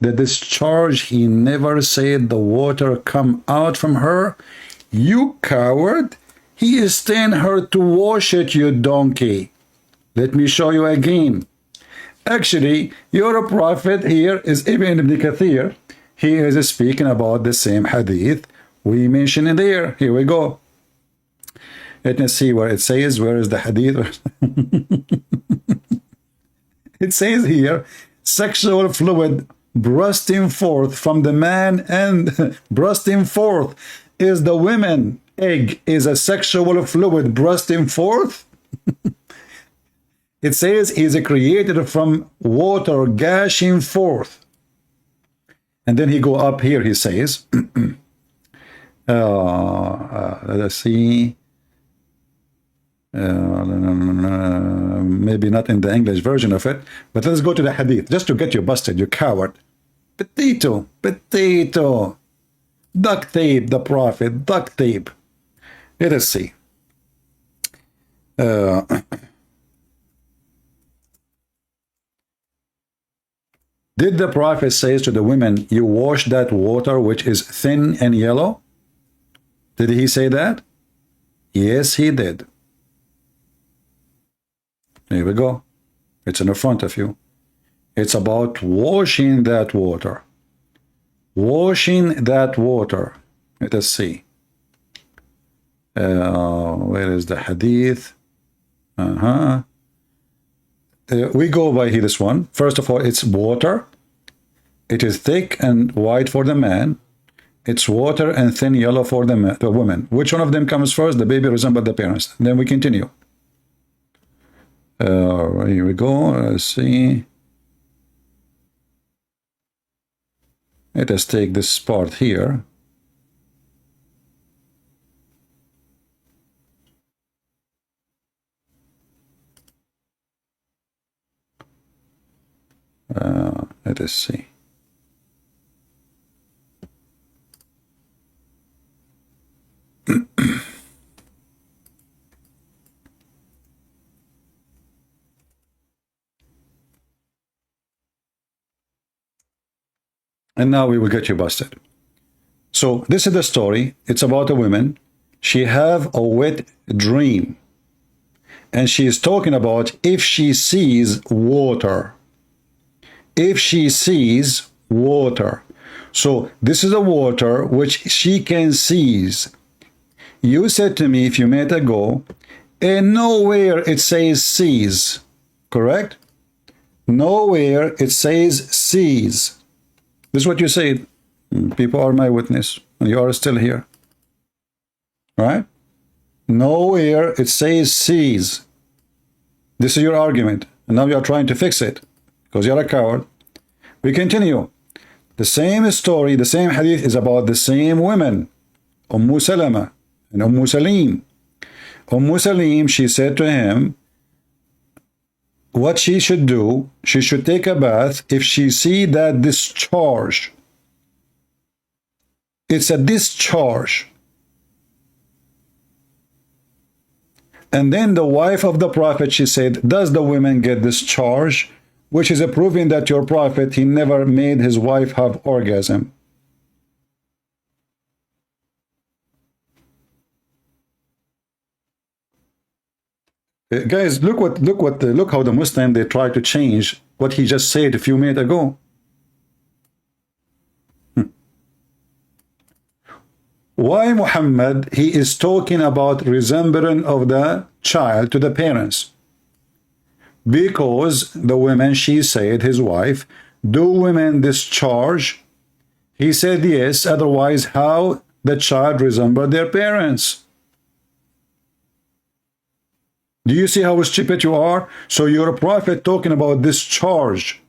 The discharge, he never said the water come out from her. You coward. He is telling her to wash it, you donkey. Let me show you again. Actually, your prophet here is Ibn Kathir. He is speaking about the same hadith we mentioned in there. Here we go. Let me see where it says. Where is the hadith? It says here, sexual fluid bursting forth from the man, and bursting forth is the woman. Egg is a sexual fluid bursting forth. It says is created from water gushing forth. And then he go up here, he says, let's see, maybe not in the English version of it, but let's go to the hadith, just to get you busted, you coward. Potato, potato. Duct tape, the prophet, duct tape. Let us see. Did the prophet say to the women, you wash that water which is thin and yellow? Did he say that? Yes, he did. Here we go. It's in the front of you. It's about washing that water. Washing that water. Let us see. Where is the hadith? We go by this one. First of all, it's water. It is thick and white for the man. It's water and thin yellow for the woman. Which one of them comes first? The baby resembles the parents. Then we continue. Here we go. Let's see. Let us take this part here. Let us see. And now we will get you busted. So this is the story. It's about a woman. She have a wet dream. And she is talking about if she sees water. If she sees water. So this is a water which she can seize. You said to me a few minutes ago, and nowhere it says seize. Correct? Nowhere it says seize. This is what you said. People are my witness, and you are still here. Right? Nowhere it says seize. This is your argument, and now you are trying to fix it because you're a coward. We continue. The same story, the same hadith is about the same women, Salama and Salim. Salim, she said to him, what she should do, she should take a bath if she see that discharge. It's a discharge. And then the wife of the prophet, she said, does the women get discharge? Which is a proving that your prophet, he never made his wife have orgasm. Guys, look how the Muslim, they try to change what he just said a few minutes ago. Why Muhammad, he is talking about resemblance of the child to the parents? Because the women, she said, his wife, do women discharge? He said yes, otherwise how the child resemble their parents? Do you see how stupid you are? So you're a prophet talking about discharge.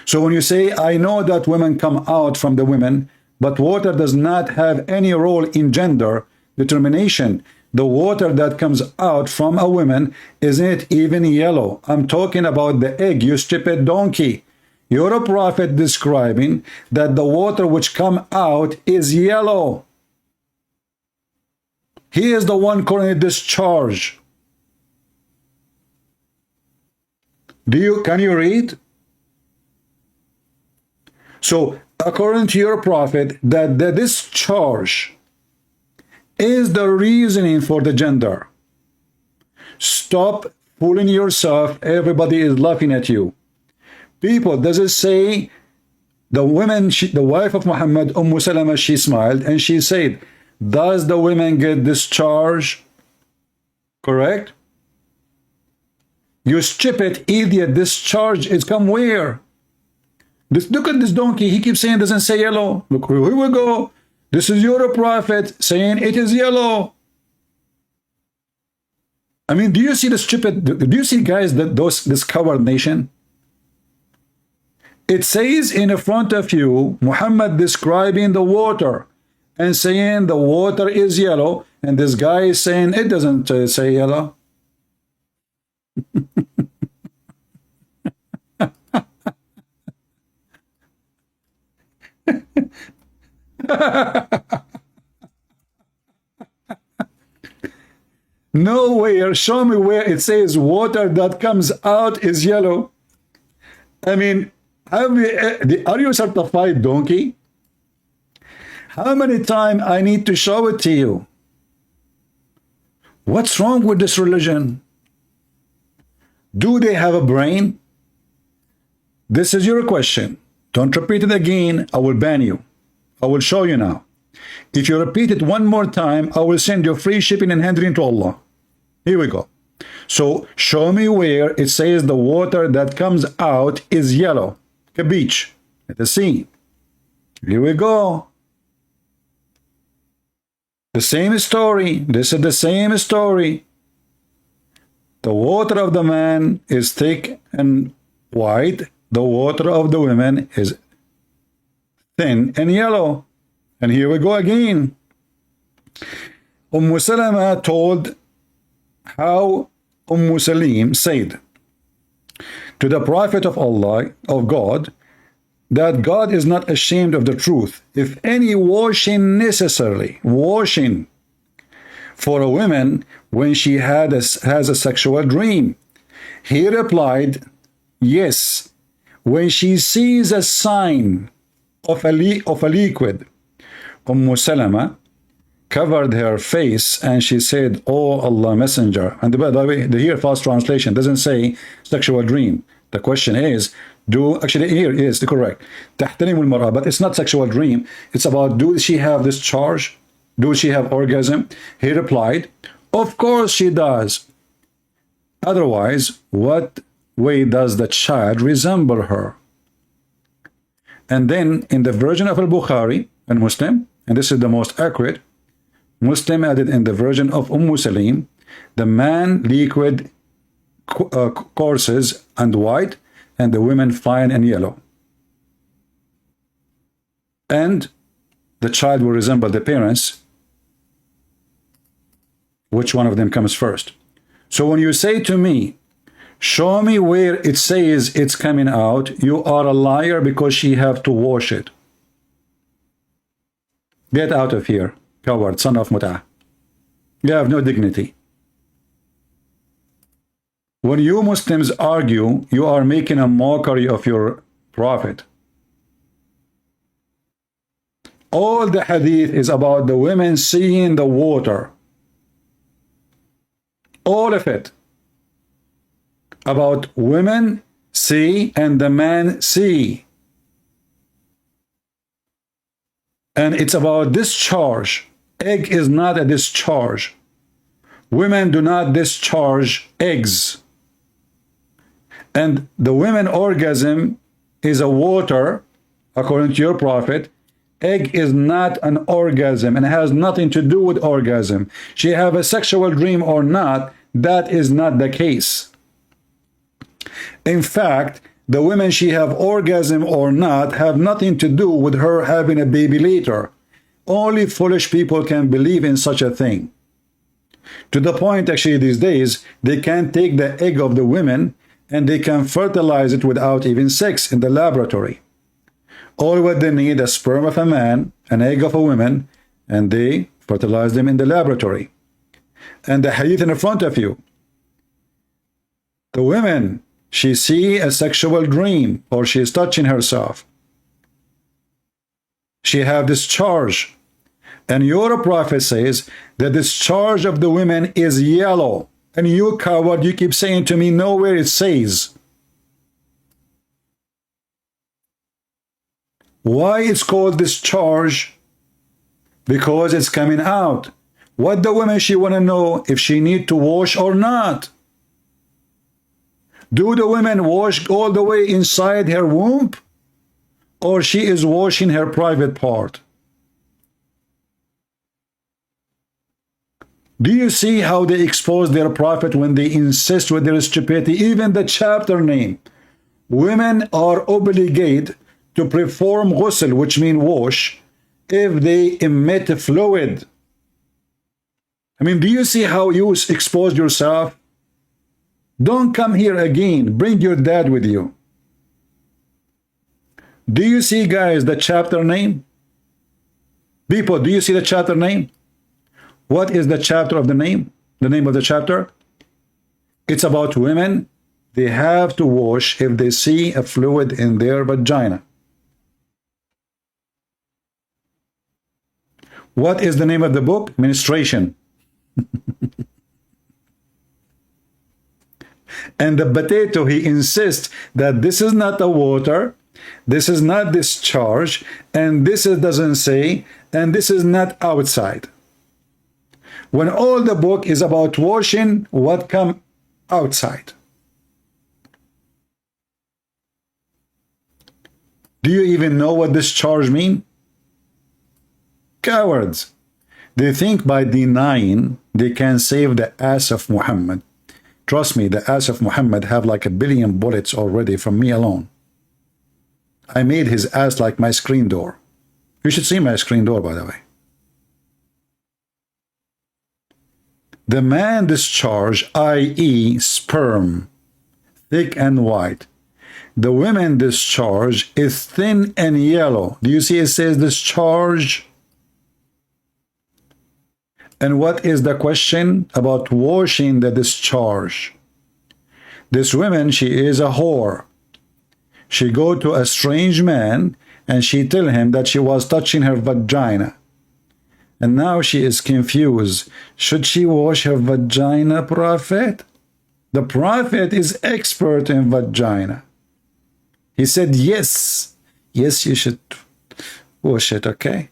So when you say, I know that women come out from the women, but water does not have any role in gender determination. The water that comes out from a woman isn't even yellow. I'm talking about the egg, you stupid donkey. You're a prophet describing that the water which come out is yellow. He is the one calling it discharge. Can you read? So according to your prophet, that the discharge is the reasoning for the gender. Stop fooling yourself. Everybody is laughing at you. People, does it say the women, the wife of Muhammad, Salama, she smiled and she said, does the women get discharged? Correct? You stupid idiot, discharge is come where? Look at this donkey. He keeps saying it doesn't say yellow. Look, here we go. This is your prophet saying it is yellow. I mean, do you see the stupid, do you see, guys, that this coward nation? It says in front of you, Muhammad describing the water and saying the water is yellow, and this guy is saying it doesn't say yellow. Nowhere, show me where it says water that comes out is yellow. I mean, are you a certified donkey? How many times I need to show it to you? What's wrong with this religion? Do they have a brain? This is your question. Don't repeat it again. I will ban you. I will show you now. If you repeat it one more time, I will send you free shipping and handling to Allah. Here we go. So show me where it says the water that comes out is yellow. A beach at the sea. Here we go. The same story. This is the same story. The water of the man is thick and white. The water of the women is thin and yellow. And here we go again. Salama told how Salim said to the Prophet of Allah, of God, that God is not ashamed of the truth. If any washing necessarily, washing for a woman when she has a sexual dream. He replied, yes, when she sees a sign of a liquid. Salama covered her face and she said, oh Allah Messenger. And by the way, the here fast translation doesn't say sexual dream. The question is, actually here is the correct تحترم المرأة, but it's not sexual dream. It's about, do she have discharge? Do she have orgasm? He replied, of course she does. Otherwise, what way does the child resemble her? And then in the version of Al-Bukhari and Muslim, and this is the most accurate, Muslim added in the version of Salim, the man liquid coarses and white, and the women fine and yellow. And the child will resemble the parents. Which one of them comes first? So when you say to me, show me where it says it's coming out, you are a liar because she have to wash it. Get out of here, coward, son of Mut'ah. You have no dignity. When you Muslims argue, you are making a mockery of your prophet. All the hadith is about the women seeing the water. All of it. About women see and the man see. And it's about discharge. Egg is not a discharge. Women do not discharge eggs. And the women orgasm is a water, according to your prophet. Egg is not an orgasm and has nothing to do with orgasm. She have a sexual dream or not, that is not the case. In fact, the women she have orgasm or not have nothing to do with her having a baby later. Only foolish people can believe in such a thing. To the point, actually, these days, they can take the egg of the women and they can fertilize it without even sex in the laboratory. All what they need, a sperm of a man, an egg of a woman, and they fertilize them in the laboratory. And the hadith in front of you. The women, she see a sexual dream or she is touching herself. she have discharge. And your prophet says the discharge of the women is yellow. And you coward, you keep saying to me, nowhere it says. Why it's called discharge? Because it's coming out. What the woman, she want to know if she need to wash or not. Do the women wash all the way inside her womb? Or she is washing her private part? Do you see how they expose their prophet when they insist with their stupidity? Even the chapter name. Women are obligated to perform ghusl, which means wash, if they emit fluid. I mean, do you see how you expose yourself? Don't come here again. Bring your dad with you. Do you see, guys, the chapter name? People, do you see the chapter name? What is the chapter of the name? The name of the chapter? It's about women. They have to wash if they see a fluid in their vagina. What is the name of the book? Menstruation. And the potato, he insists that this is not a water, this is not discharge, and this doesn't say, and this is not outside. When all the book is about washing what come outside. Do you even know what discharge mean? Cowards. They think by denying they can save the ass of Muhammad. Trust me, the ass of Muhammad have like 1 billion bullets already from me alone. I made his ass like my screen door. You should see my screen door, by the way. The man discharge, i.e. sperm, thick and white. The women discharge is thin and yellow. Do you see it says discharge? And what is the question about washing the discharge? This woman, she is a whore. She go to a strange man and she tell him that she was touching her vagina. And now she is confused. Should she wash her vagina, prophet? The prophet is expert in vagina. He said, yes. Yes, you should wash it, okay?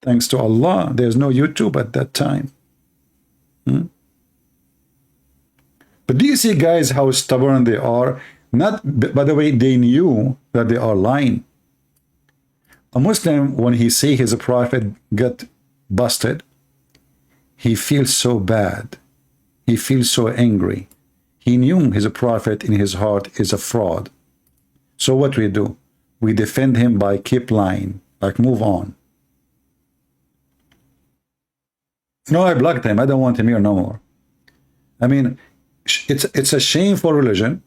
Thanks to Allah, there's no YouTube at that time. But do you see, guys, how stubborn they are? Not, by the way, they knew that they are lying. A Muslim, when he see his prophet get busted, he feels so bad. He feels so angry. He knew his prophet in his heart is a fraud. So what we do? We defend him by keep lying, like move on. No, I blocked him. I don't want him here no more. I mean, it's a shameful religion.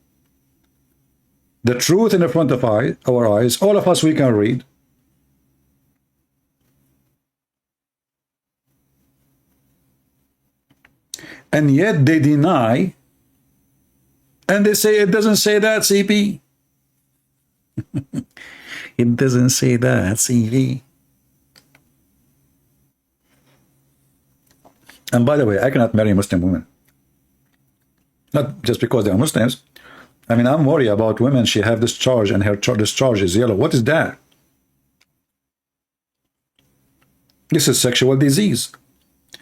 The truth in the front of our eyes, all of us, we can read. And yet they deny, and they say it doesn't say that, CP. It doesn't say that, CP. And by the way, I cannot marry Muslim women. Not just because they are Muslims. I mean, I'm worried about women. She have discharge and her discharge is yellow. What is that? This is sexual disease.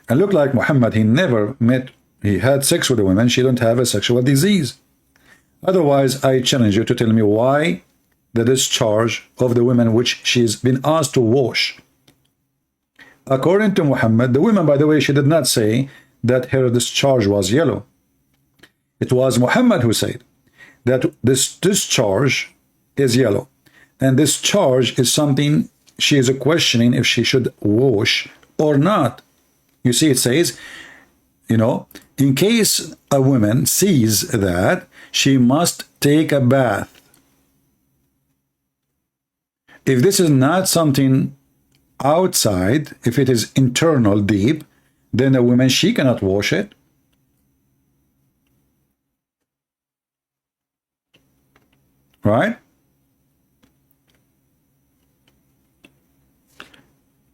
And look like Muhammad, he had sex with a woman. She don't have a sexual disease. Otherwise, I challenge you to tell me why the discharge of the women which she's been asked to wash. According to Muhammad, the woman, by the way, she did not say that her discharge was yellow. It was Muhammad who said that this discharge is yellow. And discharge is something she is questioning if she should wash or not. You see, it says, you know, in case a woman sees that, she must take a bath. If this is not something outside, if it is internal, deep, then a woman, she cannot wash it. Right?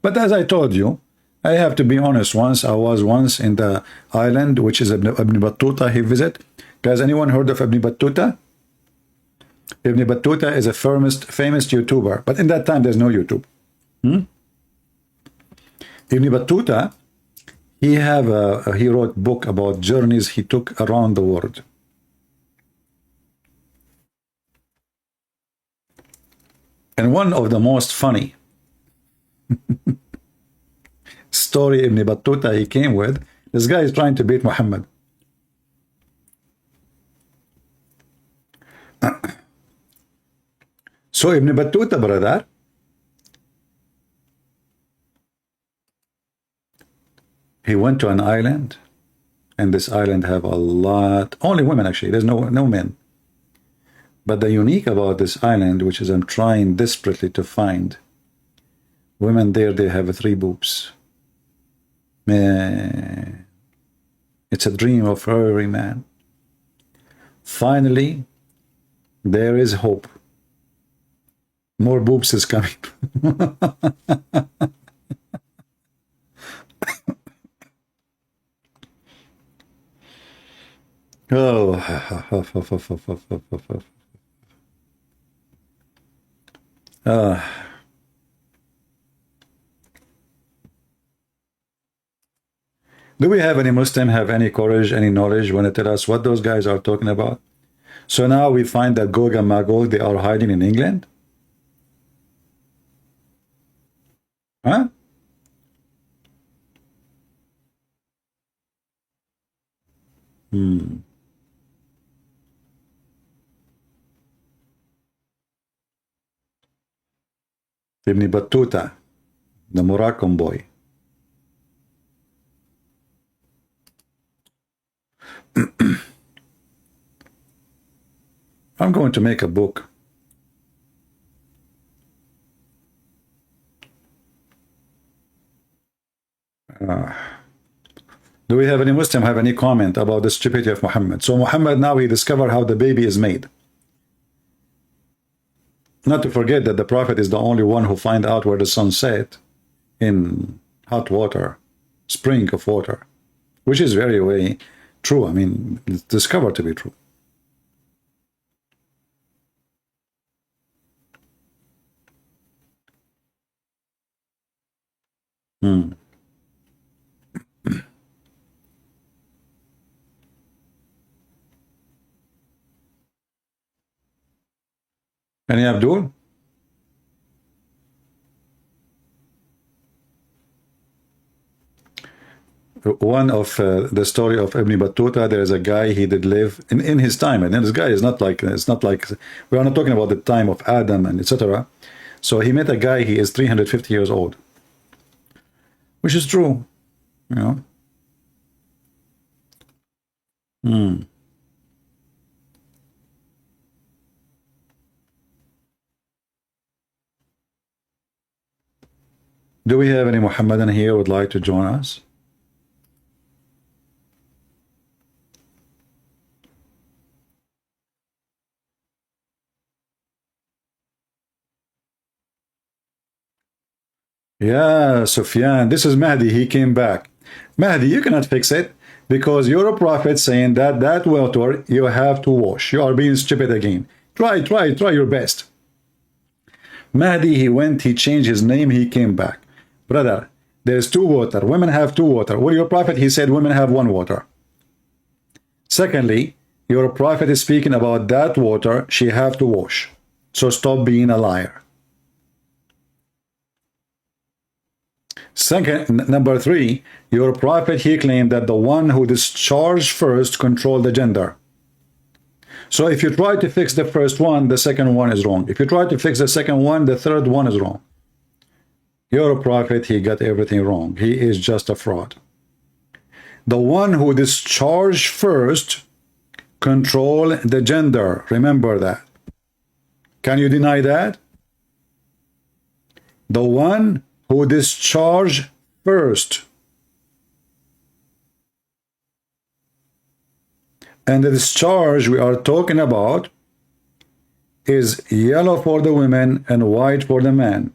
But as I told you, I have to be honest. I was once in the island, which is Ibn Battuta he visit. Guys, anyone heard of Ibn Battuta? Ibn Battuta is a famous YouTuber, but in that time there's no YouTube. Ibn Battuta, he wrote book about journeys he took around the world. And one of the most funny story Ibn Battuta he came with, this guy is trying to beat Muhammad. So Ibn Battuta, brother, he went to an island, and this island have a lot, only women actually, there's no men. But the unique about this island, which is I'm trying desperately to find, women there, they have 3 boobs. Man, it's a dream of every man. Finally, there is hope. More boobs is coming. Oh. Do we have any Muslim have any courage, any knowledge when they tell us what those guys are talking about? So now we find that Gog and Magog, they are hiding in England? Huh? Ibn Battuta, the Moroccan boy. I'm going to make a book. Do we have any Muslim have any comment about the stupidity of Muhammad? So Muhammad now he discovered how the baby is made. Not to forget that the Prophet is the only one who find out where the sun set in hot water, spring of water, which is very true. I mean, it's discovered to be true. Any Abdul? One of the story of Ibn Battuta, there is a guy he did live in his time, and this guy is not like, it's not like, we are not talking about the time of Adam and etc. So he met a guy, he is 350 years old, which is true, you know. Do we have any Muhammadan here who would like to join us? Yeah, Sufyan, this is Mahdi, he came back. Mahdi, you cannot fix it because you're a prophet saying that water you have to wash. You are being stupid again. Try your best. Mahdi, he went, he changed his name, he came back. Brother, there's 2 water. Women have 2 water. Well, your prophet, he said women have 1 water. Secondly, your prophet is speaking about that water she have to wash. So stop being a liar. Second, number 3, your prophet, he claimed that the one who discharged first controlled the gender. So if you try to fix the first one, the second one is wrong. If you try to fix the second one, the third one is wrong. Your prophet, he got everything wrong. He is just a fraud. The one who discharged first control the gender. Remember that. Can you deny that? The one who discharged first. And the discharge we are talking about is yellow for the women and white for the man.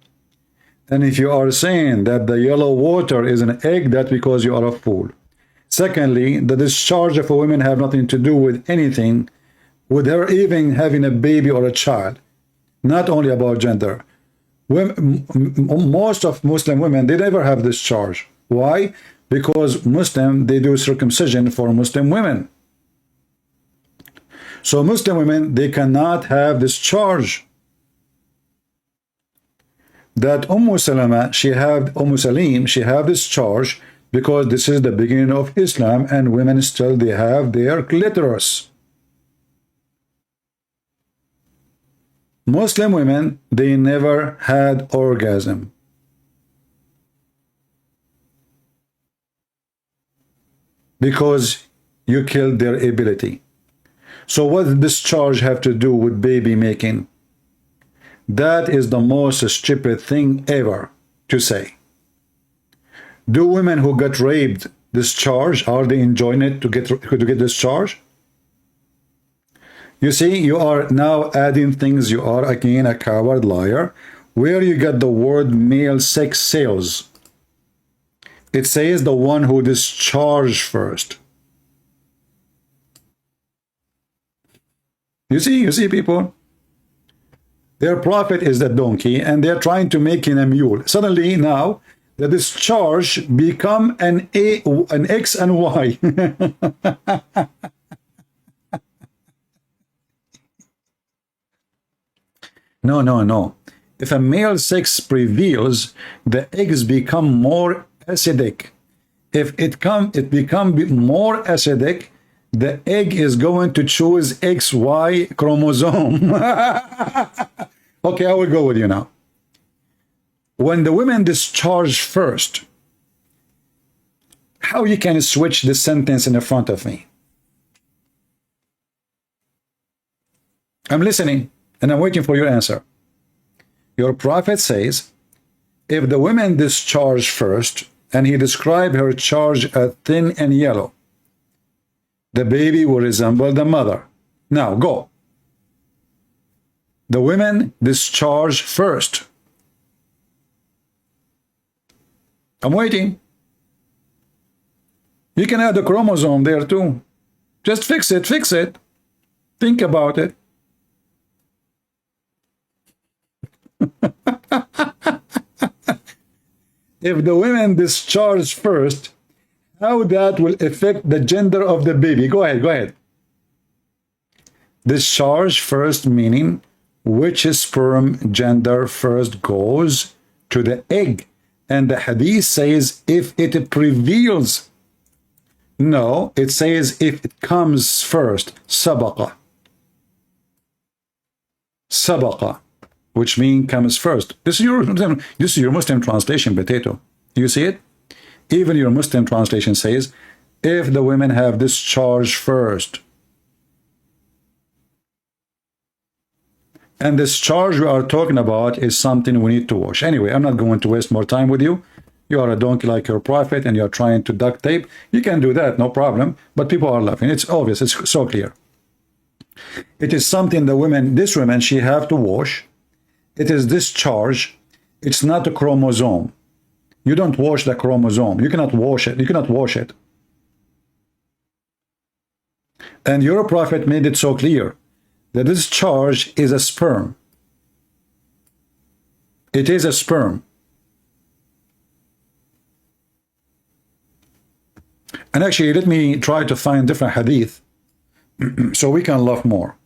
And if you are saying that the yellow water is an egg, that's because you are a fool. Secondly, the discharge of a woman have nothing to do with anything, with her even having a baby or a child. Not only about gender. Most of Muslim women, they never have discharge. Why? Because Muslim, they do circumcision for Muslim women. So Muslim women, they cannot have discharge. That Salama, she have Salim, she have discharge because this is the beginning of Islam, and women still they have their clitoris. Muslim women, they never had orgasm. Because you killed their ability. So what does discharge have to do with baby making? That is the most stupid thing ever to say. Do women who get raped discharge? Are they enjoying it to get discharge? You see, you are now adding things. You are again a coward liar. Where you get the word male sex sales? It says the one who discharged first. You see, people? Their prophet is the donkey, and they're trying to make him a mule. Suddenly, now, the discharge become an X and Y. No. If a male sex prevails, the eggs become more acidic. If it become more acidic, the egg is going to choose XY chromosome. Okay, I will go with you now. When the women discharge first, how you can switch the sentence in front of me? I'm listening, and I'm waiting for your answer. Your prophet says, if the women discharge first, and he described her charge as thin and yellow, the baby will resemble the mother. Now, go. The women discharge first. I'm waiting. You can add the chromosome there too. Just fix it. Think about it. If the women discharge first, how that will affect the gender of the baby? Go ahead. Discharge first meaning which sperm gender first goes to the egg. And the hadith says if it prevails. No, it says if it comes first. Sabaqa, which means comes first. This is your Muslim translation, potato. Do you see it? Even your Muslim translation says, if the women have discharge first. And discharge we are talking about is something we need to wash. Anyway, I'm not going to waste more time with you. You are a donkey like your prophet, and you're trying to duct tape. You can do that, no problem. But people are laughing. It's obvious. It's so clear. It is something this woman, she have to wash. It is discharge. It's not a chromosome. You don't wash the chromosome. You cannot wash it. And your prophet made it so clear that discharge is a sperm. It is a sperm. And actually, let me try to find different hadith so we can laugh more.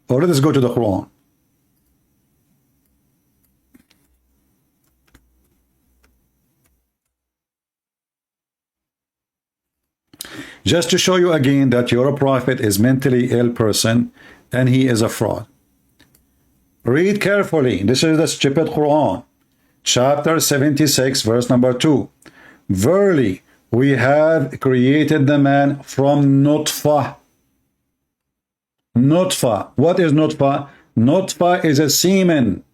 Or let us go to the Quran. Just to show you again that your prophet is mentally ill person and he is a fraud. Read carefully. This is the stupid Quran. Chapter 76, verse number 2. Verily, we have created the man from nutfah. Nutfah. What is nutfah? Nutfah is a semen.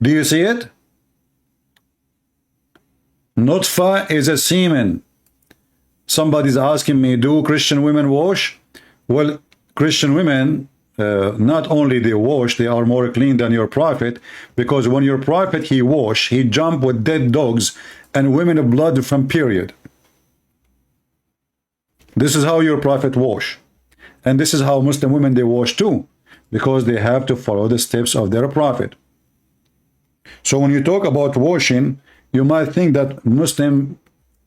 Do you see it? Nutfah is a semen. Somebody's asking me, do Christian women wash? Well, Christian women, not only they wash, they are more clean than your prophet, because when your prophet he wash, he jump with dead dogs and women of blood from period. This is how your prophet wash, and this is how Muslim women they wash too, because they have to follow the steps of their prophet. So when you talk about washing, you might think that Muslim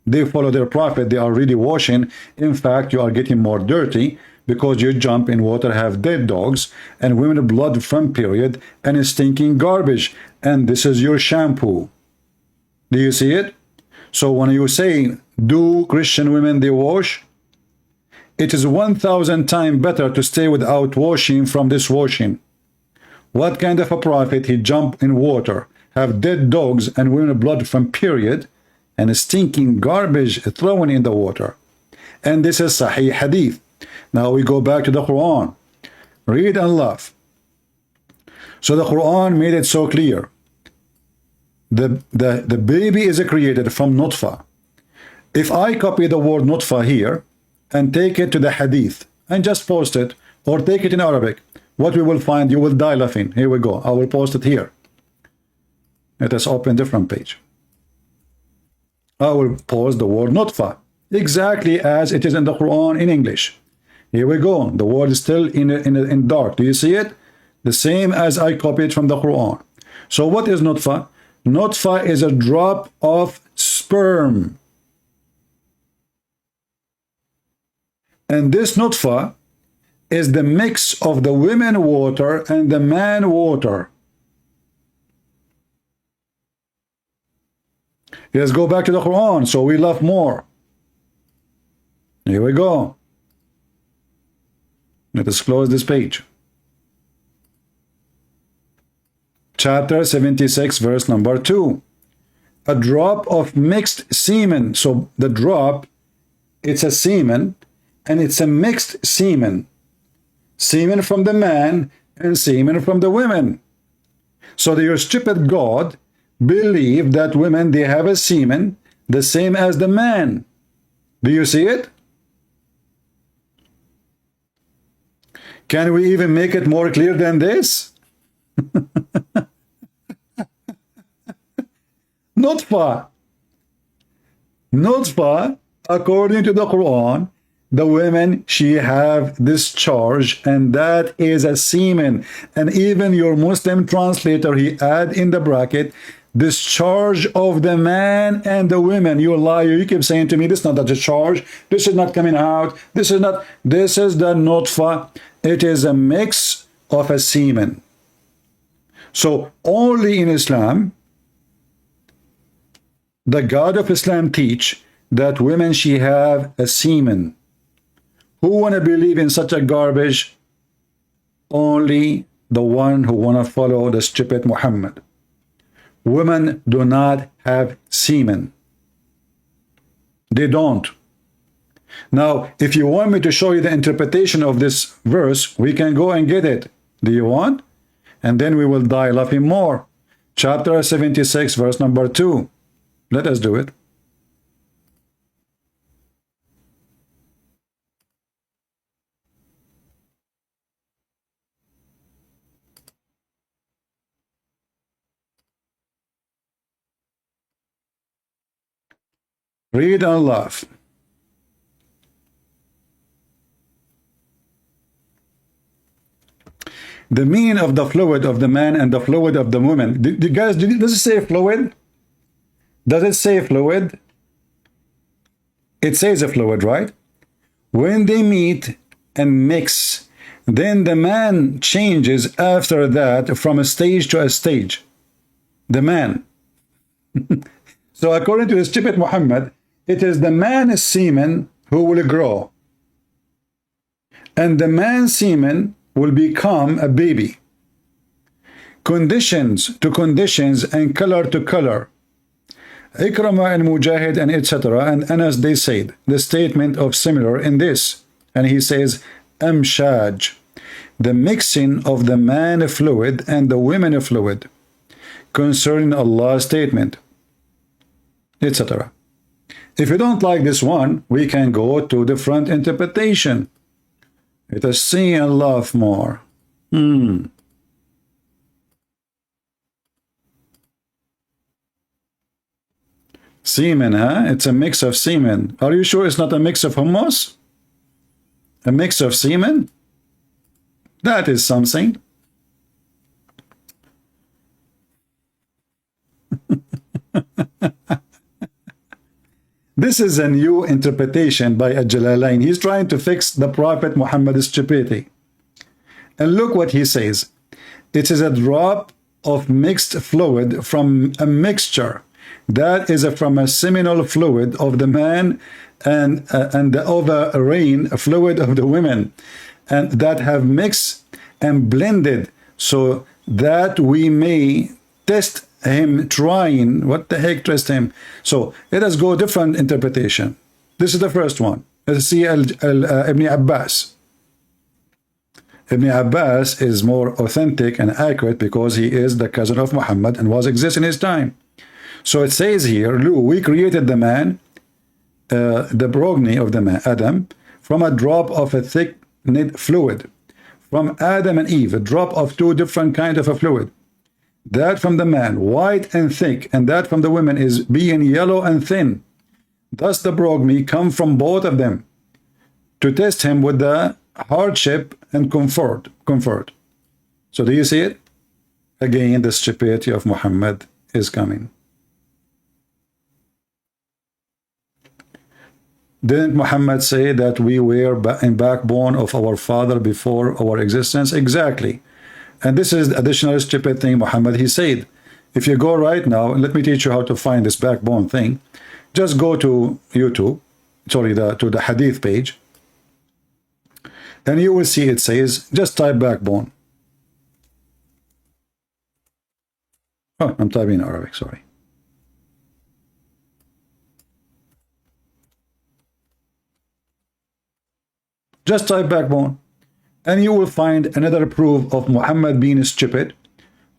they follow their prophet, they are really washing. In fact, you are getting more dirty, because you jump in water, have dead dogs and women blood from period and stinking garbage, and this is your shampoo. Do you see it? So when you say, do Christian women they wash, it is 1,000 times better to stay without washing from this washing. What kind of a prophet he jump in water, have dead dogs and women blood from period and stinking garbage thrown in the water? And this is Sahih Hadith. Now we go back to the Quran. Read and laugh. So the Quran made it so clear. The baby is created from nutfa. If I copy the word nutfa here and take it to the Hadith and just post it, or take it in Arabic, what we will find, you will die laughing. Here we go. I will post it here. Let us open different page. I will post the word nutfa exactly as it is in the Quran in English. Here we go. The word is still in dark. Do you see it? The same as I copied from the Quran. So what is nutfa? Nutfa is a drop of sperm. And this nutfa is the mix of the women water and the man water. Let's go back to the Quran so we laugh more. Here we go. Let us close this page. Chapter 76, verse number 2. A drop of mixed semen. So the drop, it's a semen, and it's a mixed semen. Semen from the man and semen from the women. So your stupid God believe that women, they have a semen the same as the man. Do you see it? Can we even make it more clear than this? Nutfa. Nutfa, according to the Quran, the women, she have this charge, and that is a semen. And even your Muslim translator, he add in the bracket, discharge of the man and the women. You liar, you keep saying to me, this is not a discharge, this is not coming out, this is not, this is the nutfa. It is a mix of a semen. So only in Islam, the God of Islam teach that women, she have a semen. Who want to believe in such a garbage? Only the one who want to follow the stupid Muhammad. Women do not have semen. They don't. Now, if you want me to show you the interpretation of this verse, we can go and get it. Do you want? And then we will die laughing more. Chapter 76, verse number 2. Let us do it. Read and laugh. The meaning of the fluid of the man and the fluid of the woman. Guys, does it say fluid? Does it say fluid? It says a fluid, right? When they meet and mix, then the man changes after that from a stage to a stage. The man. So according to the stupid Muhammad, it is the man's semen who will grow. And the man's semen will become a baby. Conditions to conditions and color to color. Ikramah and Mujahid and etc. and Anas, they said the statement of similar in this. And he says, Amshaj, the mixing of the man fluid and the women fluid concerning Allah's statement, etc. If you don't like this one, we can go to different interpretation. It is see and love more. Semen, huh? It's a mix of semen. Are you sure it's not a mix of hummus? A mix of semen? That is something. This is a new interpretation by Al-Jalalain. He's trying to fix the Prophet Muhammad's stupidity. And look what he says. It is a drop of mixed fluid from a mixture. That is from a seminal fluid of the man and the ovarian fluid of the women. And that have mixed and blended so that we may test him trying. What the heck test him? So let us go different interpretation. This is the first one. Let's see Ibn Abbas. Ibn Abbas is more authentic and accurate because he is the cousin of Muhammad and was exist in his time. So it says here, we created the man, the progeny of the man, Adam, from a drop of a thick knit fluid. From Adam and Eve, a drop of two different kinds of a fluid. That from the man, white and thick, and that from the woman is being yellow and thin. Thus the progeny come from both of them to test him with the hardship and comfort. So do you see it? Again, the stupidity of Muhammad is coming. Didn't Muhammad say that we were in backbone of our father before our existence? Exactly. And this is the additional stupid thing Muhammad, he said. If you go right now, and let me teach you how to find this backbone thing. Just go to YouTube, sorry, to the hadith page. And you will see it says, just type backbone. Oh, I'm typing in Arabic, sorry. Just type backbone, and you will find another proof of Muhammad being stupid,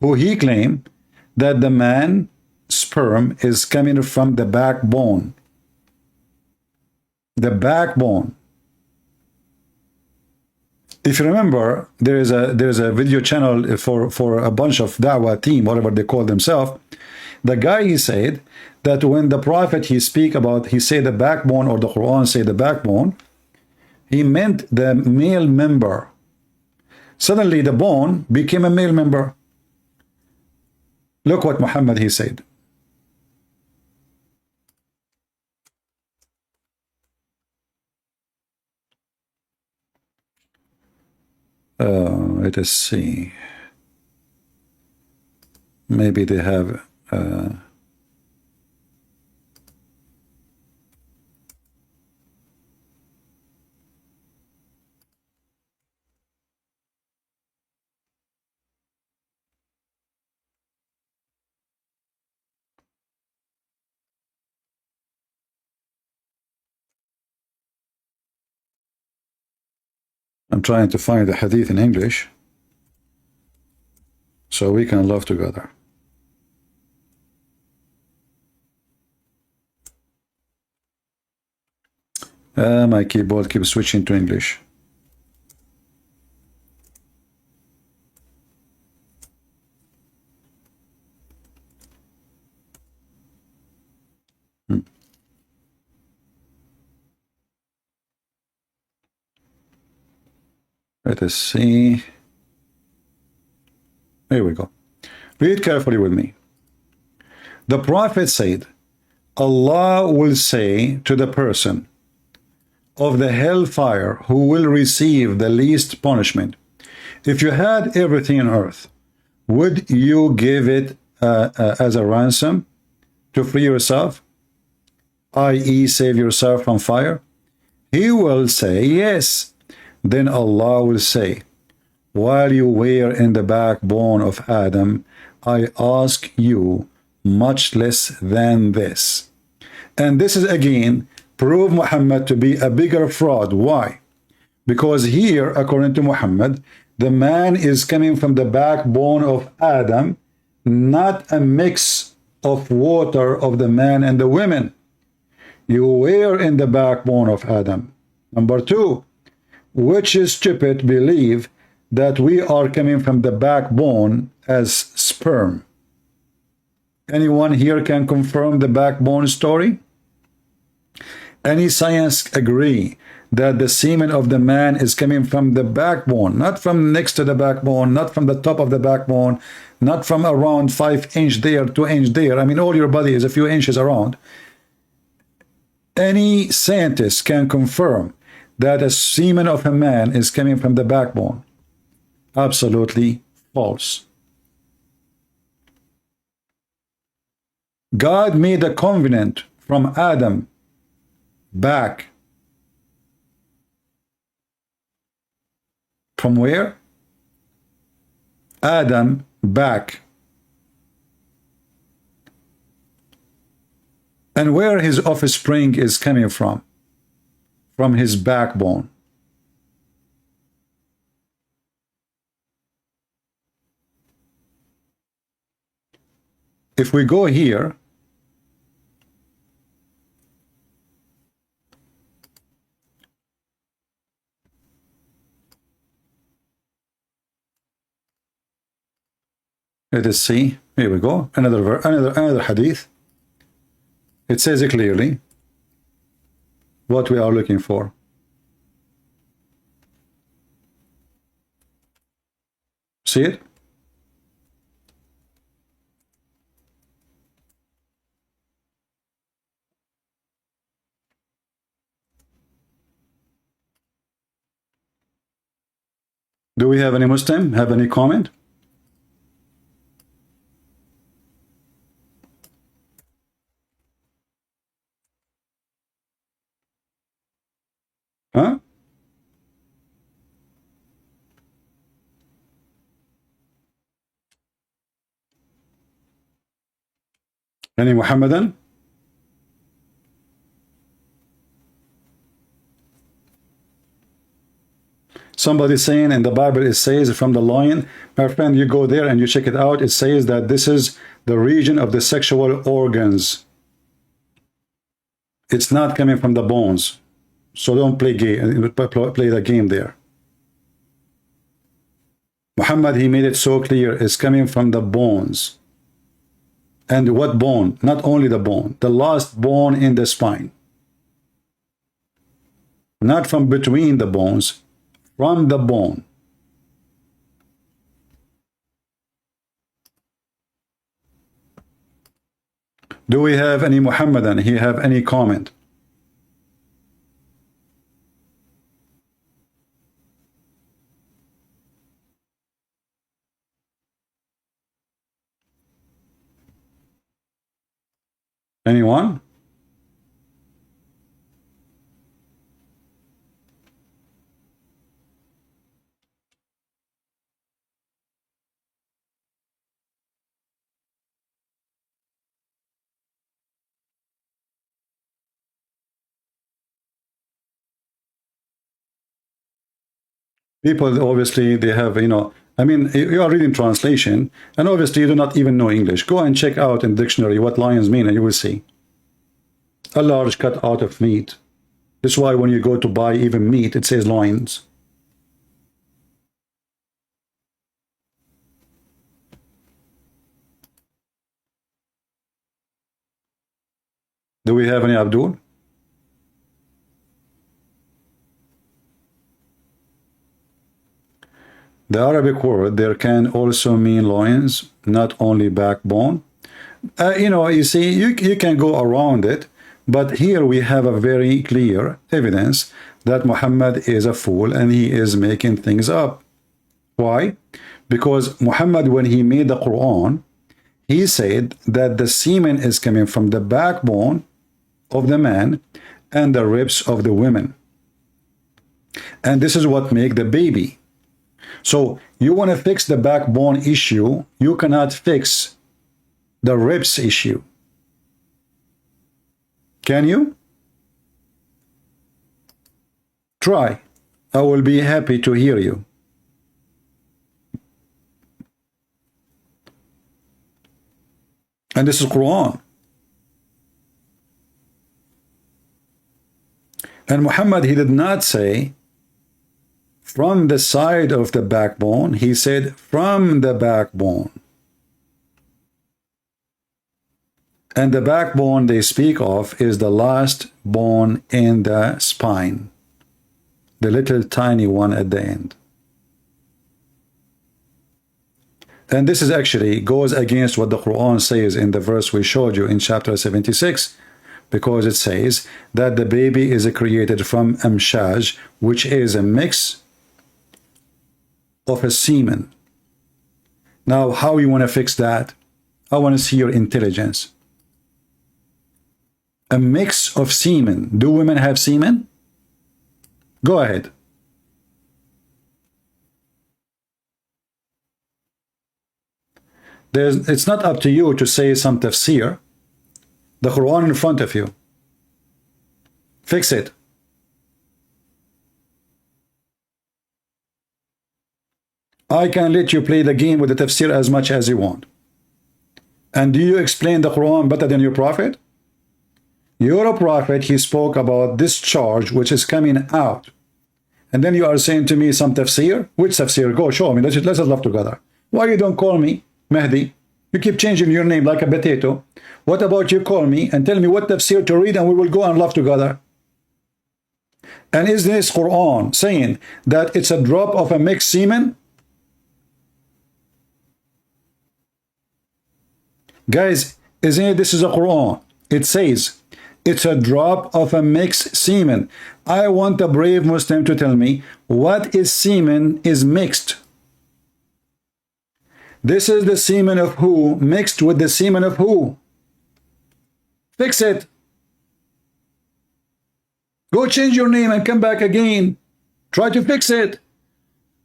who he claimed that the man's sperm is coming from the backbone. The backbone. If you remember, there is a video channel for a bunch of Dawah team, whatever they call themselves. The guy, he said that when the Prophet he speak about, he say the backbone, or the Quran say the backbone, he meant the male member. Suddenly the bone became a male member. Look what Muhammad he said. Let us see. Maybe they have I'm trying to find the hadith in English so we can love together. My keyboard keeps switching to English. Let us see. Here we go. Read carefully with me. The Prophet said, Allah will say to the person of the hellfire who will receive the least punishment, if you had everything on earth, would you give it as a ransom to free yourself, i.e. save yourself from fire? He will say, yes. Then Allah will say, while you were in the backbone of Adam, I ask you much less than this. And this is again prove Muhammad to be a bigger fraud. Why? Because here, according to Muhammad, the man is coming from the backbone of Adam, not a mix of water of the man and the women. You were in the backbone of Adam. Number two, which is stupid, believe that we are coming from the backbone as sperm. Anyone here can confirm the backbone story? Any science agree that the semen of the man is coming from the backbone, not from next to the backbone, not from the top of the backbone, not from around 5 inch there, 2 inch there. I mean, all your body is a few inches around. Any scientist can confirm that a semen of a man is coming from the backbone. Absolutely false. God made a covenant from Adam back. From where? Adam back. And where his offspring is coming from? From his backbone. If we go here, let us see. Here we go. Another hadith. It says it clearly what we are looking for. See it? Do we have any Muslim? Have any comment? Huh? Any Muhammadan? Somebody saying in the Bible it says from the loin. My friend, you go there and you check it out. It says that this is the region of the sexual organs. It's not coming from the bones. So don't play the game there. Muhammad, he made it so clear, it's coming from the bones. And what bone? Not only the bone, the last bone in the spine. Not from between the bones, from the bone. Do we have any Muhammadan? He have any comment? Anyone? People, obviously, they have, I mean, you are reading translation, and obviously you do not even know English. Go and check out in dictionary what lions mean, and you will see. A large cut out of meat. That's why when you go to buy even meat, it says loins. Do we have any Abdul? The Arabic word there can also mean loins, not only backbone. You see, you can go around it, but here we have a very clear evidence that Muhammad is a fool and he is making things up. Why? Because Muhammad, when he made the Quran, he said that the semen is coming from the backbone of the man and the ribs of the women. And this is what make the baby. So you want to fix the backbone issue, you cannot fix the ribs issue. Can you? Try. I will be happy to hear you. And this is Quran. And Muhammad, he did not say from the side of the backbone. He said from the backbone. And the backbone they speak of is the last bone in the spine, the little tiny one at the end. And this is actually goes against what the Quran says in the verse we showed you in chapter 76, because it says that the baby is created from amshaj, which is a mix of a semen. Now, how you want to fix that? I want to see your intelligence. A mix of semen. Do women have semen? Go ahead. It's not up to you to say some tafsir. The Quran in front of you. Fix it. I can let you play the game with the tafsir as much as you want. And do you explain the Quran better than your prophet? You're a prophet. He spoke about this charge which is coming out. And then you are saying to me some tafsir? Which tafsir? Go show me. Let's love together. Why you don't call me Mahdi? You keep changing your name like a potato. What about you call me and tell me what tafsir to read and we will go and laugh together? And is this Quran saying that it's a drop of a mixed semen? Guys, isn't it? This is a Quran. It says it's a drop of a mixed semen. I want a brave Muslim to tell me what is semen is mixed. This is the semen of who mixed with the semen of who? Fix it. Go change your name and come back again. Try to fix it.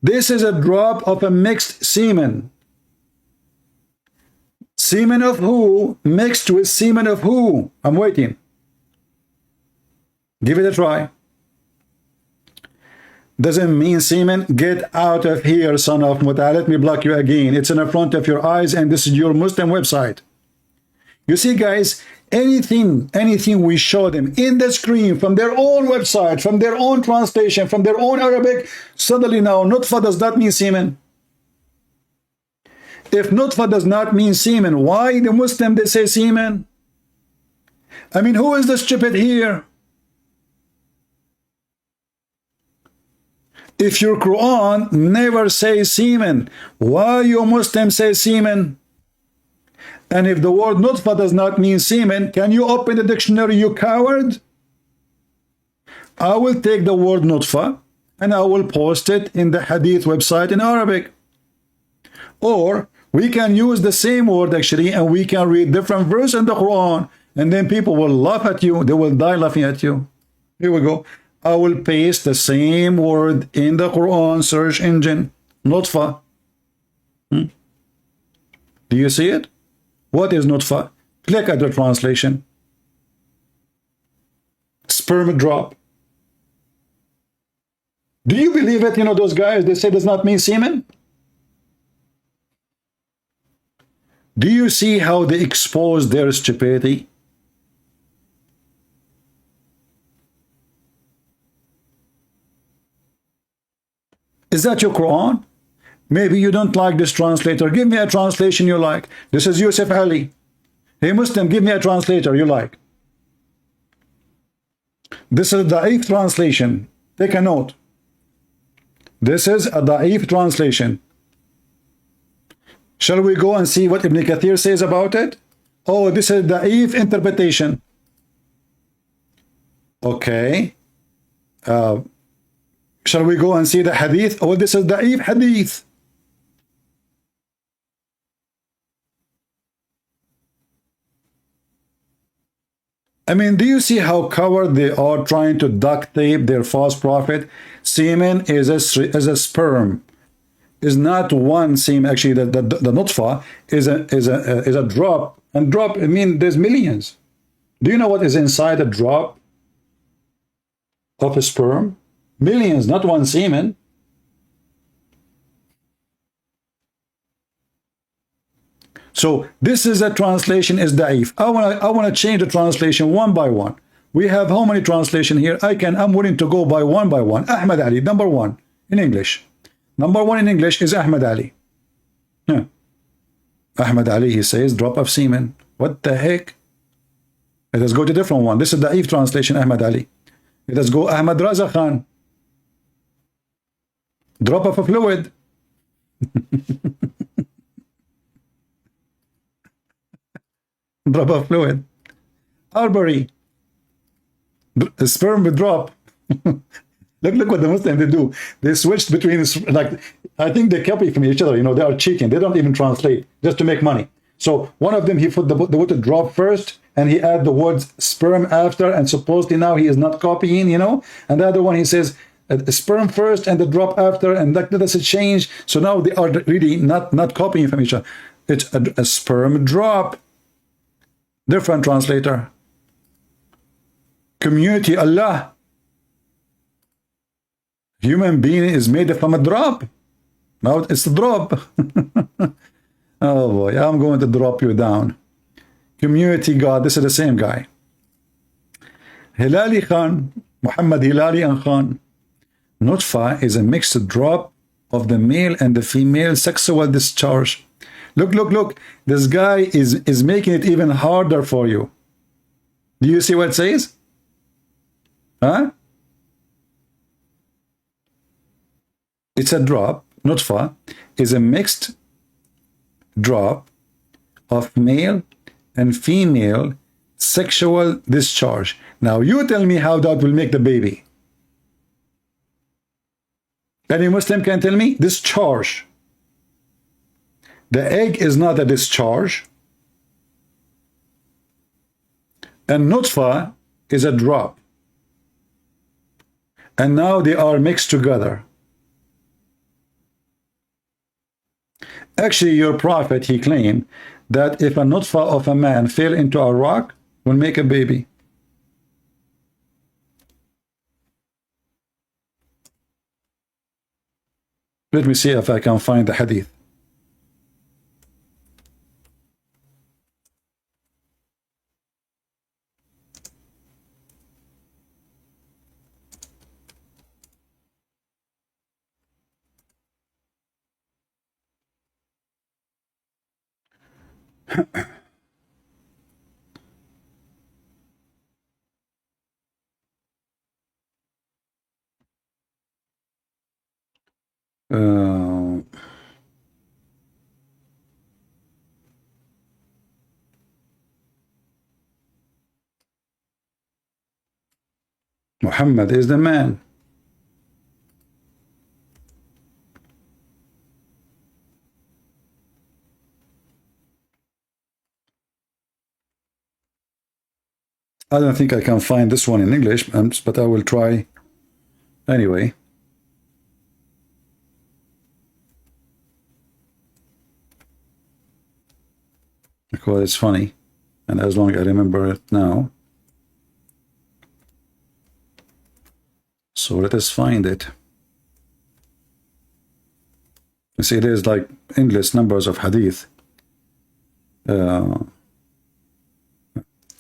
This is a drop of a mixed semen. Semen of who mixed with semen of who? I'm waiting. Give it a try. Doesn't mean semen. Get out of here, son of Muta. Let me block you again. It's in the front of your eyes and this is your Muslim website. You see, guys, anything we show them in the screen from their own website, from their own translation, from their own Arabic, suddenly now nutfa does not mean semen. If nutfa does not mean semen, why the Muslim they say semen? I mean, who is the stupid here? If your Quran never says semen, why you Muslims say semen? And if the word nutfa does not mean semen, can you open the dictionary, you coward? I will take the word nutfa and I will post it in the hadith website in Arabic. Or we can use the same word actually and we can read different verse in the Quran and then people will laugh at you. They will die laughing at you. Here we go. I will paste the same word in the Quran search engine. Nutfa. Do you see it? What is nutfa? Click at the translation. Sperm drop. Do you believe it? You know, those guys, they say does not mean semen. Do you see how they expose their stupidity? Is that your Quran? Maybe you don't like this translator. Give me a translation you like. This is Yusuf Ali. Hey Muslim, give me a translator you like. This is the Da'if translation. Take a note. This is a Da'if translation. Shall we go and see what Ibn Kathir says about it? Oh, this is Da'if interpretation. Okay. Shall we go and see the hadith? Oh, this is Da'if hadith. I mean, do you see how coward they are trying to duct tape their false prophet? Semen is a sperm. Is not one semen. Actually, the nutfa is a drop. And drop, I mean, there's millions. Do you know what is inside a drop of a sperm? Millions, not one semen. So this is a translation is da'if. I want to change the translation one by one. We have how many translation here? I'm willing to go by one by one. Ahmad Ali, number one. in English. Number one in English is Ahmad Ali. Yeah. Ahmad Ali, he says, drop of semen. What the heck? Let us go to a different one. This is the Eve translation, Ahmad Ali. Let us go Ahmad Raza Khan. Drop of a fluid. Drop of fluid. Arbery. Sperm with drop. Look what the Muslims they do. They switched between, like, I think they copy from each other. You know, they are cheating. They don't even translate just to make money. So one of them, he put the word drop first, and he add the words sperm after, and supposedly now he is not copying, you know. And the other one, he says sperm first and the drop after, and that's a change. So now they are really not copying from each other. It's a sperm drop. Different translator. Community Allah. Human being is made from a drop. Now it's a drop. Oh boy, I'm going to drop you down. Community God, this is the same guy. Hilali Khan, Muhammad Hilali and Khan. Nutfa is a mixed drop of the male and the female sexual discharge. Look. This guy is making it even harder for you. Do you see what it says? Huh? It's a drop. Nutfa is a mixed drop of male and female sexual discharge. Now you tell me how that will make the baby. Any Muslim can tell me? Discharge. The egg is not a discharge. And nutfa is a drop. And now they are mixed together. Actually, your prophet, he claimed that if a nutfa of a man fell into a rock, will make a baby. Let me see if I can find the hadith. Muhammad is the man. I don't think I can find this one in English, but I will try anyway. Because it's funny, and as long as I remember it now. So let us find it. You see, there's like endless numbers of hadith.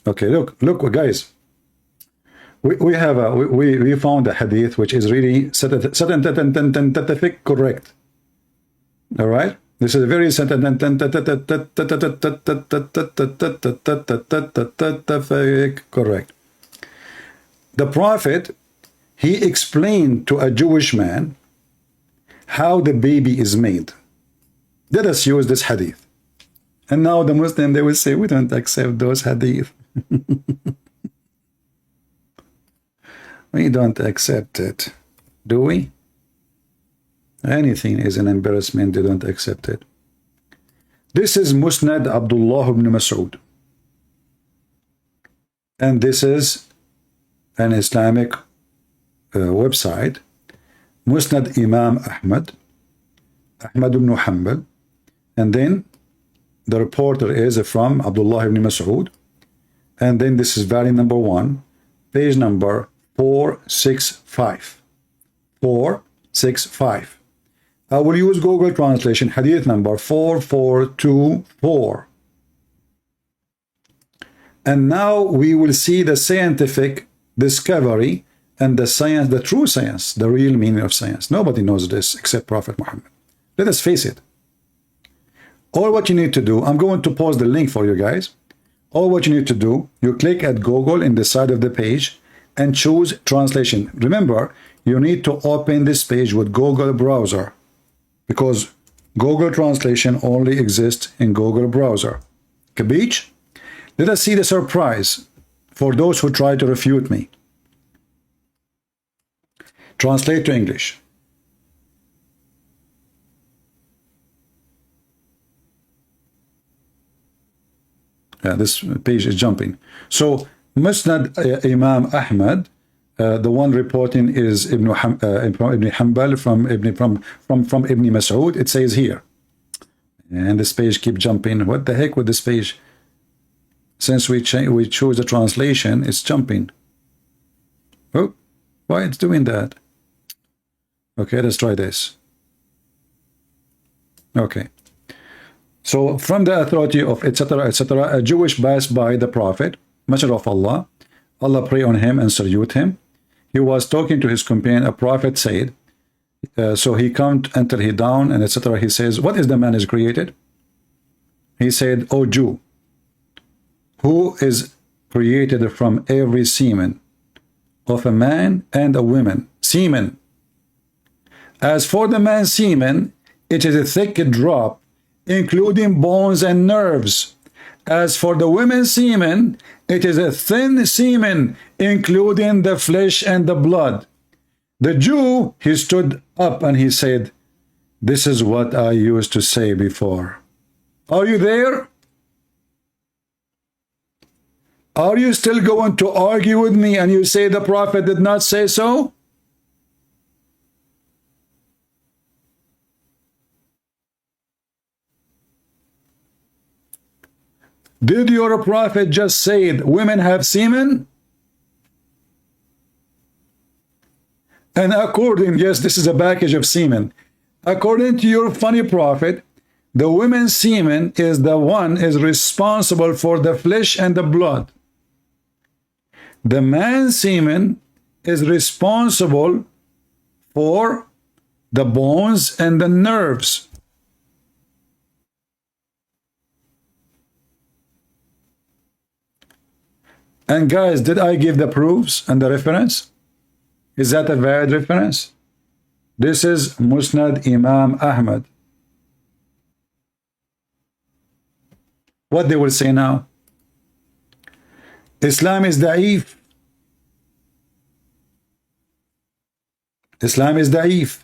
Okay, look, guys. We found a hadith which is really scientific correct. All right, this is a very scientific correct. The Prophet, he explained to a Jewish man how the baby is made. Let us use this hadith. And now the Muslim, they will say, we don't accept those hadith. We don't accept it. Do we? Anything is an embarrassment, they don't accept it. This is Musnad Abdullah ibn Mas'ud. And this is an Islamic website, Musnad Imam Ahmad ibn Hanbal, and then the reporter is from Abdullah ibn Mas'ud, and then this is volume number 1, page number 465. 465. I will use Google Translation, hadith number 4424. And now we will see the scientific discovery and the science, the true science, the real meaning of science. Nobody knows this except Prophet Muhammad. Let us face it. All what you need to do, I'm going to post the link for you guys. All what you need to do, you click at Google in the side of the page and choose translation. Remember, you need to open this page with Google browser because Google translation only exists in Google browser. Capiche? Let us see the surprise for those who try to refute me. Translate to English. This page is jumping. So Musnad Imam Ahmad, the one reporting is Ibn Hanbal from Ibn Mas'ud. It says here, and this page keep jumping. What the heck with this page? Since we choose the translation, it's jumping. Oh, why it's doing that? Okay, let's try this. Okay. So from the authority of etc., etc., a Jewish passed by the Prophet, Messenger of Allah. Allah pray on him and salute him. He was talking to his companion. A prophet said, so he come until he down and etc. He says, what is the man is created? He said, O Jew, who is created from every semen of a man and a woman. Semen. As for the man's semen, it is a thick drop, including bones and nerves. As for the women's semen, it is a thin semen, including the flesh and the blood. The Jew, he stood up and he said, this is what I used to say before. Are you there? Are you still going to argue with me and you say the Prophet did not say so? Did your Prophet just say women have semen? And according, yes, this is a package of semen. According to your funny Prophet, the women's semen is the one is responsible for the flesh and the blood. The man's semen is responsible for the bones and the nerves. And guys, did I give the proofs and the reference? Is that a valid reference? This is Musnad Imam Ahmad. What they will say now? Islam is da'if. Islam is da'if.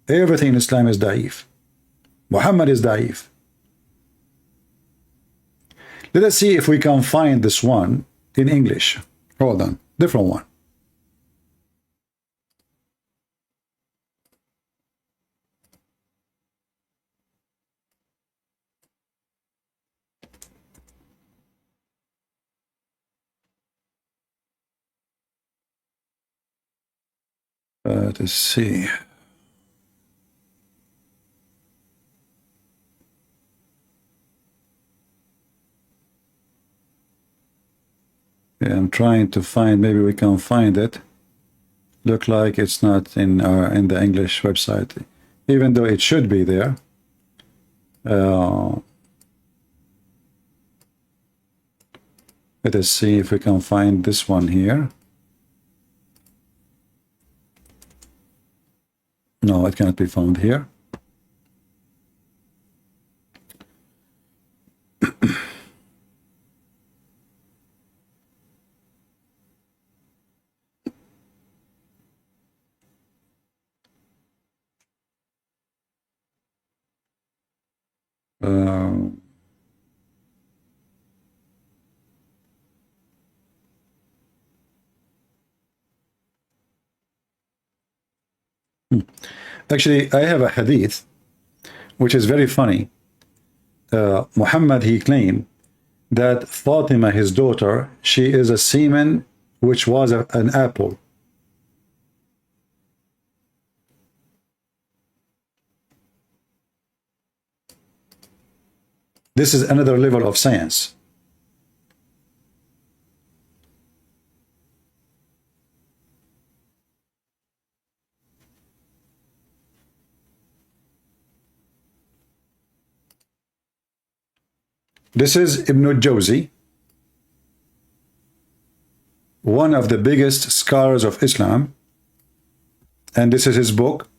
Everything in Islam is da'if. Muhammad is da'if. Let us see if we can find this one in English. Hold on, different one. Let's see. Yeah, I'm trying to find, maybe we can find it. Look like it's not in the English website, even though it should be there. Let us see if we can find this one here. No, it cannot be found here. Actually, I have a hadith which is very funny. Muhammad, he claimed that Fatima, his daughter, she is a semen which was an apple. This is another level of science. This is Ibn al-Jawzi, one of the biggest scholars of Islam, and this is his book,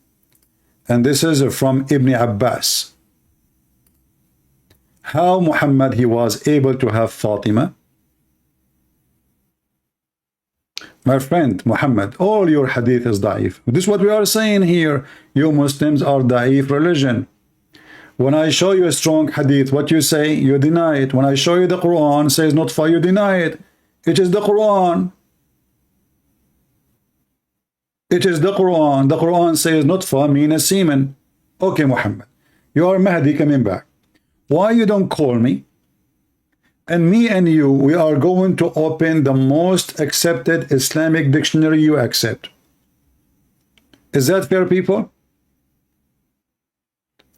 and this is from Ibn Abbas. How Muhammad he was able to have Fatima. My friend Muhammad, all your hadith is da'if. This is what we are saying here. You Muslims are da'if religion. When I show you a strong hadith, what you say? You deny it. When I show you the Quran says not for, you deny it. It is the Quran. It is the Quran. The Quran says not for mean a semen. Okay, Muhammad, you are Mahdi coming back. Why you don't call me? And me and you, we are going to open the most accepted Islamic dictionary you accept. Is that fair, people?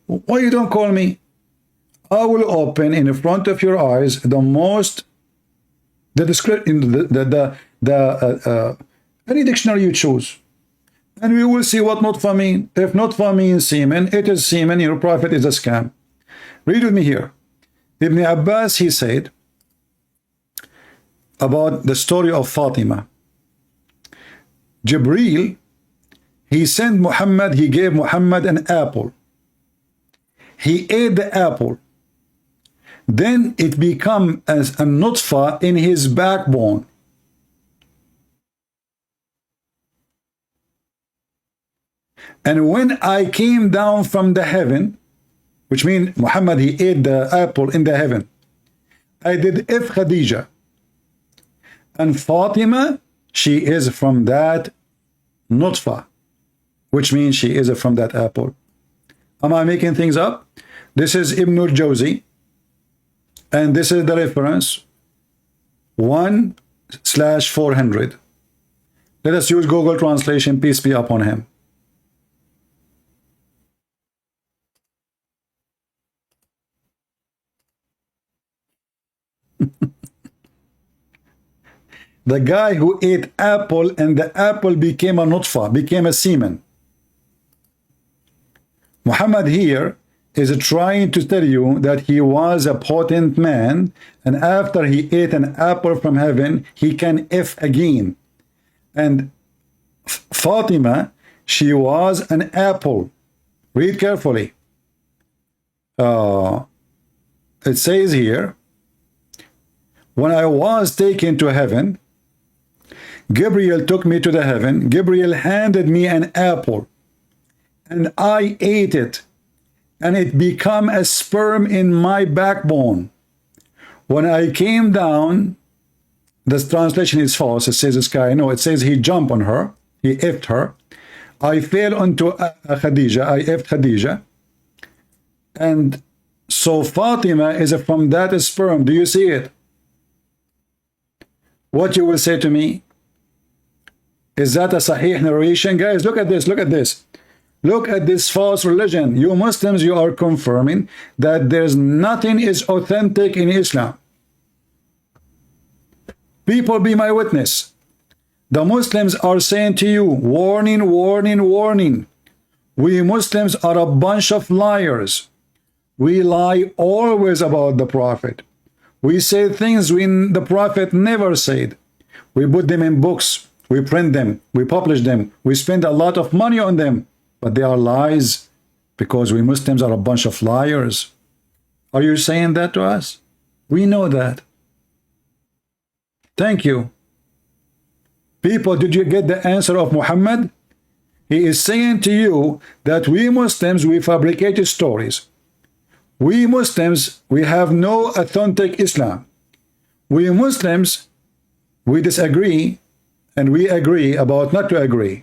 Why you don't call me? I will open in front of your eyes the most, the description, any dictionary you choose, and we will see what nutfa mean. If nutfa means semen, it is semen. Your prophet is a scam. Read with me here. Ibn Abbas, he said about the story of Fatima. Jibreel, he sent Muhammad, he gave Muhammad an apple. He ate the apple. Then it became as a nutfa in his backbone. And when I came down from the heaven, which means Muhammad, he ate the apple in the heaven, I did if Khadija. And Fatima, she is from that nutfa, which means she is from that apple. Am I making things up? This is Ibn al-Jawzi, and this is the reference 1/400. Let us use Google Translation, peace be upon him. The guy who ate apple and the apple became a nutfa, became a semen. Muhammad here is trying to tell you that he was a potent man, and after he ate an apple from heaven, he can F again. And Fatima, she was an apple. Read carefully. It says here, when I was taken to heaven, Gabriel took me to the heaven. Gabriel handed me an apple, and I ate it, and it became a sperm in my backbone. When I came down, this translation is false. It says the sky. No, it says he jumped on her. He effed her. I fell onto Khadija. I effed Khadija. And so Fatima is from that sperm. Do you see it? What you will say to me? Is that a sahih narration? Guys, look at this. Look at this. Look at this false religion. You Muslims, you are confirming that there's nothing is authentic in Islam. People, be my witness. The Muslims are saying to you, warning, warning, warning. We Muslims are a bunch of liars. We lie always about the Prophet. We say things when the Prophet never said. We put them in books. We print them, we publish them, we spend a lot of money on them, but they are lies because we Muslims are a bunch of liars. Are you saying that to us? We know that. Thank you. People, did you get the answer of Muhammad? He is saying to you that we Muslims, we fabricate stories. We Muslims, we have no authentic Islam. We Muslims, we disagree, and we agree about not to agree.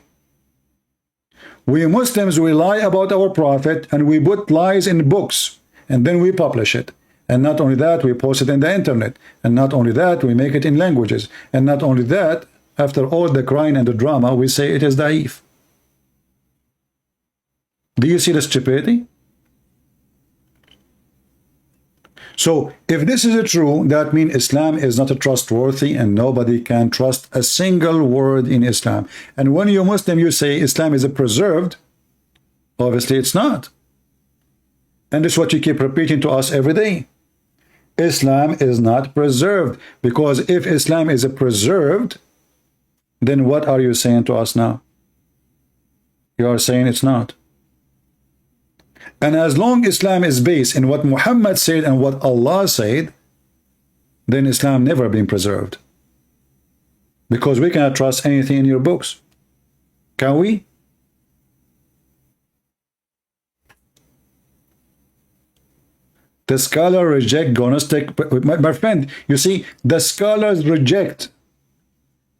We Muslims, we lie about our Prophet, and we put lies in books, and then we publish it. And not only that, we post it in the internet. And not only that, we make it in languages. And not only that, after all the crying and the drama, we say it is da'if. Do you see the stupidity? So if this is true, that means Islam is not trustworthy and nobody can trust a single word in Islam. And when you're Muslim, you say Islam is preserved. Obviously, it's not. And this is what you keep repeating to us every day. Islam is not preserved. Because if Islam is preserved, then what are you saying to us now? You are saying it's not. And as long Islam is based in what Muhammad said and what Allah said, then Islam never been preserved. Because we cannot trust anything in your books. Can we? The scholar reject Gnostic. My friend, you see, the scholars reject.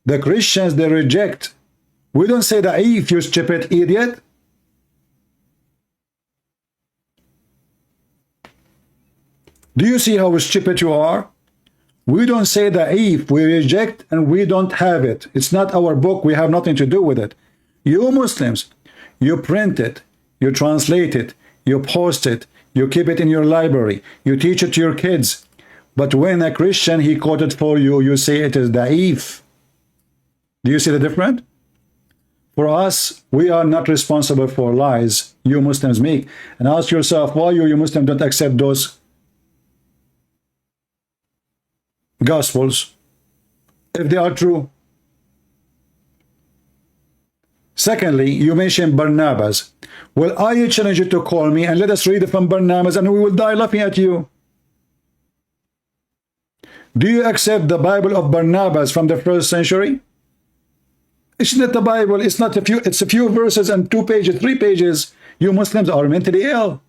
The Christians, they reject. We don't say that if you stupid idiot. Do you see how stupid you are? We don't say that if we reject and we don't have it. It's not our book. We have nothing to do with it. You Muslims, you print it, you translate it, you post it, you keep it in your library, you teach it to your kids. But when a Christian, he quoted for you, you say it is da'if. Do you see the difference? For us, we are not responsible for lies you Muslims make. And ask yourself, why you Muslims don't accept those Gospels if they are true? Secondly, you mentioned Barnabas. Well, I challenge you to call me and let us read from Barnabas and we will die laughing at you. Do you accept the Bible of Barnabas from the 1st century? It's not the Bible. It's not a few. It's a few verses and 2 pages, 3 pages. You Muslims are mentally ill.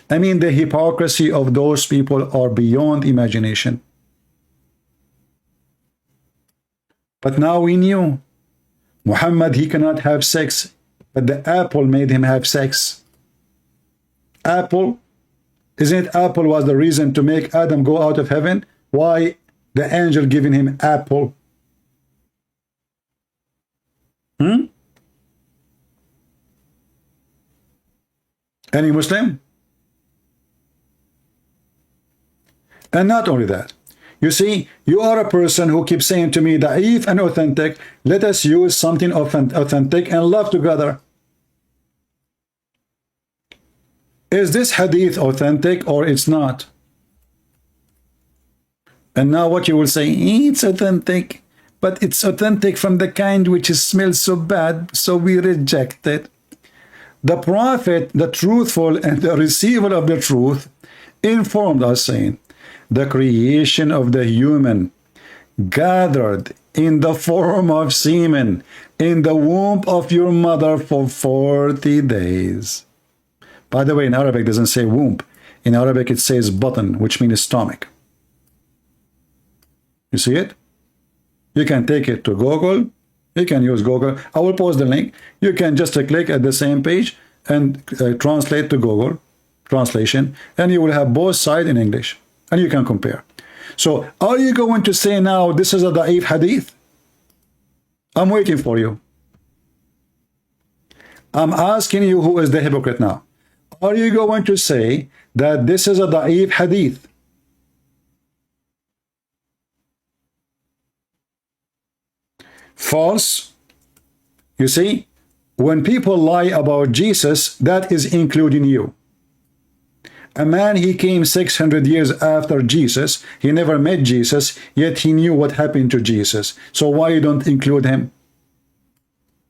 I mean, the hypocrisy of those people are beyond imagination. But now we knew Muhammad, he cannot have sex, but the apple made him have sex. Apple, isn't it apple was the reason to make Adam go out of heaven? Why the angel giving him apple? Any Muslim? And not only that, you see, you are a person who keeps saying to me, da'if and authentic, let us use something authentic and love together. Is this hadith authentic or it's not? And now what you will say, it's authentic, but it's authentic from the kind which smells so bad, so we reject it. The prophet, the truthful and the receiver of the truth, informed us saying, the creation of the human gathered in the form of semen in the womb of your mother for 40 days. By the way, in Arabic it doesn't say womb. In Arabic it says button, which means stomach. You see it? You can take it to Google. You can use Google. I will post the link. You can just click at the same page and translate to Google translation, and you will have both sides in English. And you can compare. So, are you going to say now this is a da'if hadith? I'm waiting for you. I'm asking you who is the hypocrite now. Are you going to say that this is a da'if hadith? False. You see, when people lie about Jesus, that is including you. A man, he came 600 years after Jesus. He never met Jesus, yet he knew what happened to Jesus. So why you don't include him?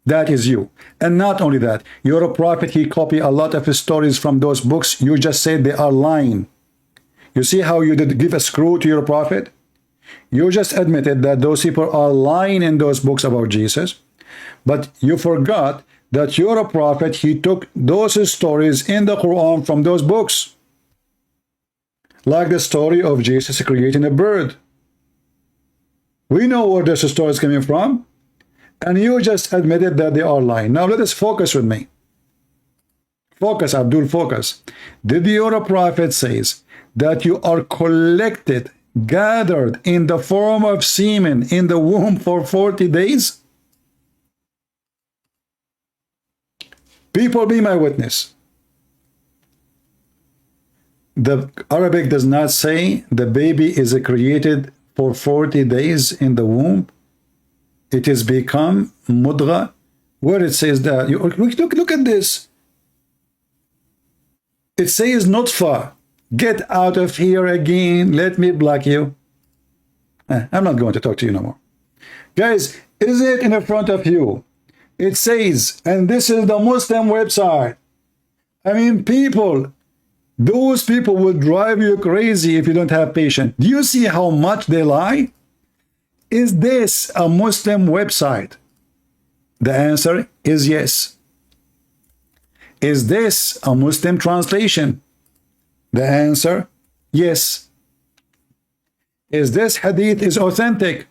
That is you. And not only that, you're a prophet. He copied a lot of his stories from those books. You just said they are lying. You see how you did give a screw to your prophet? You just admitted that those people are lying in those books about Jesus. But you forgot that you're a prophet. He took those stories in the Quran from those books. Like the story of Jesus creating a bird. We know where this story is coming from. And you just admitted that they are lying. Now let us focus with me. Focus, Abdul, focus. Did your prophet says that you are collected, gathered in the form of semen in the womb for 40 days? People, be my witness. The Arabic does not say the baby is created for 40 days in the womb. It is become mudgha, where it says that. Look at this. It says nutfa. Get out of here again. Let me block you. I'm not going to talk to you no more. Guys, is it in front of you? It says, and this is the Muslim website. I mean, people, those people will drive you crazy if you don't have patience. Do you see how much they lie? Is this a Muslim website? The answer is yes. Is this a Muslim translation? The answer, yes. Is this hadith is authentic?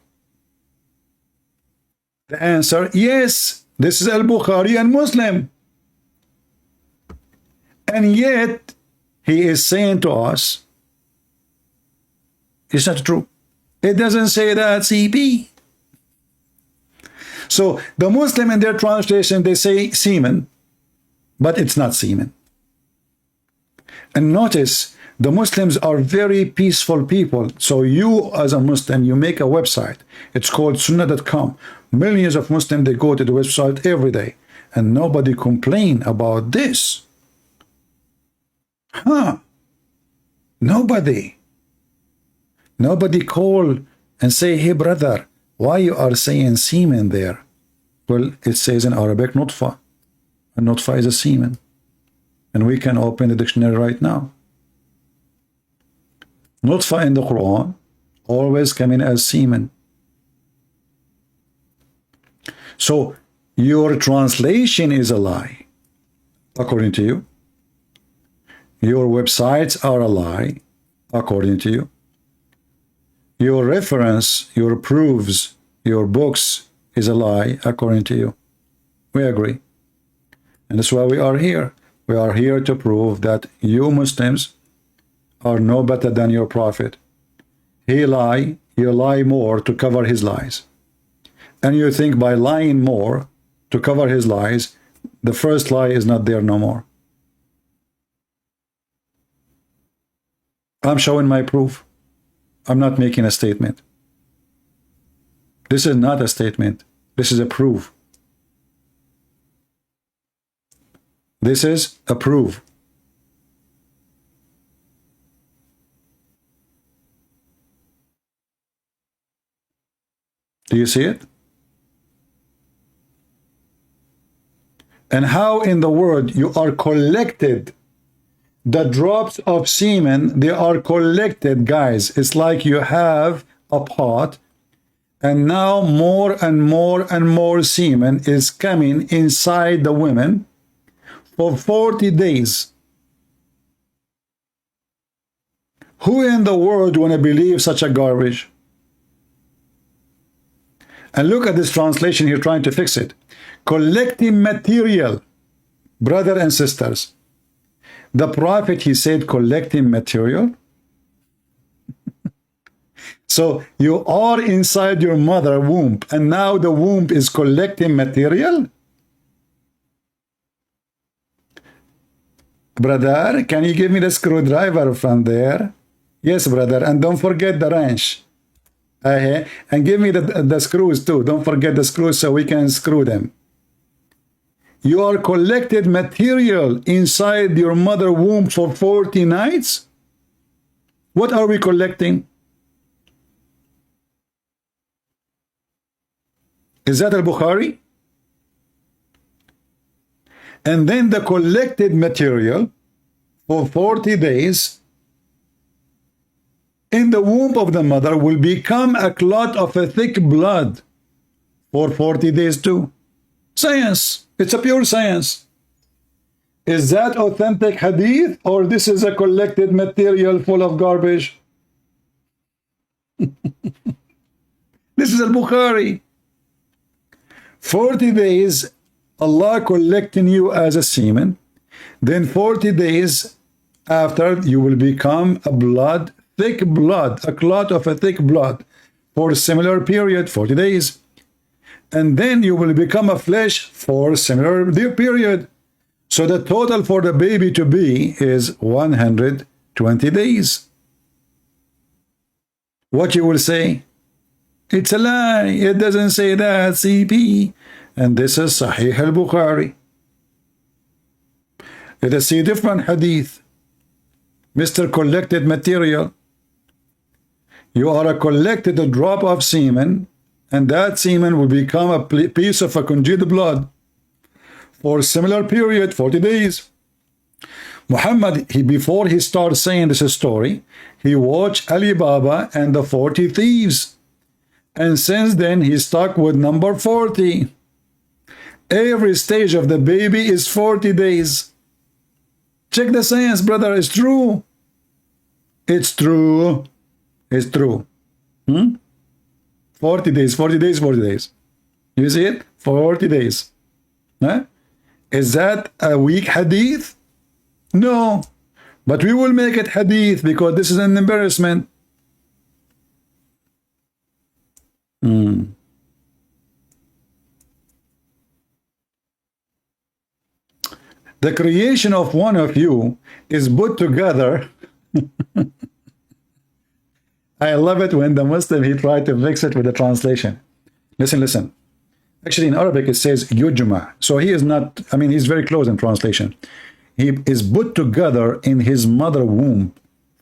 The answer, yes. This is Al-Bukhari and Muslim. And yet, he is saying to us, it's not true. It doesn't say that, CP. So, the Muslim in their translation, they say semen, but it's not semen. And notice, the Muslims are very peaceful people. So you, as a Muslim, you make a website. It's called sunnah.com. Millions of Muslims, they go to the website every day. And nobody complain about this. Huh? Nobody. Nobody call and say, hey, brother, why you are saying semen there? Well, it says in Arabic, nutfa. And nutfa is a semen. And we can open the dictionary right now. Nutfa in the Quran always come in as semen. So your translation is a lie, according to you. Your websites are a lie, according to you. Your reference, your proofs, your books is a lie, according to you. We agree. And that's why we are here. We are here to prove that you Muslims are no better than your prophet. He lie, you lie more to cover his lies. And you think by lying more to cover his lies, the first lie is not there no more. I'm showing my proof. I'm not making a statement. This is not a statement. This is a proof. This is a proof. Do you see it? And how in the world you are collected, the drops of semen, they are collected, guys. It's like you have a pot, and now more and more and more semen is coming inside the women for 40 days. Who in the world want to believe such a garbage? And look at this translation here trying to fix it. Collecting material, brother and sisters. The prophet, he said collecting material. So you are inside your mother womb, and now the womb is collecting material? Brother, can you give me the screwdriver from there? Yes, brother, and don't forget the wrench. And give me the screws too. Don't forget the screws so we can screw them. You are collected material inside your mother womb for 40 nights? What are we collecting? Is that al-Bukhari? And then the collected material for 40 days in the womb of the mother will become a clot of a thick blood for 40 days too. Science. It's a pure science. Is that authentic hadith, or this is a collected material full of garbage? This is al-Bukhari. 40 days, Allah collecting you as a semen. Then 40 days after, you will become a blood, thick blood, a clot of a thick blood for a similar period, 40 days. And then you will become a flesh for a similar period. So the total for the baby to be is 120 days. What you will say? It's a lie. It doesn't say that, CP. And this is Sahih al-Bukhari. Let us see different hadith. Mr. Collected Material. You are a collected drop of semen, and that semen will become a piece of a congealed blood for a similar period, 40 days. Muhammad, before he started saying this story, he watched Ali Baba and the 40 Thieves. And since then, he's stuck with number 40. Every stage of the baby is 40 days. Check the science, brother. It's true. It's true. It's true. 40 days, 40 days, 40 days. You see it? 40 days. Huh? Is that a weak hadith? No. But we will make it hadith because this is an embarrassment. The creation of one of you is put together. I love it when the Muslim, he tried to mix it with the translation. Listen, listen. Actually, in Arabic, it says yujma. So he is not, I mean, he's very close in translation. He is put together in his mother womb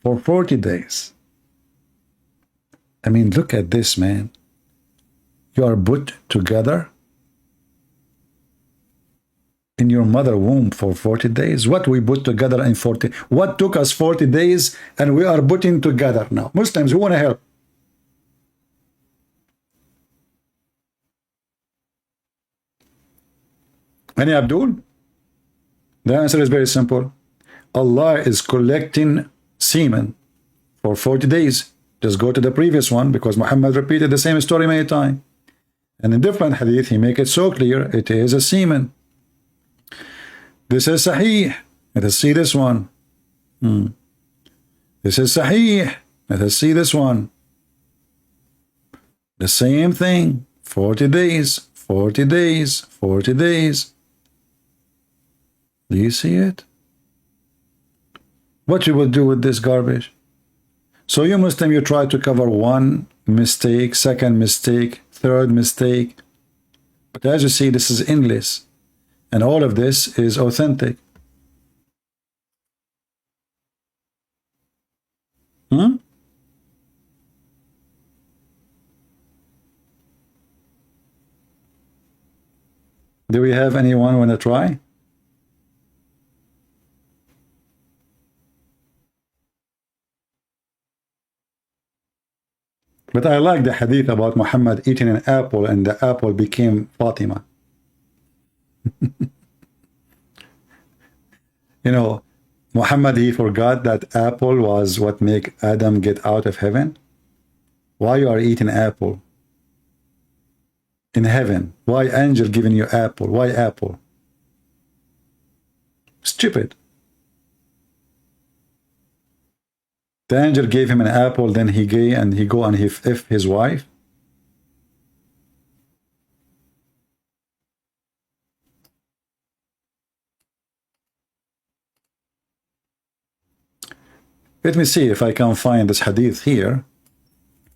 for 40 days. I mean, look at this, man. You are put together in your mother womb for 40 days. What we put together in 40? What took us 40 days and we are putting together now? Muslims, who want to help? Any Abdul? The answer is very simple. Allah is collecting semen for 40 days. Just go to the previous one because Muhammad repeated the same story many times. And in different hadith, he make it so clear it is a semen. This is Sahih. Let us see this one. This is Sahih. Let us see this one. The same thing. 40 days, 40 days, 40 days. Do you see it? What you will do with this garbage? So you Muslim, you try to cover one mistake, second mistake, third mistake. But as you see, this is English. And all of this is authentic. Do we have anyone want to try? But I like the hadith about Muhammad eating an apple and the apple became Fatima. You know, Muhammad, he forgot that apple was what make Adam get out of heaven. Why you are eating apple in heaven? Why angel giving you apple? Why apple? Stupid. The angel gave him an apple, then he gay and he go and he f his wife. Let me see if I can find this hadith here.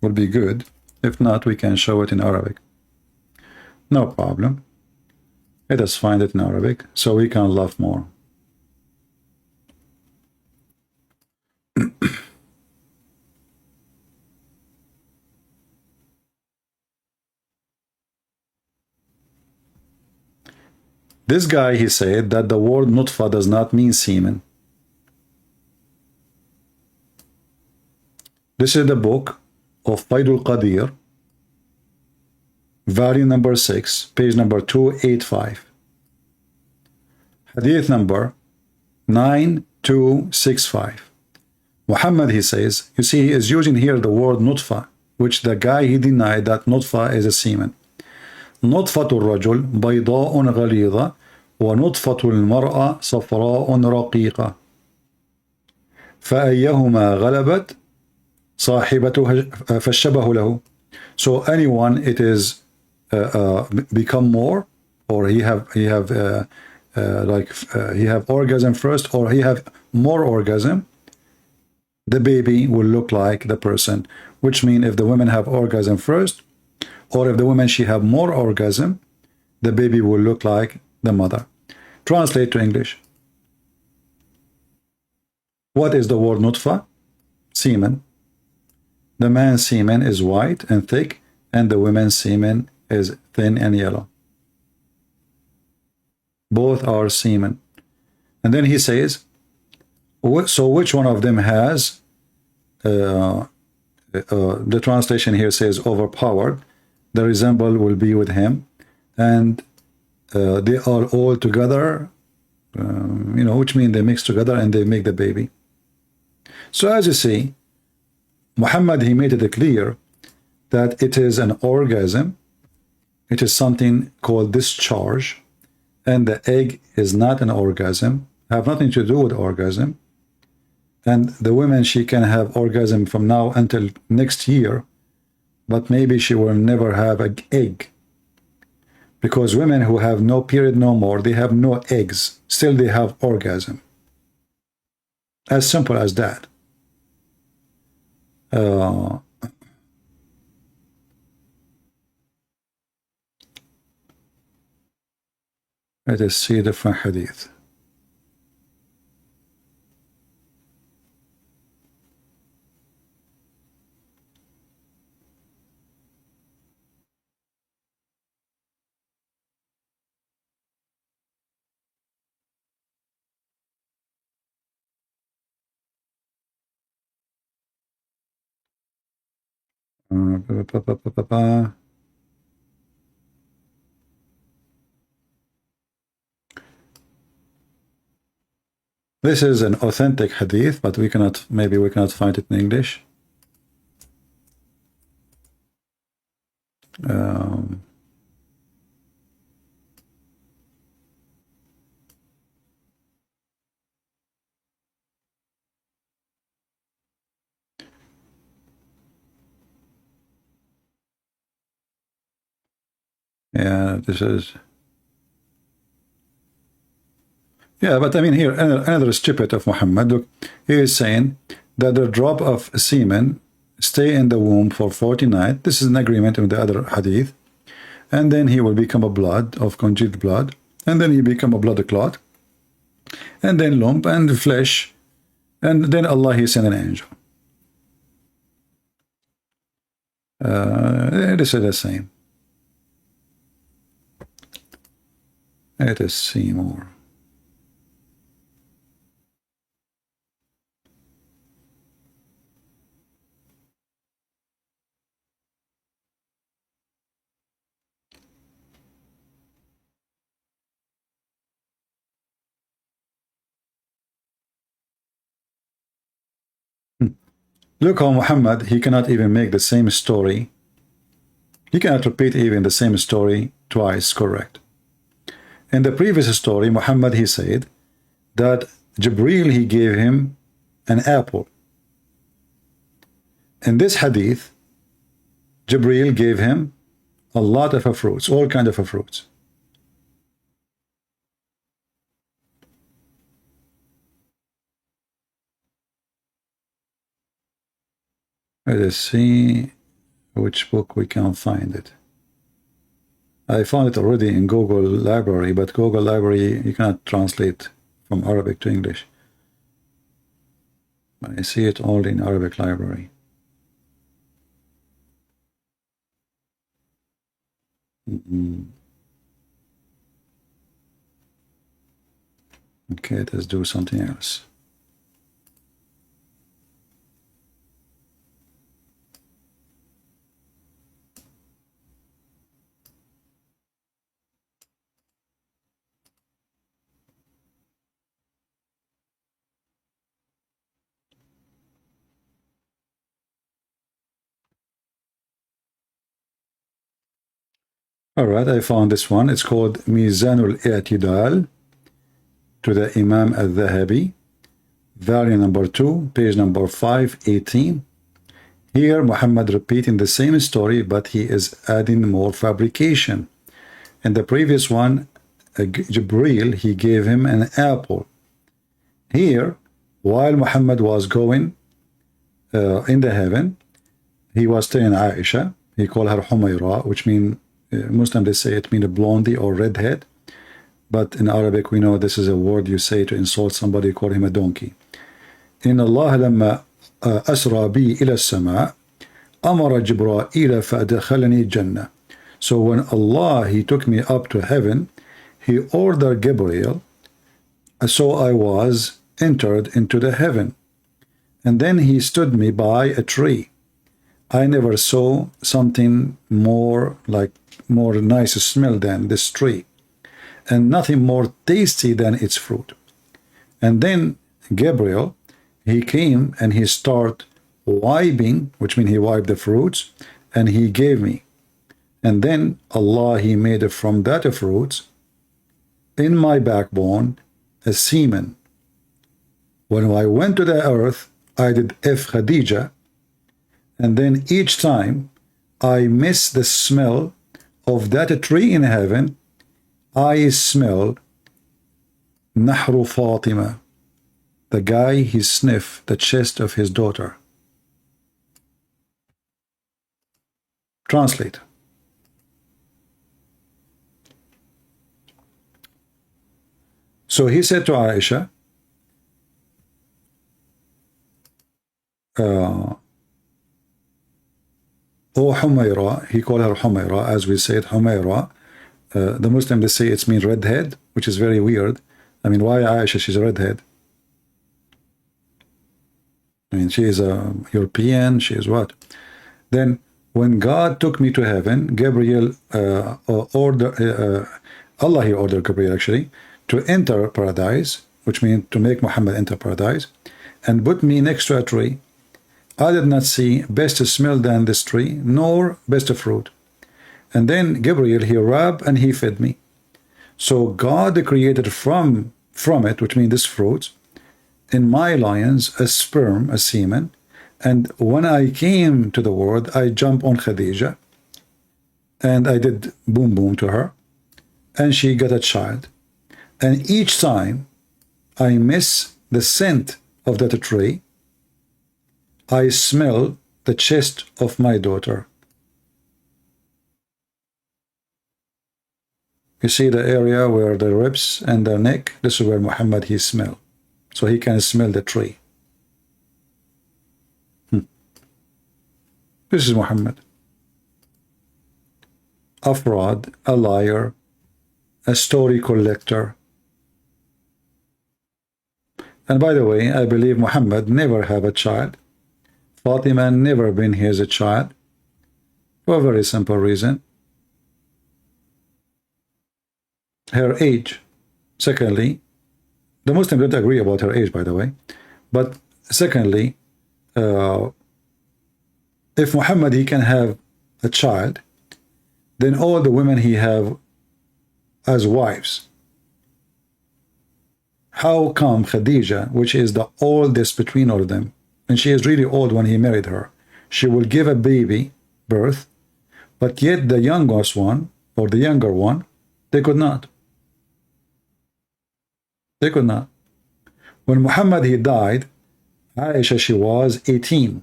Will be good. If not, we can show it in Arabic. No problem. Let us find it in Arabic so we can laugh more. This guy, he said that the word nutfa does not mean semen. This is the book of Faidul Qadir, volume number 6, page number 285. Hadith number 9265. Muhammad, he says, you see, he is using here the word nutfa, which the guy, he denied that nutfa is a semen. نطفة الرجل بيضاء غليظة ونطفة المرأة صفراء رقيقة فأيهما غلبت صاحبته فالشبه له. So anyone it is become more, or he have orgasm first, or he have more orgasm, the baby will look like the person. Which means if the women have orgasm first, or if the woman she have more orgasm, the baby will look like the mother. Translate to English. What is the word nutfa? Semen. The man's semen is white and thick, and the woman's semen is thin and yellow. Both are semen. And then he says, so which one of them has, the translation here says overpowered, the resemble will be with him, and they are all together, which means they mix together and they make the baby. So as you see, Muhammad, he made it clear that it is an orgasm. It is something called discharge, and the egg is not an orgasm, have nothing to do with orgasm. And the woman, she can have orgasm from now until next year, but maybe she will never have an egg. Because women who have no period no more, they have no eggs, still they have orgasm. As simple as that. Let us see different hadith. This is an authentic hadith, but maybe we cannot find it in English. Yeah, this is... Yeah, but I mean here, another stupid of Muhammad. Look, he is saying that the drop of semen stay in the womb for 40 nights. This is an agreement with the other hadith. And then he will become a blood of congealed blood. And then he become a blood clot. And then lump and flesh. And then Allah, he sent an angel. This is the same. Let us see more. Look how Muhammad, he cannot even make the same story. He cannot repeat even the same story twice correct. In the previous story, Muhammad, he said that Jibreel, he gave him an apple. In this hadith, Jibreel gave him a lot of fruits, all kinds of fruits. Let us see which book we can find it. I found it already in Google Library, but Google Library, you cannot translate from Arabic to English. I see it only in Arabic Library. Okay, let's do something else. All right, I found this one. It's called Mizanul I'tidal to the Imam al-Dhahabi, volume number 2, page number 518. Here, Muhammad repeating the same story, but he is adding more fabrication. In the previous one, Jibreel, he gave him an apple. Here, while Muhammad was going in the heaven, he was telling Aisha, he called her Humayra, which means Muslim, they say it means a blondie or redhead, but in Arabic we know this is a word you say to insult somebody, call him a donkey. إن الله لما أسرى بي إلى السماء أمر جبرائيل فأدخلني الجنة. So when Allah, He took me up to heaven, He ordered Gabriel, so I was entered into the heaven. And then He stood me by a tree. I never saw something more nice smell than this tree, and nothing more tasty than its fruit. And then Gabriel, he came and he started wiping, which means he wiped the fruits, and he gave me. And then Allah, He made from that fruits in my backbone a semen. When I went to the earth, I did F Khadija, and then each time I miss the smell of that tree in heaven, I smell Nahru Fatima, the guy he sniffed the chest of his daughter. Translate. So he said to Aisha, O Humayra, he called her Humayra, as we said, Humayra. The Muslims, they say it's mean redhead, which is very weird. I mean, why Aisha, she's a redhead? I mean, she is a European, she is what? Then, when God took me to heaven, Gabriel Allah, He ordered Gabriel actually, to enter paradise, which means to make Muhammad enter paradise, and put me next to a tree. I did not see best smell than this tree, nor best fruit. And then Gabriel, he rubbed and he fed me. So God created from it, which means this fruit, in my lions, a sperm, a semen. And when I came to the world, I jumped on Khadija, and I did boom boom to her, and she got a child. And each time I miss the scent of that tree, I smell the chest of my daughter. You see the area where the ribs and the neck, this is where Muhammad, he smell. So he can smell the tree. This is Muhammad. A fraud, a liar, a story collector. And by the way, I believe Muhammad never have a child. Fatima never been his child, for a very simple reason. Her age. Secondly, the Muslims don't agree about her age, by the way. But secondly, if Muhammad, he can have a child, then all the women he have as wives. How come Khadija, which is the oldest between all of them, and she is really old when he married her, she will give a baby birth, but yet the youngest one, or the younger one, they could not. They could not. When Muhammad, he died, Aisha, she was 18.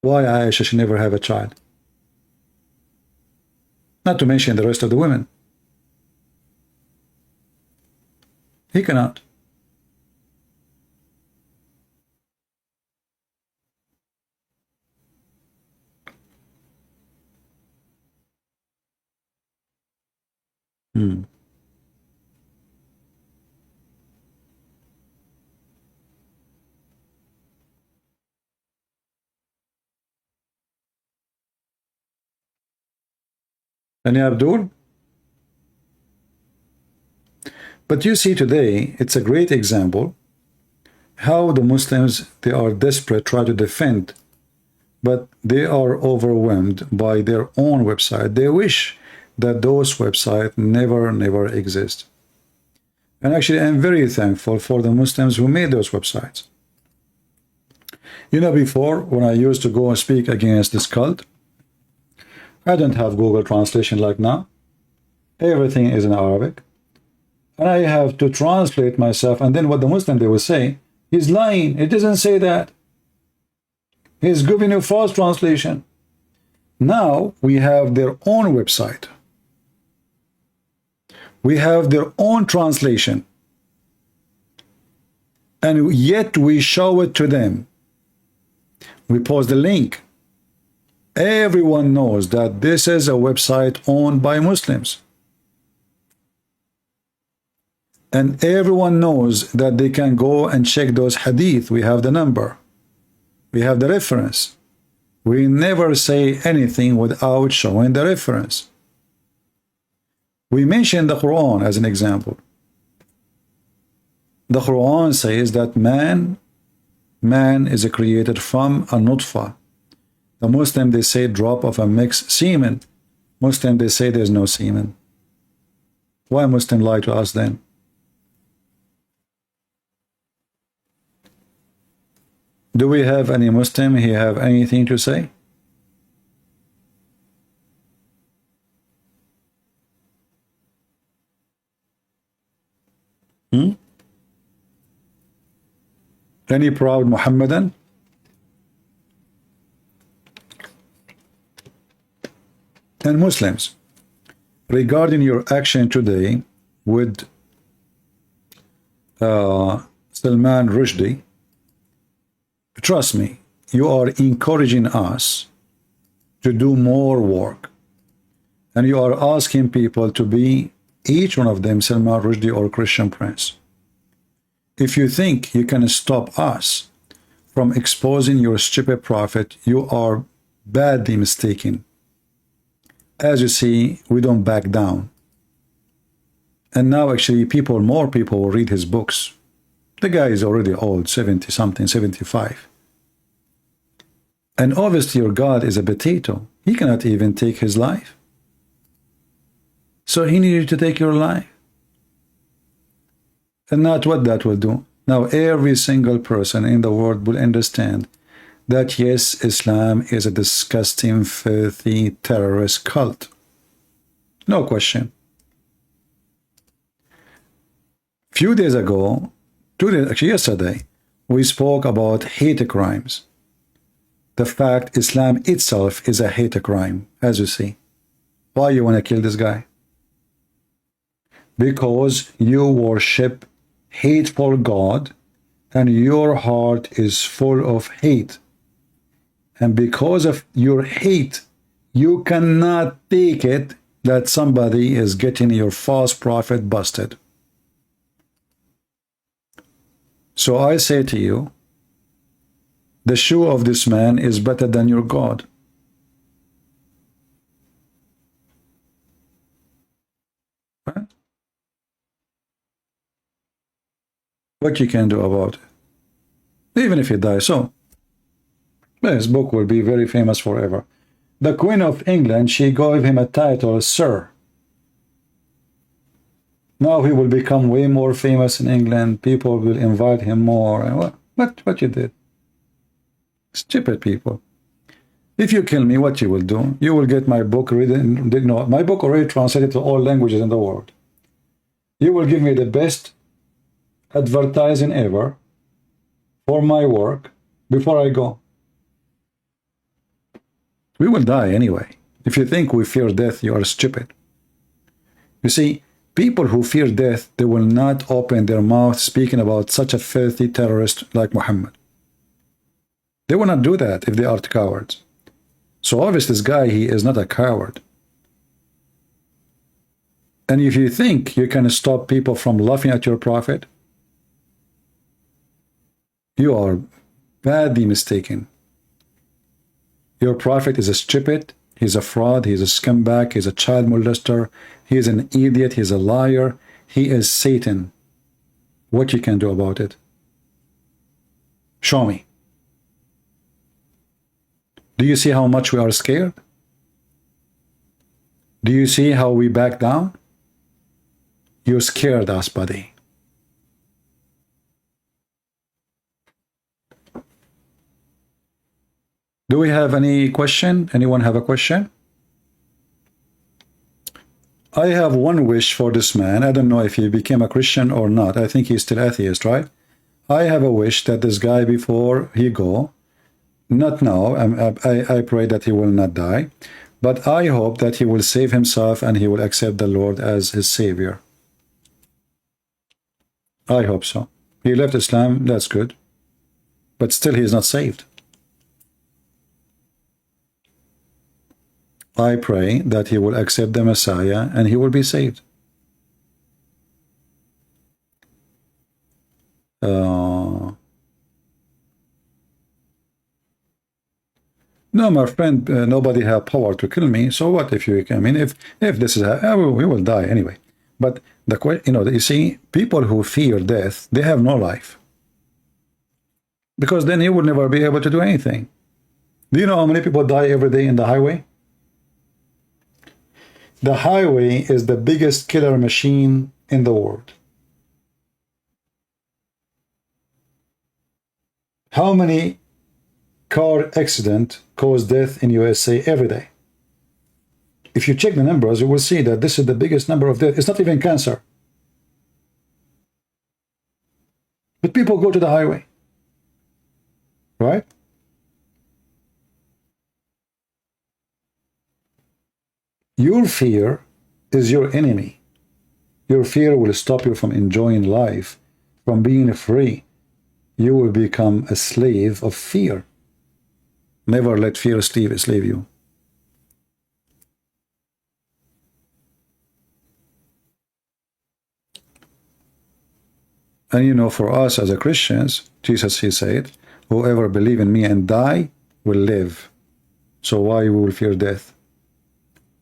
Why Aisha, she never have a child? Not to mention the rest of the women. He cannot. And Abdul? But you see today, it's a great example how the Muslims, they are desperate, try to defend, but they are overwhelmed by their own website. They wish that those websites never exist. And actually, I'm very thankful for the Muslims who made those websites. You know, before, when I used to go and speak against this cult, I don't have Google translation like now. Everything is in Arabic. And I have to translate myself. And then what the Muslim, they will say, he's lying. It doesn't say that. He's giving you false translation. Now we have their own website. We have their own translation. and yet we show it to them. We post the link. Everyone knows that this is a website owned by Muslims. And everyone knows that they can go and check those hadith. We have the number. We have the reference. We never say anything without showing the reference. We mentioned the Quran as an example. The Quran says that man is created from a nutfa. The Muslim, they say drop of a mixed semen. Muslim, they say there's no semen. Why Muslim lie to us then? Do we have any Muslim here have anything to say? Any proud Muhammadan? And Muslims, regarding your action today with Salman Rushdie, trust me, you are encouraging us to do more work. And you are asking people to be, each one of them, Salman Rushdie or Christian Prince. If you think you can stop us from exposing your stupid prophet, you are badly mistaken. As you see, we don't back down. And now actually more people will read his books. The guy is already old, 70-something, 75. And obviously your God is a potato. He cannot even take his life. So he needed to take your life. And not what that will do. Now every single person in the world will understand that yes, Islam is a disgusting, filthy, terrorist cult. No question. Few days ago, 2 days, actually yesterday, we spoke about hate crimes. The fact Islam itself is a hate crime, as you see. Why you want to kill this guy? Because you worship hateful God and your heart is full of hate. And because of your hate, you cannot take it that somebody is getting your false prophet busted. So I say to you, the shoe of this man is better than your God. Right? What you can do about it? Even if he dies, so his book will be very famous forever. The Queen of England, she gave him a title, Sir. Now he will become way more famous in England. People will invite him more. And what you did? Stupid people. If you kill me, what you will do? You will get my book written. No, my book already translated to all languages in the world. You will give me the best advertising ever for my work before I go. We will die anyway. If you think we fear death, you are stupid. You see, people who fear death, they will not open their mouth speaking about such a filthy terrorist like Muhammad. They will not do that if they are cowards. So obviously this guy, he is not a coward. And if you think you can stop people from laughing at your prophet, you are badly mistaken. Your prophet is a stupid, he's a fraud, he's a scumbag, he's a child molester, he is an idiot, he's a liar, he is Satan. What you can do about it? Show me. Do you see how much we are scared? Do you see how we back down? You scared us, buddy. Do we have any question? Anyone have a question? I have one wish for this man. I don't know if he became a Christian or not. I think he's still atheist, right? I have a wish that this guy, before he go, not now, I pray that he will not die, but I hope that he will save himself and he will accept the Lord as his Savior. I hope so. He left Islam, that's good. But still he is not saved. I pray that he will accept the Messiah and he will be saved. No, my friend, nobody have power to kill me. So what if you? I mean, if this is, we will die anyway. But the question, you see, people who fear death, they have no life, because then you will never be able to do anything. Do you know how many people die every day in the highway? The highway is the biggest killer machine in the world. How many car accident cause death in USA every day? If you check the numbers, you will see that this is the biggest number of death. It's not even cancer. But people go to the highway, right? Your fear is your enemy. Your fear will stop you from enjoying life, from being free. You will become a slave of fear. Never let fear slave you. And you know, for us as a Christians, Jesus, he said, whoever believe in me and die will live. So why we will fear death?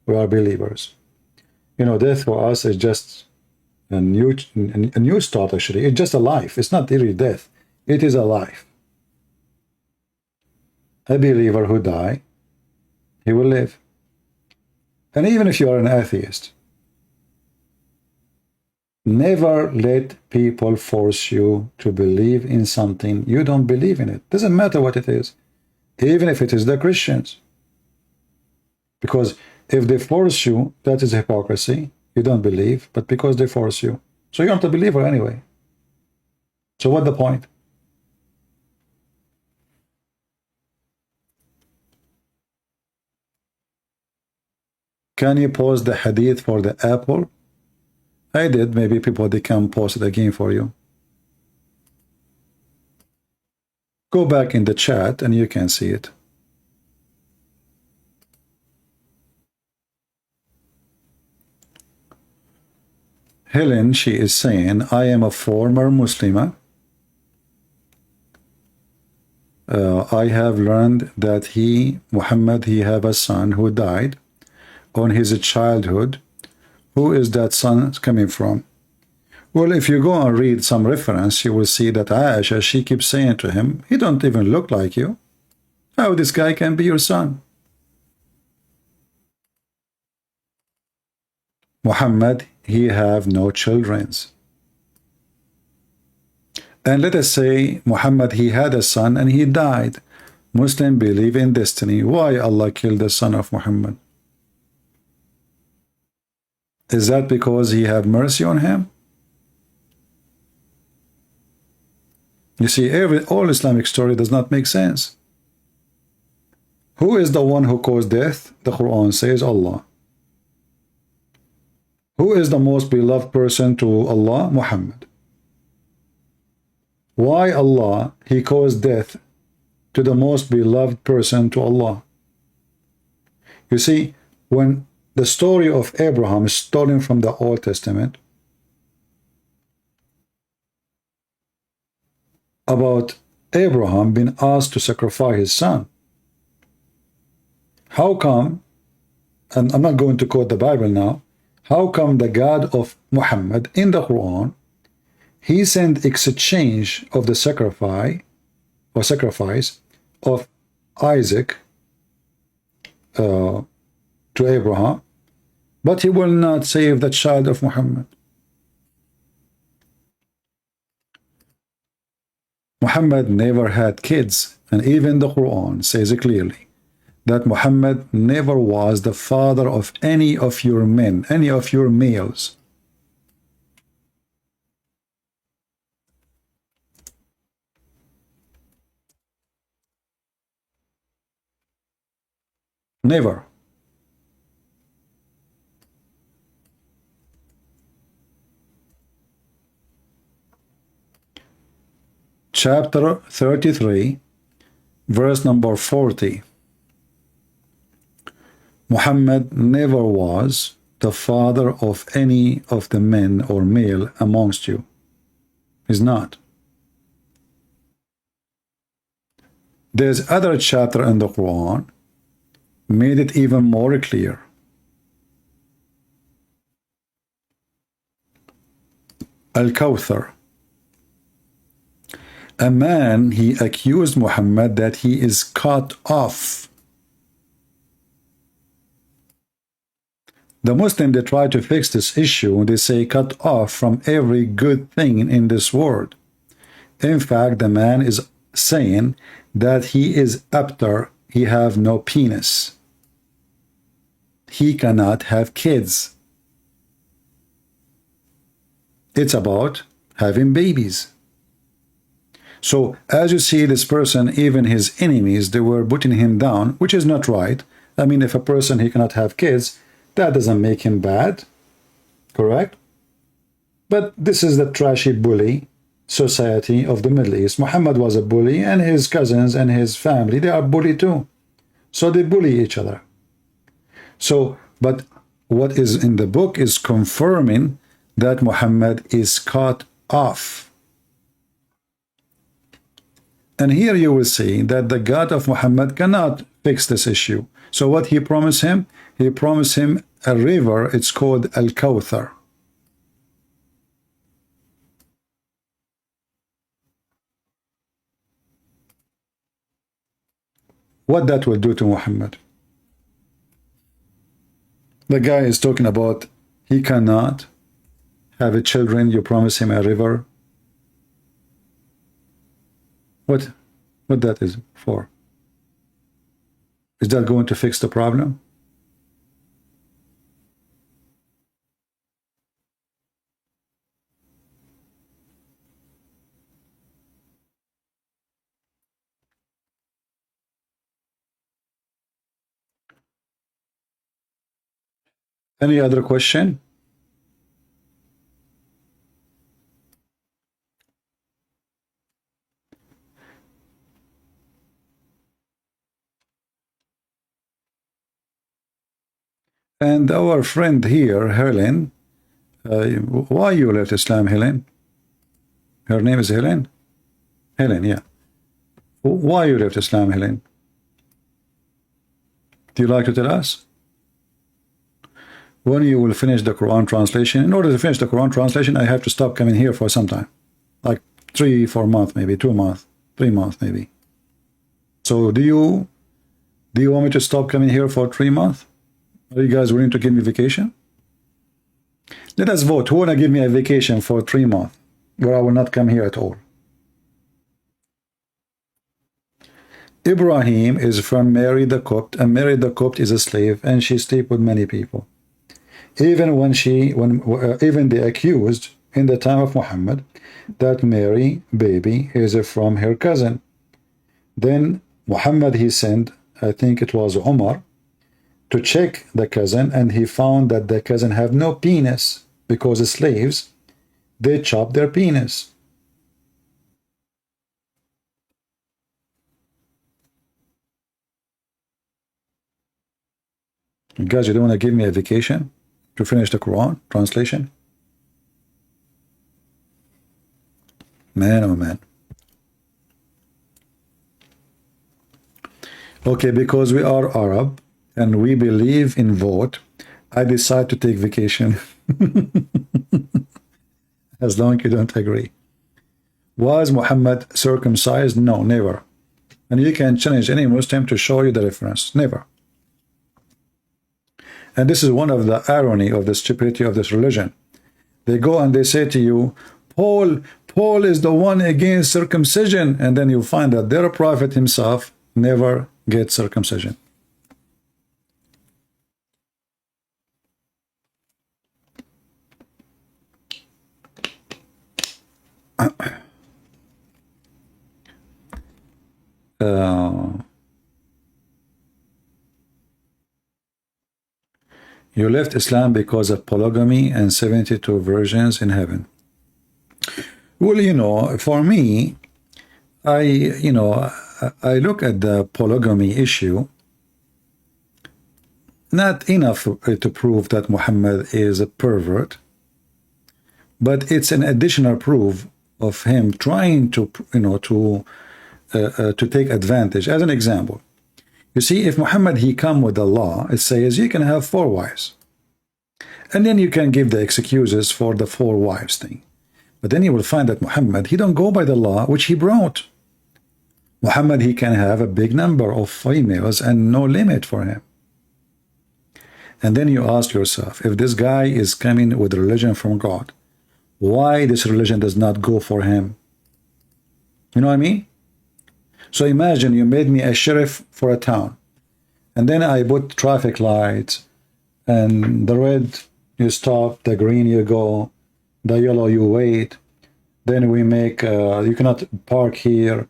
We are believers. You know, death for us is just a new start, actually. It's just a life. It's not really death. It is a life. A believer who die, he will live. And even if you are an atheist, never let people force you to believe in something you don't believe in. It doesn't matter what it is, even if it is the Christians. Because if they force you, that is hypocrisy. You don't believe, but because they force you. So you're not a believer anyway. So what's the point? Can you pause the hadith for the apple? I did. Maybe people, they can pause it again for you. Go back in the chat and you can see it. Helen, she is saying, I am a former Muslimah. I have learned that Muhammad, he have a son who died on his childhood. Who is that son coming from? Well, if you go and read some reference, you will see that Aisha, she keeps saying to him, he don't even look like you. How this guy can be your son? Muhammad, he have no children. And let us say Muhammad, he had a son and he died. Muslims believe in destiny. Why Allah killed the son of Muhammad? Is that because he have mercy on him? You see, all Islamic story does not make sense. Who is the one who caused death? The Quran says Allah. Who is the most beloved person to Allah? Muhammad. Why Allah, he caused death to the most beloved person to Allah? You see, when the story of Abraham is stolen from the Old Testament about Abraham being asked to sacrifice his son, how come, and I'm not going to quote the Bible now, how come the God of Muhammad in the Quran, he sent exchange of the sacrifice of Isaac to Abraham, but he will not save the child of Muhammad? Muhammad never had kids, and even the Quran says clearly that Muhammad never was the father of any of your men, any of your males. Never. chapter 33, verse number 40. Muhammad never was the father of any of the men or male amongst you. He's not. There's other chapter in the Quran made it even more clear. Al-Kawthar. A man, he accused Muhammad that he is cut off. The Muslims, they try to fix this issue. They say cut off from every good thing in this world. In fact, the man is saying that he is abtar, he have no penis. He cannot have kids. It's about having babies. So as you see, this person, even his enemies, they were putting him down, which is not right. I mean, if a person, he cannot have kids, that doesn't make him bad, correct? But this is the trashy bully society of the Middle East. Muhammad was a bully, and his cousins and his family, they are bully too. So they bully each other. So, but what is in the book is confirming that Muhammad is cut off. And here you will see that the God of Muhammad cannot fix this issue. So what he promised him? He promised him a river. It's called Al-Kawthar. What that will do to Muhammad? The guy is talking about he cannot have a children. You promise him a river. What that is for? Is that going to fix the problem? Any other question? And our friend here, Helen, why you left Islam, Helen? Her name is Helen? Helen, yeah. Why you left Islam, Helen? Do you like to tell us? When you will finish the Quran translation? In order to finish the Quran translation, I have to stop coming here for some time. Like 3-4 months, maybe 2 months, 3 months, maybe. So do you want me to stop coming here for 3 months? Are you guys willing to give me vacation? Let us vote. Who wanna give me a vacation for 3 months where I will not come here at all? Ibrahim is from Mary the Copt, and Mary the Copt is a slave, and she slept with many people. Even even they accused in the time of Muhammad that Mary baby is from her cousin. Then Muhammad, he sent, I think it was Umar, to check the cousin, and he found that the cousin have no penis, because the slaves, they chop their penis. Guys, you don't want to give me a vacation to finish the Quran translation? Man, oh man. Okay, because we are Arab and we believe in vote, I decide to take vacation. As long as you don't agree. Was Muhammad circumcised? No, never. And you can challenge any Muslim to show you the reference. Never. And this is one of the irony of the stupidity of this religion. They go and they say to you, Paul is the one against circumcision, and then you find that their prophet himself never gets circumcision. You left Islam because of polygamy and 72 virgins in heaven. Well, you know, for me, I look at the polygamy issue, not enough to prove that Muhammad is a pervert, but it's an additional proof of him trying to, to take advantage. As an example, you see, if Muhammad, he come with the law, it says you can have 4 wives. And then you can give the excuses for the 4 wives thing. But then you will find that Muhammad, he don't go by the law which he brought. Muhammad, he can have a big number of females and no limit for him. And then you ask yourself, if this guy is coming with religion from God, why this religion does not go for him? You know what I mean? So imagine you made me a sheriff for a town, and then I put traffic lights, and the red you stop, the green you go, the yellow you wait. Then we make you cannot park here,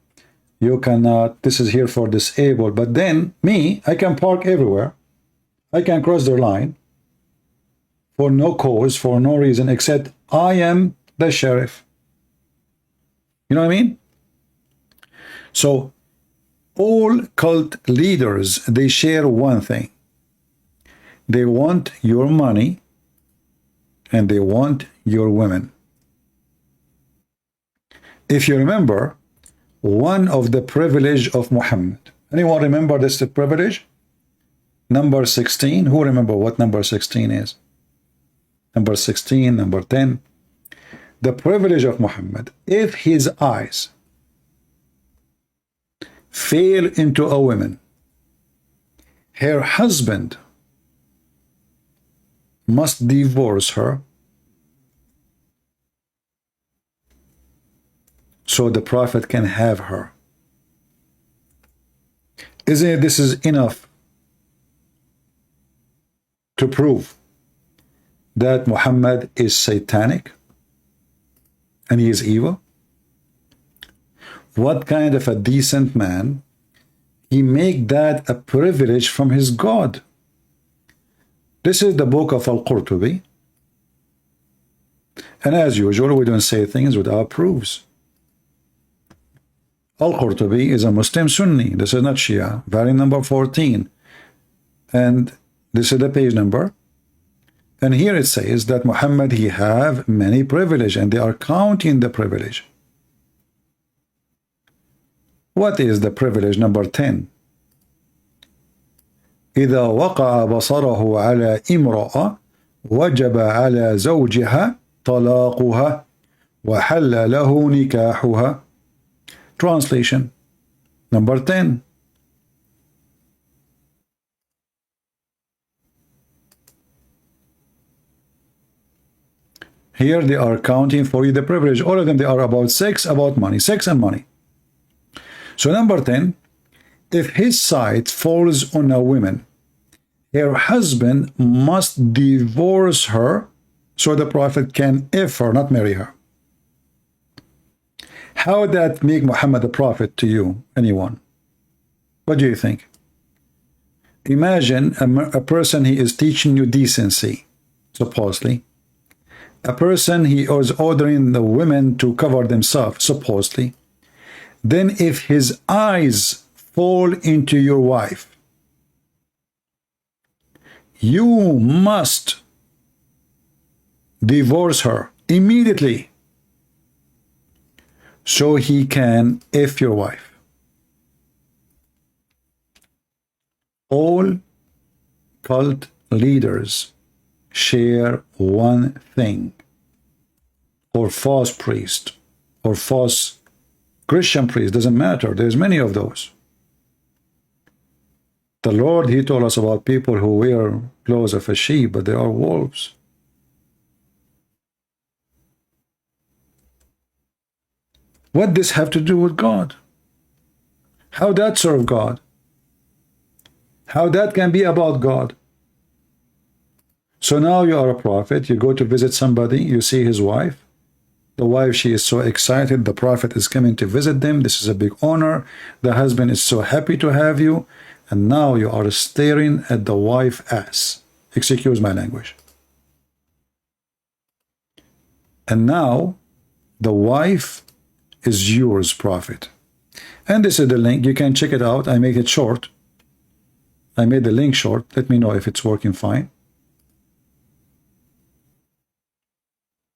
you cannot, this is here for disabled. But then me, I can park everywhere. I can cross their line for no cause, for no reason, except I am the sheriff. You know what I mean? So all cult leaders, they share one thing. They want your money and they want your women. If you remember, one of the privilege of Muhammad. Anyone remember this privilege? Number 16. Who remember what number 16 is? Number 16, number 10. The privilege of Muhammad. If his eyes fail into a woman, her husband must divorce her, so the Prophet can have her. Isn't it this is enough to prove that Muhammad is satanic and he is evil? What kind of a decent man, he make that a privilege from his God? This is the book of Al-Qurtubi, and as usual we don't say things without proofs. Al-Qurtubi is a Muslim Sunni. This is not Shia. Volume number 14. And this is the page number. And here it says that Muhammad, he have many privilege, and they are counting the privilege. What is the privilege number 10? إذا وقع بصره على امرأة وجب على زوجها طلاقها وحل له نكاحها. Translation number 10. Here they are counting for you the privilege. All of them, they are about sex, about money, sex and money. So number 10, if his sight falls on a woman, her husband must divorce her so the Prophet can ever not marry her. How would that make Muhammad a prophet to you, anyone? What do you think? Imagine a person, he is teaching you decency, supposedly. A person, he is ordering the women to cover themselves, supposedly. Then if his eyes fall into your wife, you must divorce her immediately so he can F your wife. All cult leaders share one thing, or false priest, or false Christian priest, doesn't matter. There's many of those. The Lord, he told us about people who wear clothes of a sheep, but they are wolves. What does this have to do with God? How that serve God? How that can be about God? So now you are a prophet, you go to visit somebody, you see his wife. The wife, she is so excited, the Prophet is coming to visit them. This is a big honor. The husband is so happy to have you. And now you are staring at the wife ass. Excuse my language. And now the wife is yours, Prophet. And this is the link. You can check it out. I make it short. I made the link short. Let me know if it's working fine.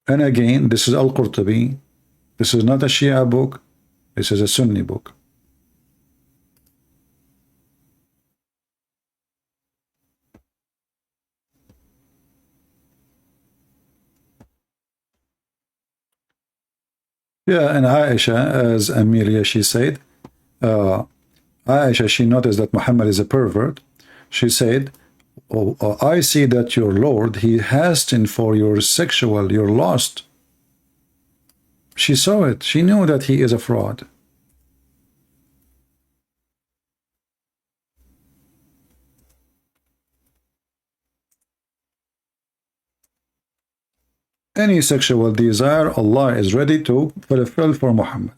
And again, this is Al-Qurtubi. This is not a Shia book. This is a Sunni book. Yeah, and Aisha, as Amelia, she said, Aisha, she noticed that Muhammad is a pervert. She said, oh, I see that your Lord, he hastened for your sexual, your lust. She saw it. She knew that he is a fraud. Any sexual desire, Allah is ready to fulfill for Muhammad.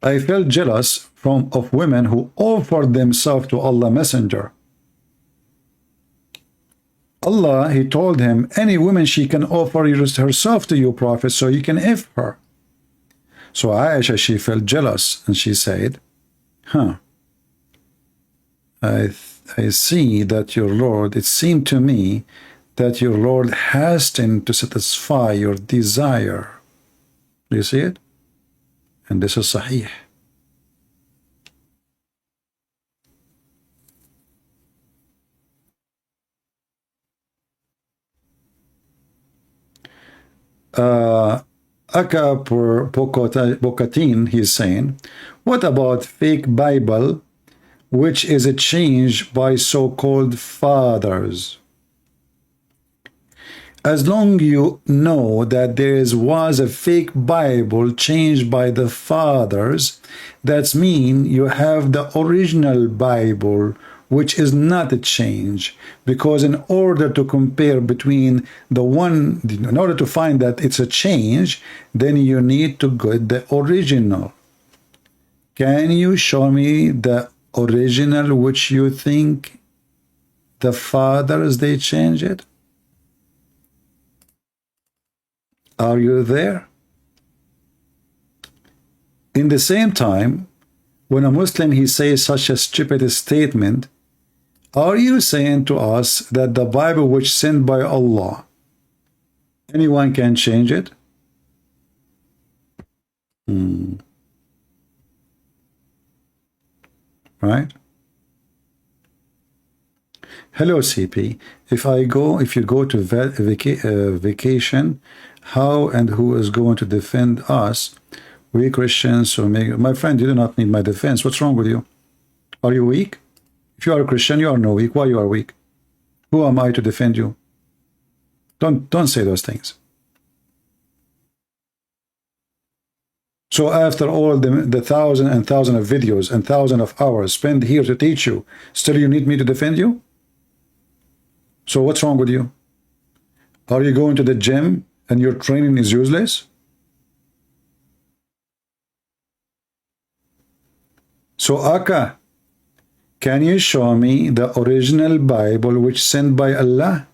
I felt jealous of women who offered themselves to Allah Messenger. Allah, he told him, any woman she can offer herself to you, Prophet, so you can if her. So Aisha, she felt jealous, and she said, I see that your Lord, it seemed to me that your Lord hastened to satisfy your desire. Do you see it? And this is Sahih. Aka Bokatin, he's saying, what about fake Bible, which is a change by so-called fathers? As long you know that there was a fake Bible changed by the fathers, that means you have the original Bible, which is not a change. Because in order to compare between the one, in order to find that it's a change, then you need to get the original. Can you show me the original which you think the fathers, they change it? Are you there? In the same time, when a Muslim, he says such a stupid statement, are you saying to us that the Bible which sent by Allah, anyone can change it? Right? Hello, CP. If you go to vacation, how and who is going to defend us? We Christians, so my friend, you do not need my defense. What's wrong with you? Are you weak? If you are a Christian, you are no weak. Why you are weak? Who am I to defend you? Don't say those things. So after all the thousand and thousand of videos and thousand of hours spent here to teach you, still you need me to defend you? So what's wrong with you? Are you going to the gym and your training is useless? So Aka, can you show me the original Bible which sent by Allah?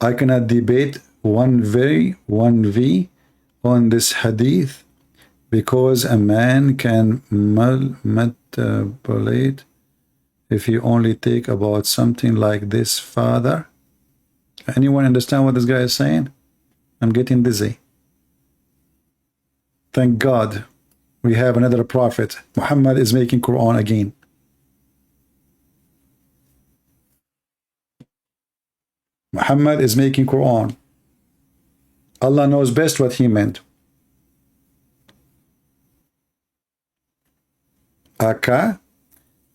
I cannot debate 1v on this hadith because a man can manipulate if you only take about something like this, Father. Anyone understand what this guy is saying? I'm getting dizzy. Thank God we have another prophet. Muhammad is making Quran again. Muhammad is making Quran. Allah knows best what he meant. Aka,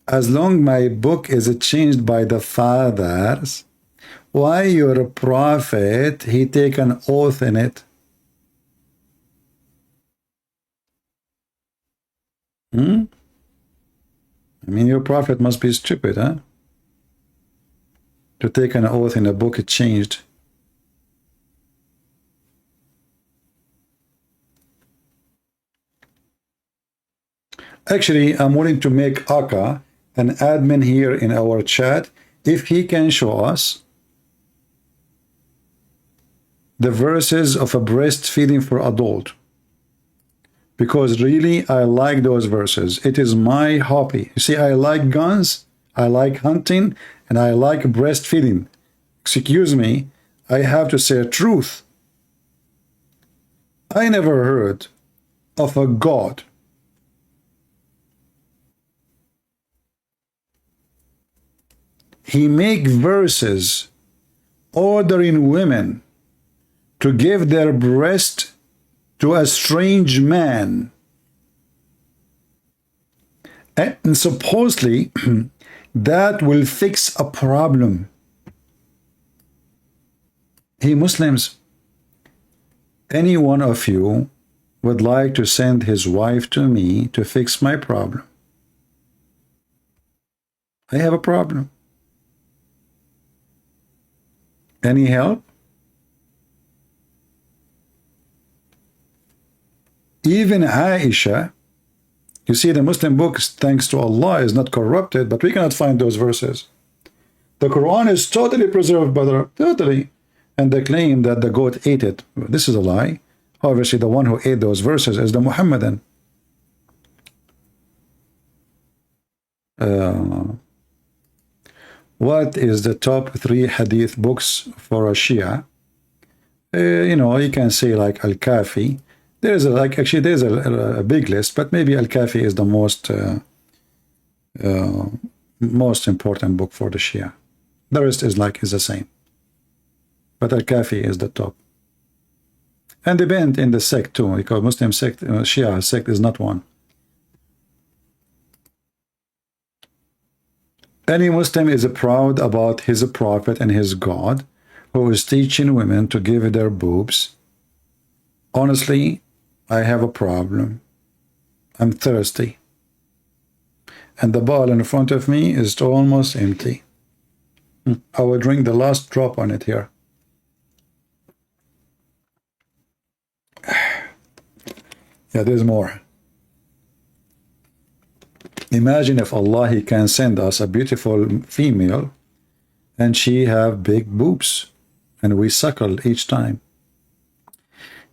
as long my book is changed by the fathers, why your prophet, he take an oath in it? I mean, your prophet must be stupid, huh? To take an oath in a book it changed. Actually, I'm willing to make Aka an admin here in our chat if he can show us the verses of a breastfeeding for adult, because really I like those verses. It is my hobby. You see, I like guns, I like hunting, and I like breastfeeding. Excuse me, I have to say a truth. I never heard of a God he make verses ordering women to give their breast to a strange man. And supposedly that will fix a problem. Hey Muslims, any one of you would like to send his wife to me to fix my problem? I have a problem. Any help? Even Aisha, you see, the Muslim books, thanks to Allah, is not corrupted, but we cannot find those verses. The Quran is totally preserved, brother, totally. And they claim that the goat ate it. This is a lie. Obviously, the one who ate those verses is the Muhammadan. What is the top 3 hadith books for a Shia? You know, you can say like Al-Kafi. There's a big list, but maybe Al-Kafi is the most important book for the Shia. The rest is the same. But Al-Kafi is the top. And depend in the sect too, because Muslim sect, Shia sect is not one. Any Muslim is proud about his prophet and his God, who is teaching women to give their boobs. Honestly, I have a problem. I'm thirsty. And the bottle in front of me is almost empty. I will drink the last drop on it here. Yeah, there's more. Imagine if Allah, he can send us a beautiful female and she have big boobs and we suckle each time.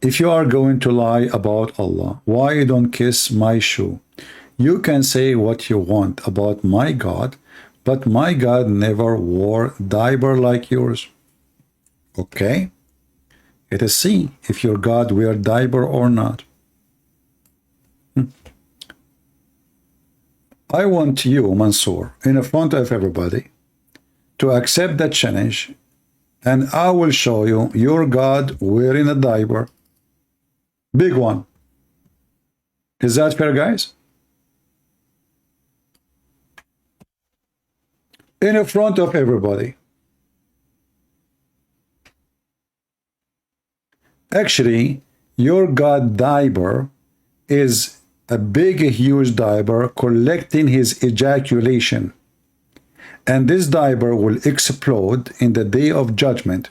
If you are going to lie about Allah, why you don't kiss my shoe? You can say what you want about my God, but my God never wore diaper like yours. Okay? Let us see if your God wear diaper or not. I want you, Mansour, in front of everybody, to accept that challenge, and I will show you your God wearing a diaper. Big one. Is that fair, guys? In front of everybody. Actually, your God diaper is a big, huge diaper collecting his ejaculation. And this diaper will explode in the day of judgment.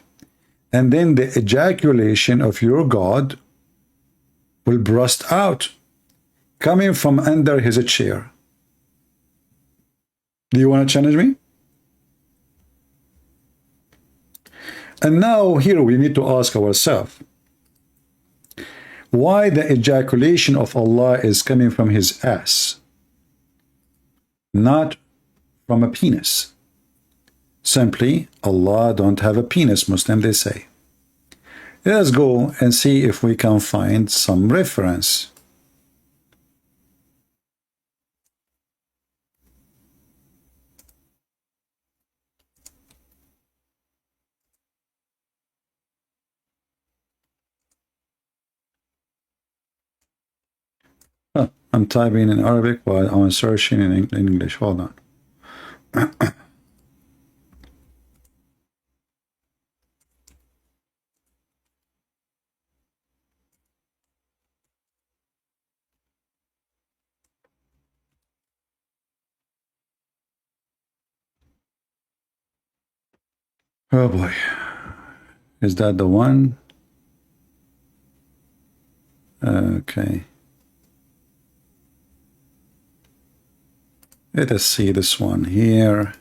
And then the ejaculation of your God will burst out, coming from under his chair. Do you want to challenge me? And now here we need to ask ourselves, why the ejaculation of Allah is coming from his ass, not from a penis? Simply, Allah don't have a penis, Muslim, they say. Let's go and see if we can find some reference. I'm typing in Arabic while I'm searching in English. Hold on. Oh boy. Is that the one? Okay. Let us see this one here.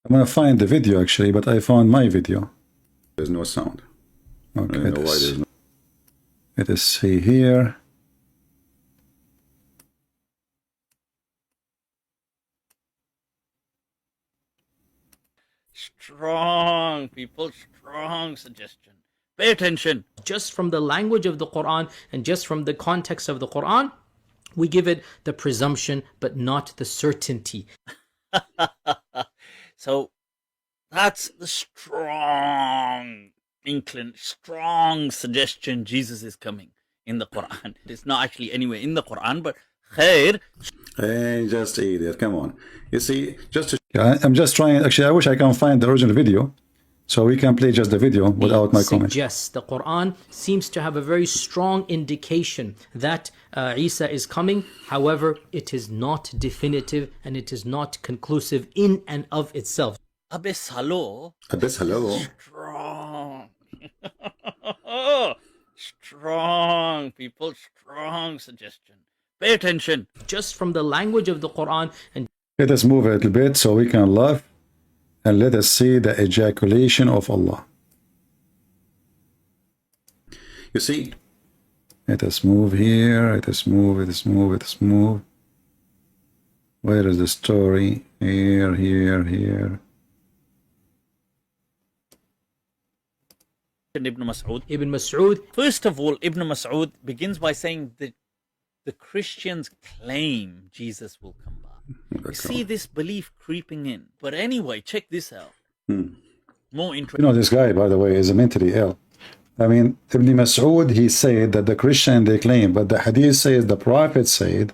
I'm gonna find the video actually, but I found my video. There's no sound. Okay, I don't know why there's no. let us see here. Strong, people, strong suggestion. Pay attention. Just from the language of the Quran and just from the context of the Quran, we give it the presumption but not the certainty. So that's the strong strong suggestion Jesus is coming in the Quran. It's not actually anywhere in the Quran, but khair. Hey, just idiot. Come on. You see, just to I'm just trying. Actually, I wish I can find the original video, so we can play just the video without my comment. Suggests the Quran seems to have a very strong indication that Isa is coming. However, it is not definitive and it is not conclusive in and of itself. Abyss hello. Abyss, hello. Strong. Strong, people, strong suggestion. Pay attention. Just from the language of the Quran and Let us move a little bit so we can laugh, and let us see the ejaculation of Allah. You see, Let us move here. Let us move. Let us move. Let us move. Where is the story? Here, here, here. Ibn Mas'ud. Ibn Mas'ud. First of all, Ibn Mas'ud begins by saying that the Christians claim Jesus will come back. You see this belief creeping in. But anyway, check this out. More You interesting. know, this guy, by the way, is mentally ill. I mean, Ibn Mas'ud, he said that the Christian, they claim, but the hadith says, the prophet said,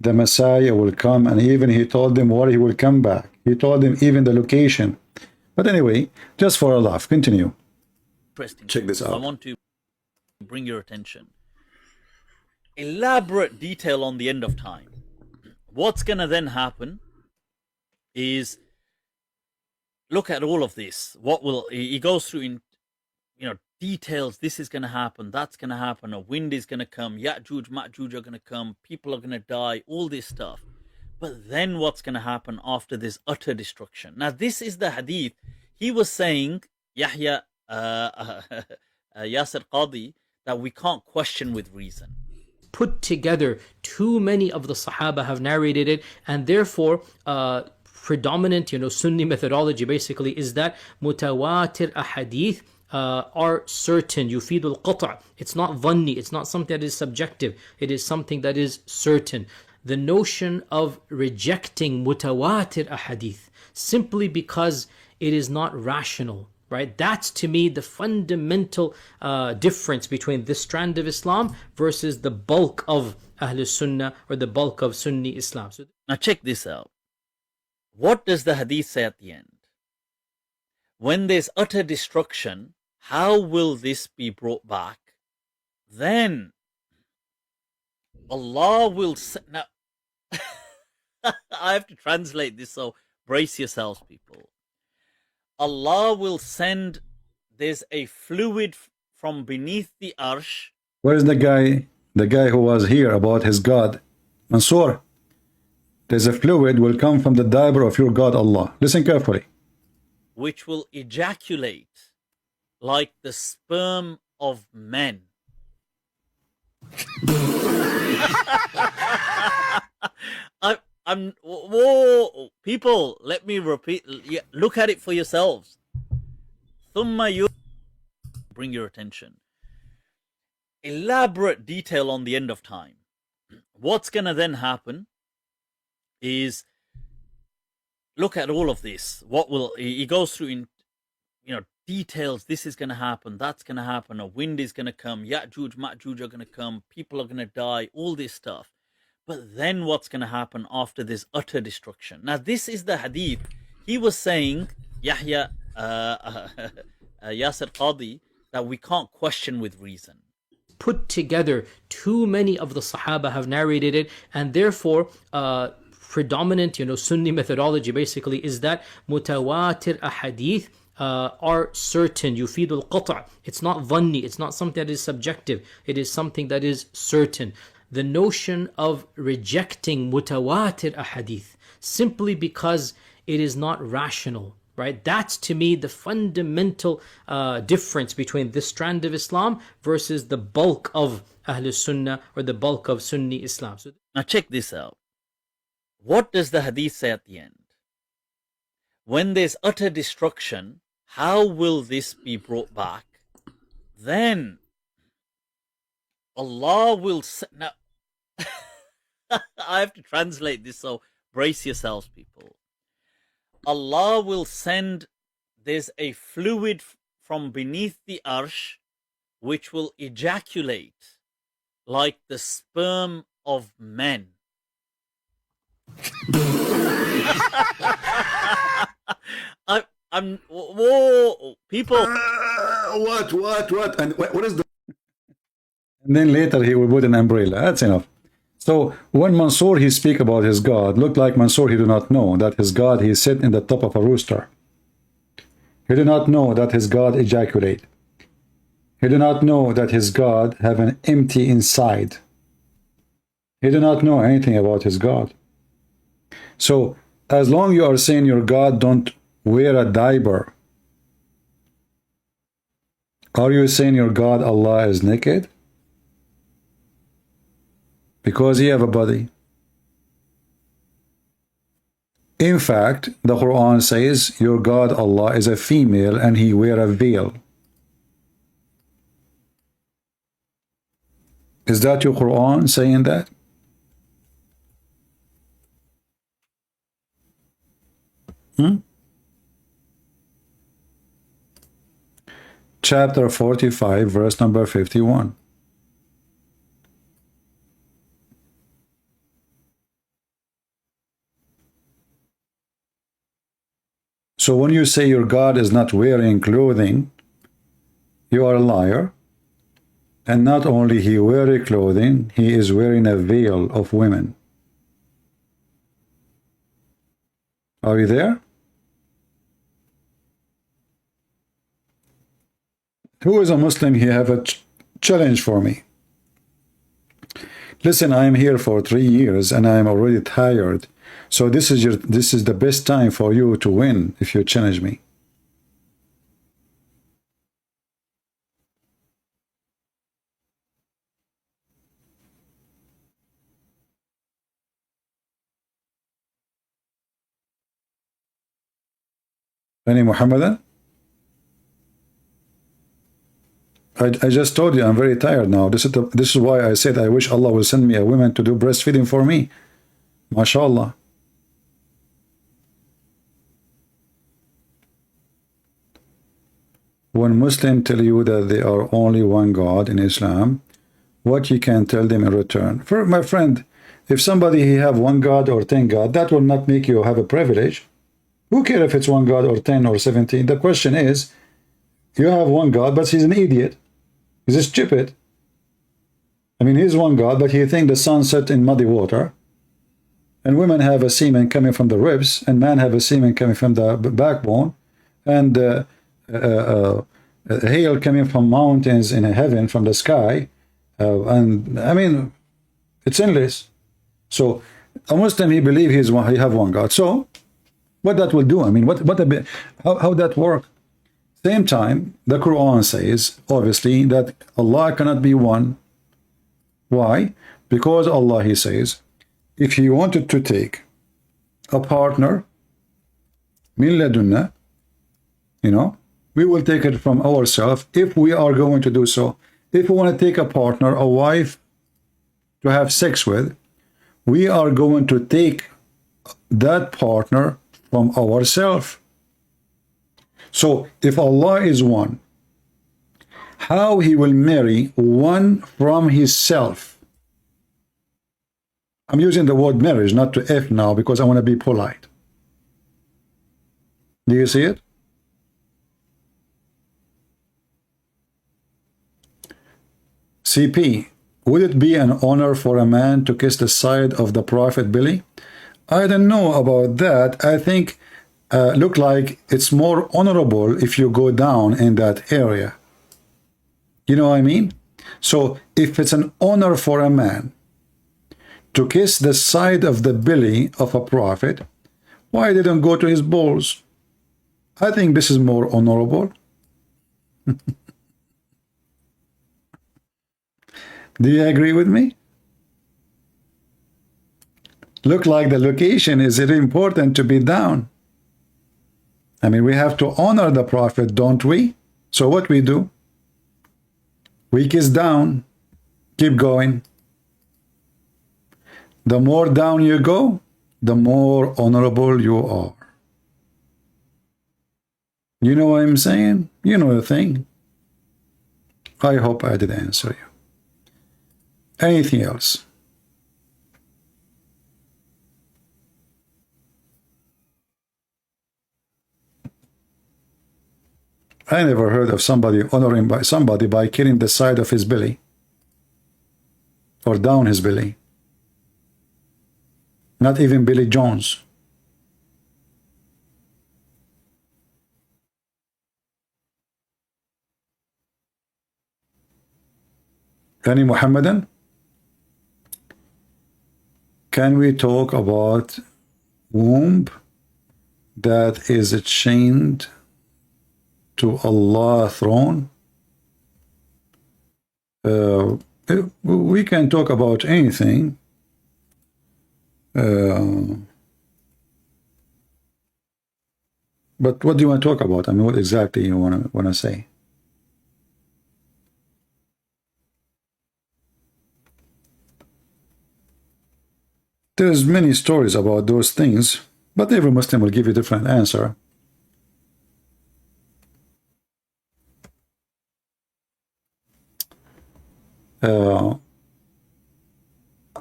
the Messiah will come, and even he told them where he will come back. He told them even the location. But anyway, just for a laugh, continue. check this I out. want to bring your attention. Elaborate detail on the end of time. What's going to then happen is, look at all of this. What will he goes through in, details. This is going to happen. That's going to happen. A wind is going to come. Ya'juj, Ma'juj are going to come. People are going to die. All this stuff. But then what's going to happen after this utter destruction? Now, this is the hadith. He was saying, Yahya Yasir Qadi, that we can't question with reason. Put together, too many of the Sahaba have narrated it, and therefore predominant Sunni methodology basically is that mutawatir ahadith are certain. Yufidul qata'. It's not dhanni, it's not something that is subjective, it is something that is certain. The notion of rejecting mutawatir ahadith simply because it is not rational, right? That's to me the fundamental difference between this strand of Islam versus the bulk of Ahlul Sunnah or the bulk of Sunni Islam. So, Now check this out. What does the hadith say at the end? When there's utter destruction, how will this be brought back? Then Allah will say, now I have to translate this, so brace yourselves, people. Allah will send, there's a fluid from beneath the arsh. Where is the guy who was here about his God? Mansoor, there's a fluid will come from the diaper of your God Allah. Listen carefully. Which will ejaculate like the sperm of men. Whoa, people, let me repeat. Look at it for yourselves. Bring your attention. Elaborate detail on the end of time. What's going to then happen is, look at all of this. What will he goes through in, details. This is going to happen. That's going to happen. A wind is going to come. Ya'juj, Ma'juj are going to come. People are going to die. All this stuff. But then what's going to happen after this utter destruction? Now, this is the hadith. He was saying, Yahya Yasir Qadi, that we can't question with reason. put together, too many of the Sahaba have narrated it, and therefore predominant Sunni methodology basically is that mutawatir ahadith are certain. Yufidul qata'. It's not dhanni, it's not something that is subjective, it is something that is certain. The notion of rejecting mutawatir ahadith simply because it is not rational, right? That's to me the fundamental difference between this strand of Islam versus the bulk of Ahl Sunnah or the bulk of Sunni Islam. So Now check this out. What does the hadith say at the end? When there's utter destruction, how will this be brought back? Then Allah will now I have to translate this, so brace yourselves, people. Allah will send, there's a fluid from beneath the arsh which will ejaculate like the sperm of men. Whoa, people. What? And what is the... And then later he will put an umbrella. That's enough. So when Mansour he speak about his God, look like Mansour he do not know that his God he sit in the top of a rooster. He do not know that his God ejaculate. He do not know that his God have an empty inside. He do not know anything about his God. So as long you are saying your God don't wear a diaper, are you saying your God Allah is naked? Because he have a body. In fact, the Quran says your God Allah is a female and he wear a veil. Is that your Quran saying that? Chapter 45, verse number 51. So when you say your God is not wearing clothing, you are a liar. And not only he wearing clothing, he is wearing a veil of women. Are you there? Who is a Muslim? He have a challenge for me. Listen, I am here for 3 years and I am already tired. So this is the best time for you to win if you challenge me. Any Muhammadan? I just told you I'm very tired now. This is why I said I wish Allah will send me a woman to do breastfeeding for me. MashaAllah. When Muslims tell you that there are only one God in Islam, what you can tell them in return? For my friend, if somebody he have one God or 10 God, that will not make you have a privilege. Who cares if it's one God or 10 or 17? The question is, you have one God, but he's an idiot. He's stupid. I mean, he's one God, but he thinks the sun set in muddy water. And women have a semen coming from the ribs, and men have a semen coming from the backbone, and hail coming from mountains in heaven, from the sky. And I mean, it's endless. So a Muslim, he believes he have one God. So what that will do? I mean, how that work? Same time, the Quran says, obviously, that Allah cannot be one. Why? Because Allah, he says, if he wanted to take a partner, min ladunna, we will take it from ourselves if we are going to do so. If we want to take a partner, a wife to have sex with, we are going to take that partner from ourselves. So if Allah is one, how he will marry one from his self? I'm using the word marriage, not to F now, because I want to be polite. Do you see it? CP, would it be an honor for a man to kiss the side of the Prophet belly? I don't know about that. I think look like it's more honorable if you go down in that area. You know what I mean? So if it's an honor for a man to kiss the side of the belly of a prophet, why didn't go to his balls? I think this is more honorable. Do you agree with me? Look like the location is it important to be down. I mean, we have to honor the Prophet, don't we? So what we do? Weak is down. Keep going. The more down you go, the more honorable you are. You know what I'm saying? You know the thing. I hope I did answer you. Anything else? I never heard of somebody honoring by somebody by killing the side of his belly or down his belly. Not even Billy Jones. Any Muhammadan? Can we talk about womb that is chained to Allah's throne? We can talk about anything. But what do you want to talk about? I mean, what exactly you want to say? There's many stories about those things, but every Muslim will give you a different answer.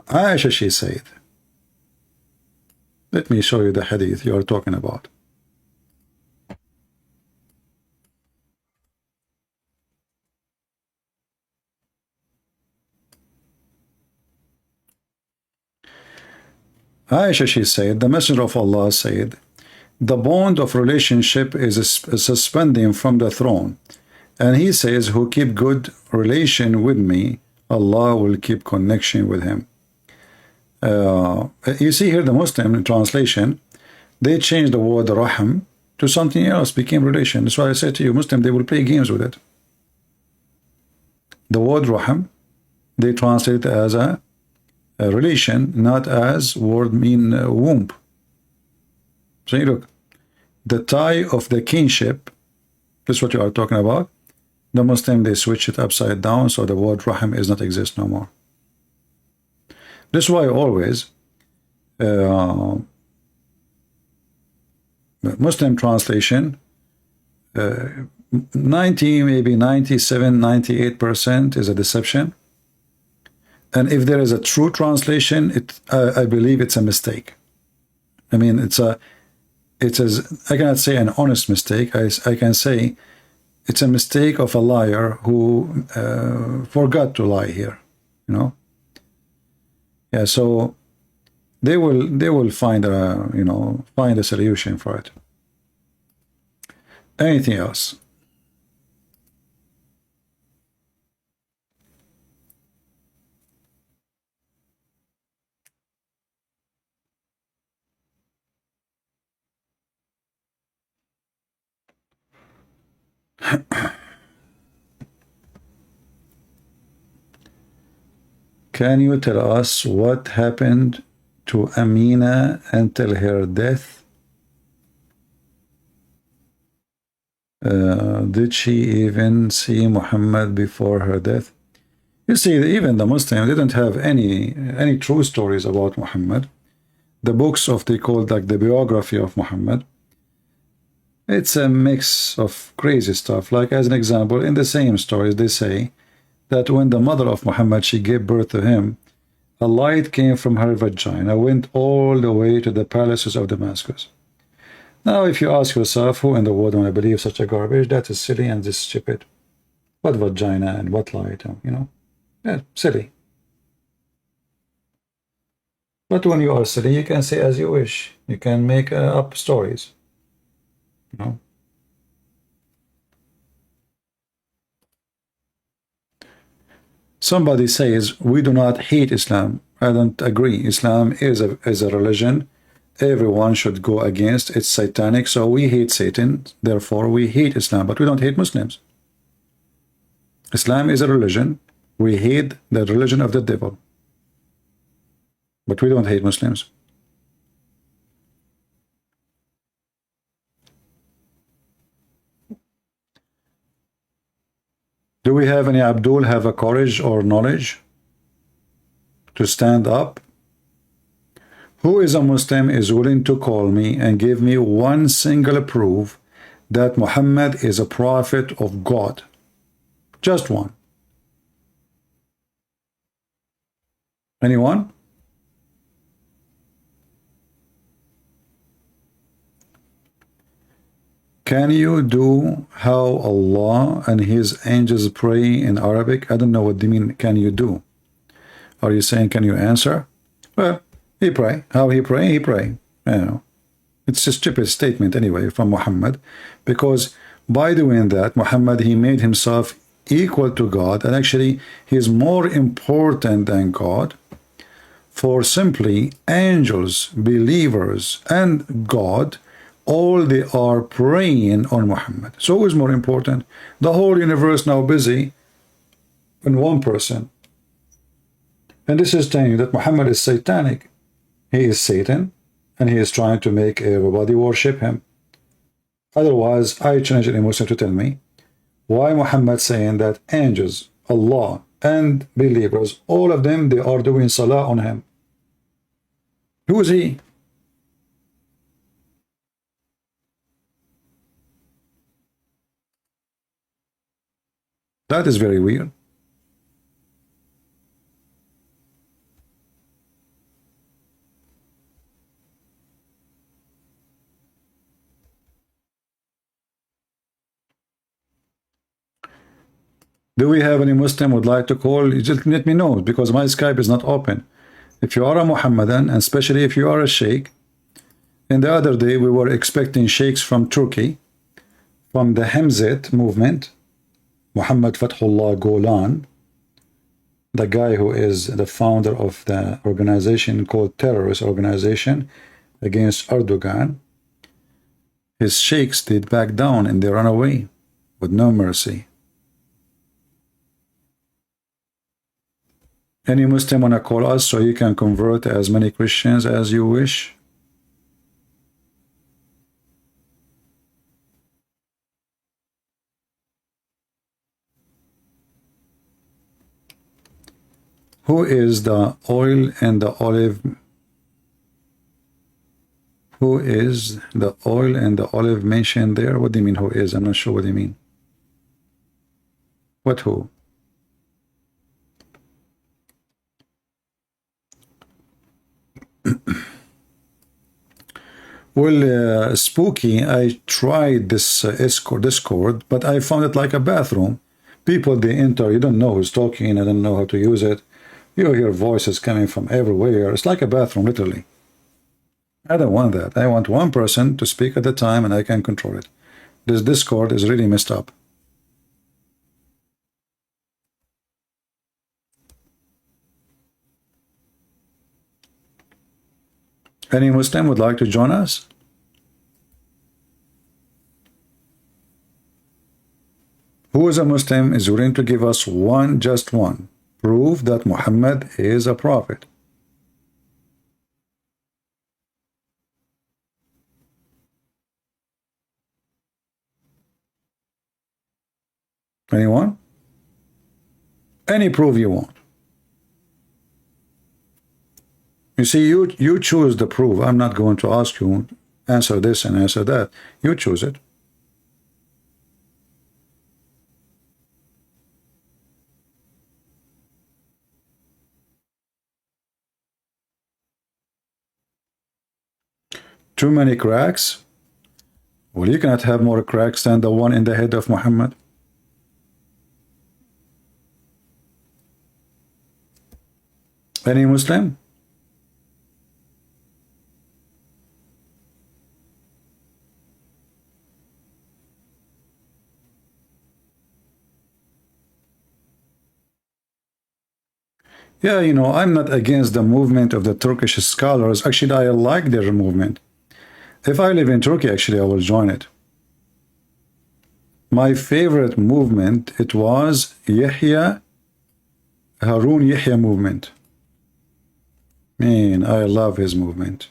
Aisha, she said, let me show you the hadith you are talking about. Aisha, she said, the Messenger of Allah said, the bond of relationship is suspending from the throne. And he says, who keep good relation with me, Allah will keep connection with him. You see here the Muslim translation, they changed the word raham to something else, became relation. That's why I said to you, Muslim, they will play games with it. The word raham, they translate it as a relation, not as word mean womb. So you look, the tie of the kinship, this is what you are talking about. The Muslim, they switch it upside down, so the word rahim is not exist no more. This is why always Muslim translation 90, maybe 97, 98% is a deception. And if there is a true translation, I believe it's a mistake. I mean, I cannot say an honest mistake. I can say it's a mistake of a liar who forgot to lie here, you know. Yeah, so they will find find a solution for it. Anything else? Can you tell us what happened to Amina until her death? Did she even see Muhammad before her death? You see, even the Muslims didn't have any true stories about Muhammad. The books they called like the biography of Muhammad, it's a mix of crazy stuff. Like as an example, in the same stories they say that when the mother of Muhammad, she gave birth to him, a light came from her vagina, went all the way to the palaces of Damascus. Now, if you ask yourself, who in the world want to believe such a garbage? That is silly and just stupid. What vagina and what light, you know? Yeah, silly. But when you are silly, you can say as you wish. You can make up stories. You know? Somebody says, we do not hate Islam. I don't agree. Islam is a religion everyone should go against. It's satanic, so we hate Satan, therefore we hate Islam, but we don't hate Muslims. Islam is a religion. We hate the religion of the devil, but we don't hate Muslims. Do we have any Abdul have a courage or knowledge to stand up? Who is a Muslim is willing to call me and give me one single proof that Muhammad is a prophet of God? Just one. Anyone? Can you do how Allah and His angels pray in Arabic? I don't know what they mean, can you do? Are you saying, can you answer? Well, he pray. How he pray? He pray. You know, it's a stupid statement anyway from Muhammad, because by doing that, Muhammad, he made himself equal to God, and actually he's more important than God. For simply angels, believers, and God, all they are praying on Muhammad. So who is more important? The whole universe now busy in one person. And this is telling you that Muhammad is satanic. He is Satan, and he is trying to make everybody worship him. Otherwise, I challenge any Muslim to tell me why Muhammad saying that angels, Allah, and believers, all of them, they are doing salah on him. Who is he? That is very weird. Do we have any Muslim would like to call? Just let me know, because my Skype is not open. If you are a Muhammadan, and especially if you are a sheikh, and the other day we were expecting sheikhs from Turkey, from the Hemzat movement, Muhammad Fathullah Golan, the guy who is the founder of the organization called terrorist organization against Erdogan. His sheikhs did back down and they run away with no mercy. Any Muslim wanna call us so you can convert as many Christians as you wish? Who is the oil and the olive? Who is the oil and the olive mentioned there? What do you mean who is? I'm not sure what you mean. What who? Well, Spooky, I tried this Discord, but I found it like a bathroom. People, they enter, you don't know who's talking, I don't know how to use it. You hear voices coming from everywhere. It's like a bathroom, literally. I don't want that. I want one person to speak at a time and I can control it. This Discord is really messed up. Any Muslim would like to join us? Who is a Muslim is willing to give us one, just one, proof that Muhammad is a prophet? Anyone? Any proof you want. You see, you choose the proof. I'm not going to ask you answer this and answer that. You choose it. Too many cracks? Well, you cannot have more cracks than the one in the head of Muhammad. Any Muslim? Yeah, you know, I'm not against the movement of the Turkish scholars. Actually, I like their movement. If I live in Turkey, actually, I will join it. My favorite movement, it was Harun Yahya movement. Man, I love his movement.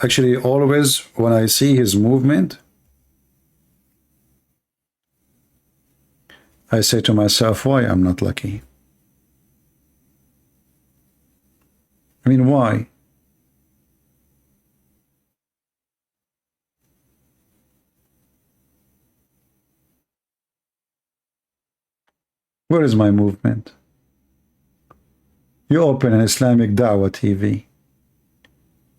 Actually, always when I see his movement, I say to myself, why I'm not lucky? I mean, why? Where is my movement? You open an Islamic Dawah TV.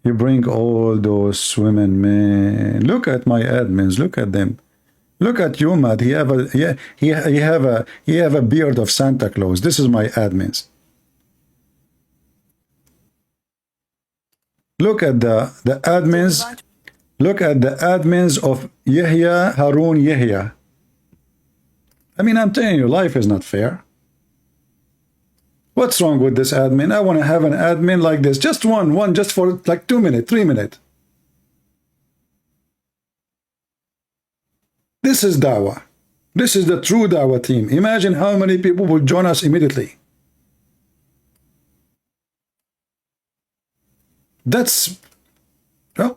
You bring all those women, man. Look at my admins. Look at them. Look at you, Matt. He have a beard of Santa Claus. This is my admins. Look at the admins. Look at the admins of Yahya, Harun Yahya. I mean, I'm telling you, life is not fair. What's wrong with this admin? I want to have an admin like this. Just one, just for like 2 minutes, 3 minutes. This is Dawah. This is the true Dawah team. Imagine how many people will join us immediately. That's... Oh.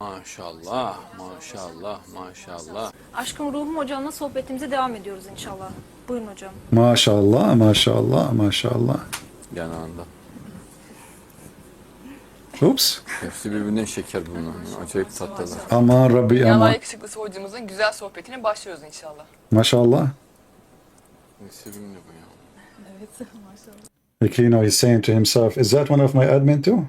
Maşallah, maşallah, maşallah. Aşkım Ruhum Hocam'la sohbetimize devam ediyoruz inşallah. Buyurun hocam. Maşallah, maşallah, maşallah. Yanağında. Oops. Hepsi birbirinden şeker bunlar. Acayip tatlılar. Aman Rabbi Dünyalar aman. yakışıklısı hocamızın güzel sohbetine başlıyoruz inşallah. Maşallah. Ne sevimli bu ya. Evet maşallah. Like, you know, he's saying to himself, is that one of my admin too?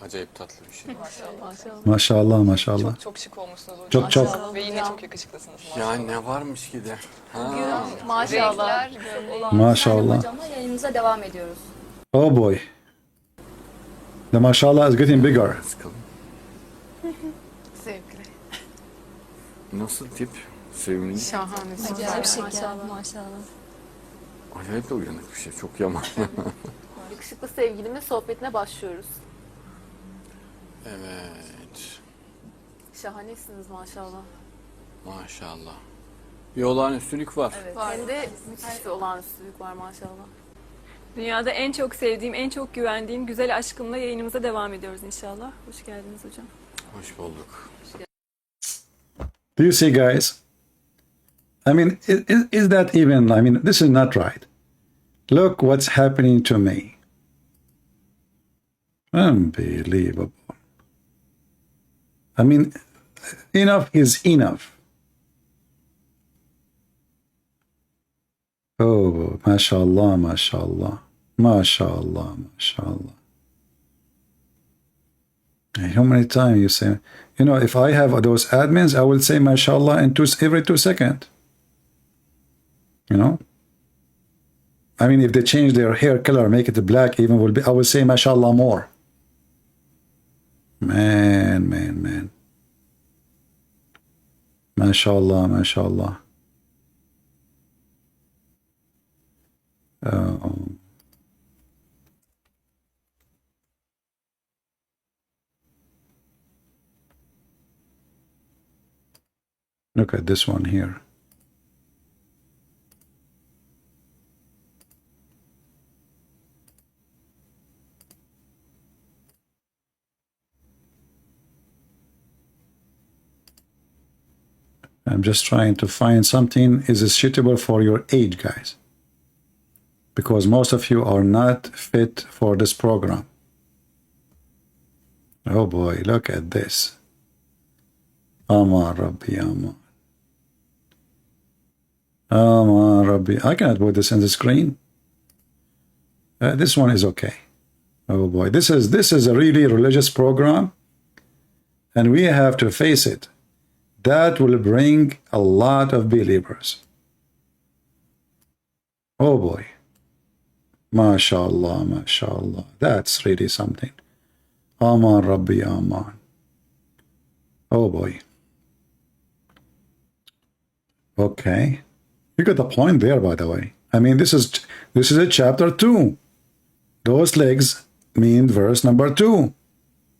Acayip tatlı bir şey. Maşallah. Maşallah, maşallah. Çok şık olmuşsunuz hocam. Çok çok. Ve yine çok yakışıklısınız. Ya ne varmış ki de. Ha. Maşallah. Maşallah. Hocamla yayınımıza devam ediyoruz. Oh boy. The mashallah is getting bigger. Sıkalım. Zevkli. Nasıl tip? Sevimli. Şahane. Acayip şeker maşallah. Acayip de uyanık bir şey. Çok yaman. Yakışıklı sevgilimin sohbetine başlıyoruz. Evet. Şahanesiniz maşallah. Maşallah. Bir olağanüstülük var. Evet. Hem de müthiş bir olağanüstülük var maşallah. Dünyada en çok sevdiğim, en çok güvendiğim güzel aşkımla yayınımıza devam ediyoruz inşallah. Hoş geldiniz hocam. Hoş bulduk. Do you see, guys? I mean, is that even, I mean, this is not right. Look what's happening to me. Unbelievable. I mean, enough is enough. Oh, mashallah, mashallah. Mashallah, mashallah. How many times you say, you know, if I have those admins, I will say mashallah in every 2 seconds. You know? I mean, if they change their hair color, make it black, even I will say mashallah more. Man, man, man. Mashallah, mashallah. Look at this one here. I'm just trying to find something is suitable for your age, guys, because most of you are not fit for this program. Oh boy, look at this. Aman Rabbi, Aman. Aman Rabbi. I cannot put this in the screen. This one is okay. Oh boy, this is a really religious program, and we have to face it. That will bring a lot of believers. Oh boy. MashaAllah, MashaAllah. That's really something. Aman Rabbi, Aman. Oh boy. Okay. You got the point there, by the way. I mean, this is a chapter 2. Those legs mean verse number 2.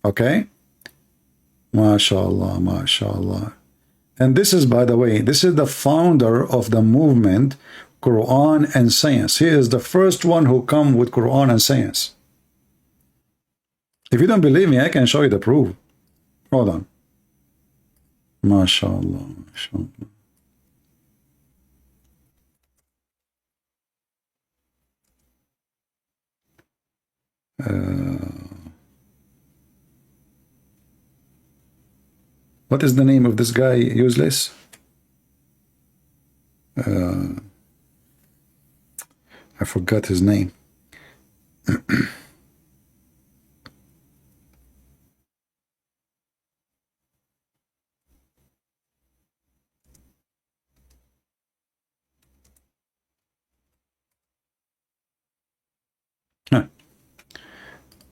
Okay? MashaAllah, MashaAllah. And this is, by the way, this is the founder of the movement, Quran and Science. He is the first one who come with Quran and Science. If you don't believe me, I can show you the proof. Hold on. MashaAllah, MashaAllah. What is the name of this guy, useless? I forgot his name.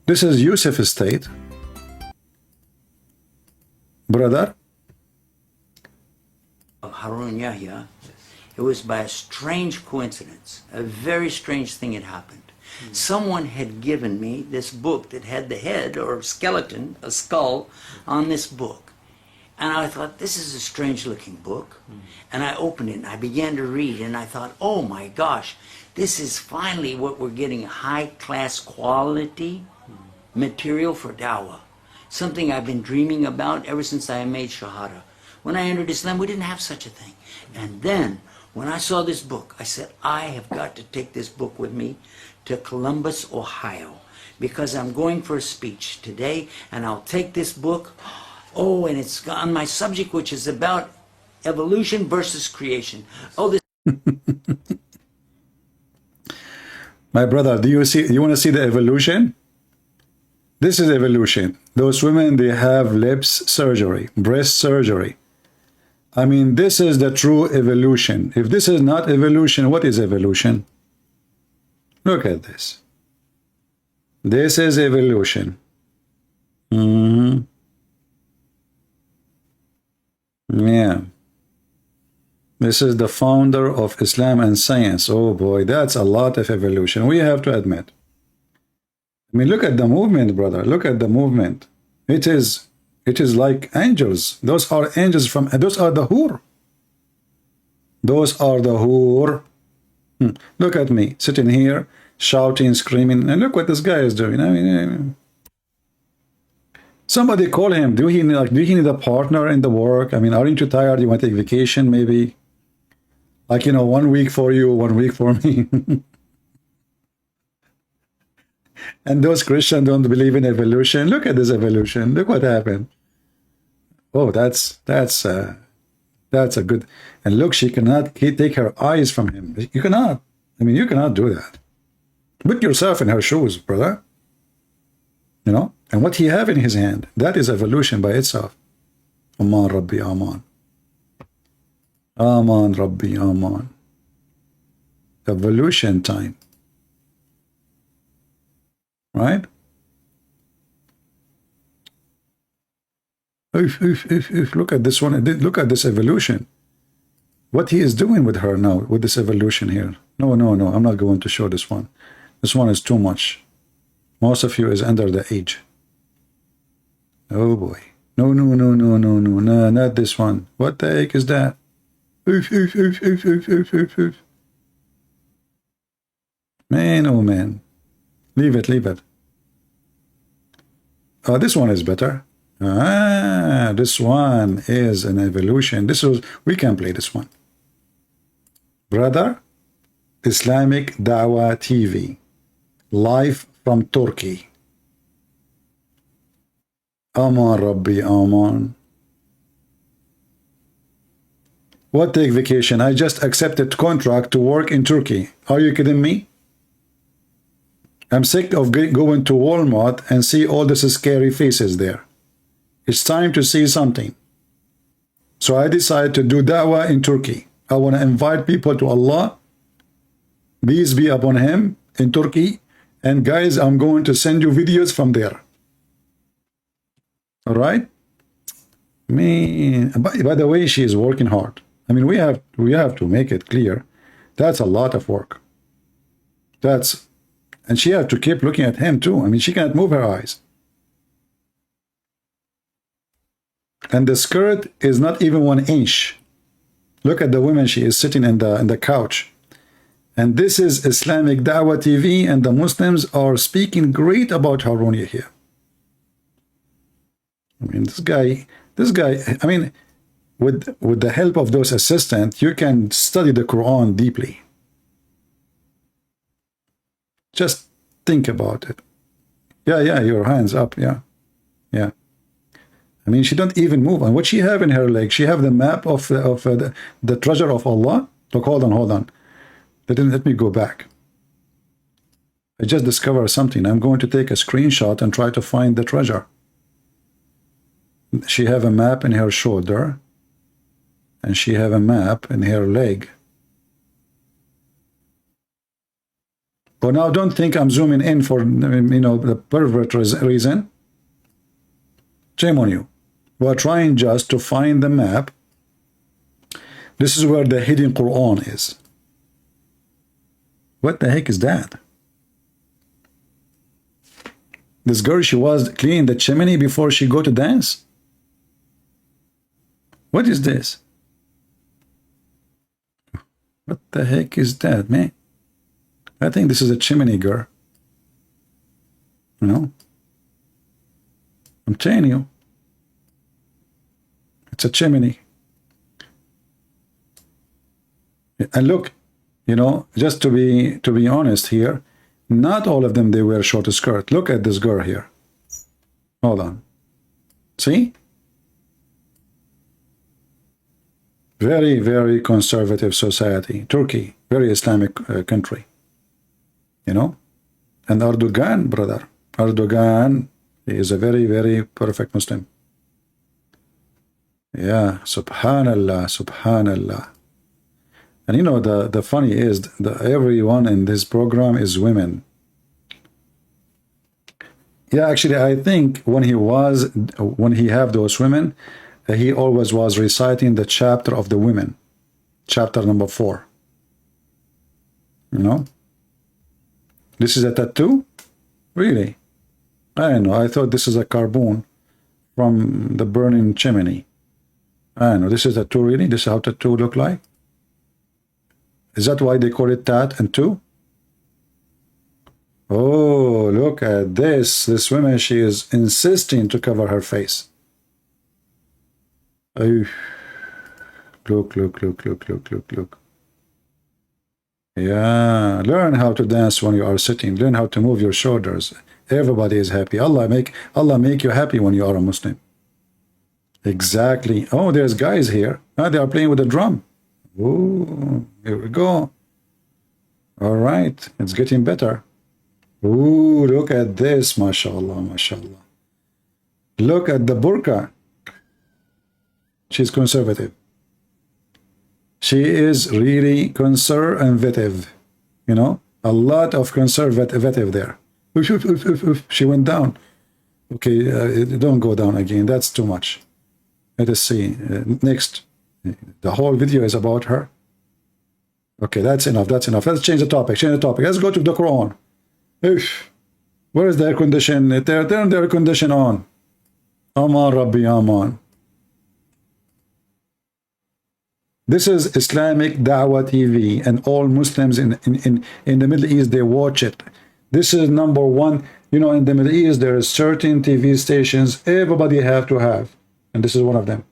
This is Yusuf Estate. Brother? Of Harun Yahya, it was by a strange coincidence, a very strange thing had happened. Someone had given me this book that had the head or skeleton, a skull, on this book. And I thought, this is a strange looking book. And I opened it and I began to read and I thought, oh my gosh, this is finally what we're getting, high class quality material for dawah. Something I've been dreaming about ever since I made Shahada. When I entered Islam, we didn't have such a thing. And then, when I saw this book, I said, I have got to take this book with me to Columbus, Ohio, because I'm going for a speech today, and I'll take this book. Oh, and it's on my subject, which is about evolution versus creation. Oh, this. My brother, do you want to see the evolution? This is evolution. Those women, they have lips surgery, breast surgery. I mean, this is the true evolution. If this is not evolution, what is evolution? Look at this. This is evolution. Yeah. This is the founder of Islam and Science. Oh boy, that's a lot of evolution. We have to admit. I mean, look at the movement, brother. Look at the movement. It is like angels. Those are angels from, those are the Hur. Those are the Hur. Look at me, sitting here, shouting, screaming, and look what this guy is doing. I mean, somebody call him. Do he need a partner in the work? I mean, aren't you tired? You want to take vacation, maybe? Like, 1 week for you, 1 week for me. And those Christians don't believe in evolution. Look at this evolution. Look what happened. Oh, that's a good. And look, she cannot take her eyes from him. You cannot. I mean, you cannot do that. Put yourself in her shoes, brother. And what he have in his hand, that is evolution by itself. Aman Rabbi Aman. Aman Rabbi Aman. Evolution time. Right? Look at this one. Look at this evolution. What he is doing with her now, with this evolution here. No. I'm not going to show this one. This one is too much. Most of you is under the age. Oh boy. No, not this one. What the heck is that? Man, oh man. Leave it. This one is better. This one is an evolution. We can play this one. Brother, Islamic Dawah TV, live from Turkey. Aman Rabbi Aman. What take vacation? I just accepted contract to work in Turkey. Are you kidding me? I'm sick of going to Walmart and see all these scary faces there. It's time to see something. So I decided to do da'wah in Turkey. I want to invite people to Allah, peace be upon him, in Turkey. And guys, I'm going to send you videos from there. All right? Man, by the way, she is working hard. I mean, we have to make it clear. That's a lot of work. That's, and she had to keep looking at him too. I mean, she can't move her eyes. And the skirt is not even 1 inch. Look at the woman, she is sitting in the couch. And this is Islamic Dawah TV, and the Muslims are speaking great about Harouniya here. I mean, this guy, I mean, with the help of those assistants, you can study the Quran deeply. Just think about it. Yeah, your hands up, yeah. I mean, she don't even move. And what she have in her leg? She have the map of the treasure of Allah. Look, hold on. Let me go back. I just discovered something. I'm going to take a screenshot and try to find the treasure. She have a map in her shoulder, and she have a map in her leg. But now don't think I'm zooming in for, the pervert reason. Shame on you. We're trying just to find the map. This is where the hidden Quran is. What the heck is that? This girl, she was cleaning the chimney before she go to dance? What is this? What the heck is that, man? I think this is a chimney girl. I'm telling you. It's a chimney. And look, just to be honest here, not all of them, they wear short skirt. Look at this girl here. Hold on. See? Very, very conservative society. Turkey, very Islamic country. And Erdogan, brother. Erdogan is a very, very perfect Muslim. Yeah, subhanallah. And the funny is, everyone in this program is women. Yeah, actually, I think when he have those women, he always was reciting the chapter of the women, chapter number 4. This is a tattoo? Really? I don't know. I thought this is a carbon from the burning chimney. I don't know. This is a tattoo, really? This is how tattoo look like? Is that why they call it tat and two? Oh, look at this. This woman, she is insisting to cover her face. Oh, look. Yeah, learn how to dance when you are sitting. Learn how to move your shoulders. Everybody is happy. Allah make you happy when you are a Muslim. Exactly. Oh, there's guys here. They are playing with the drum. Oh, here we go. All right, it's getting better. Ooh, look at this, mashallah. Look at the burqa. She's conservative. She is really conservative. A lot of conservative there. She went down. Okay, don't go down again. That's too much. Let us see. Next. The whole video is about her. Okay, that's enough. Let's change the topic. Let's go to the Quran. Where is the air condition? Turn the air condition on. Aman Rabbi Aman. This is Islamic Dawah TV, and all Muslims in the Middle East, they watch it. This is number 1. In the Middle East, there are certain TV stations everybody have to have, and this is one of them.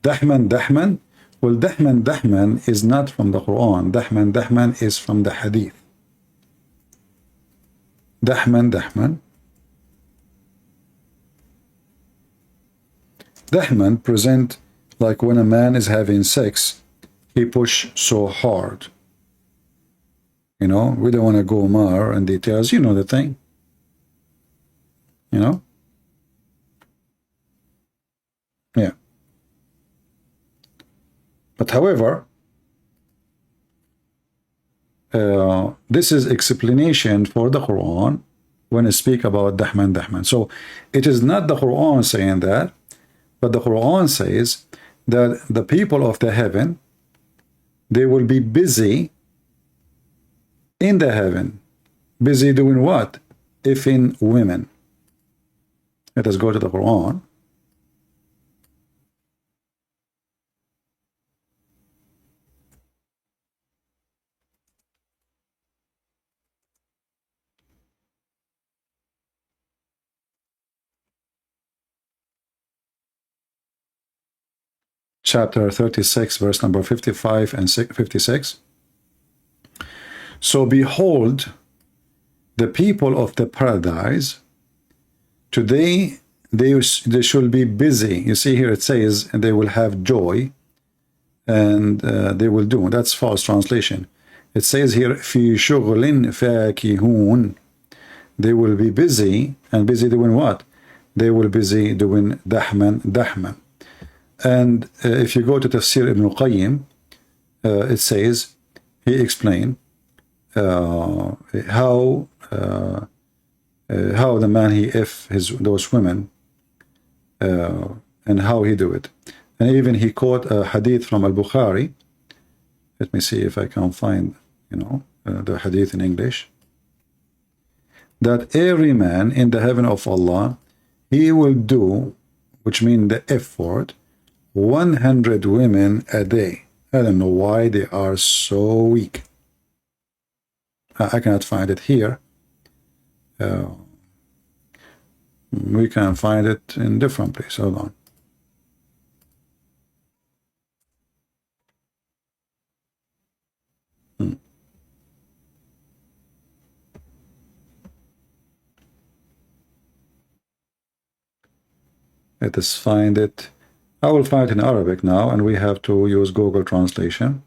Dahman. Well, Dahman is not from the Quran. Dahman is from the Hadith. Dahman present like when a man is having sex, he push so hard. We don't want to go more in details. The thing. Yeah. But however, this is explanation for the Quran when it speak about Dahman, Dahman. So it is not the Quran saying that, but the Quran says that the people of the heaven, they will be busy in the heaven. Busy doing what? If in women. Let us go to the Quran. Chapter 36, verse number 55 and 56. So behold, the people of the paradise, today they should be busy. You see here it says, and they will have joy, and they will do. That's false translation. It says here, fi shughlin fakihun. They will be busy, and busy doing what? They will be busy doing dahman, dahman. And if you go to Tafsir Ibn Qayyim, it says, he explained how the man he those women and how he do it. And even he quote a hadith from Al-Bukhari. Let me see if I can find, the hadith in English. That every man in the heaven of Allah, he will do, which means the effort, 100 women a day. I don't know why they are so weak. I cannot find it here. We can find it in different places. Hold on. Let us find it. I will find it in Arabic now, and we have to use Google Translation.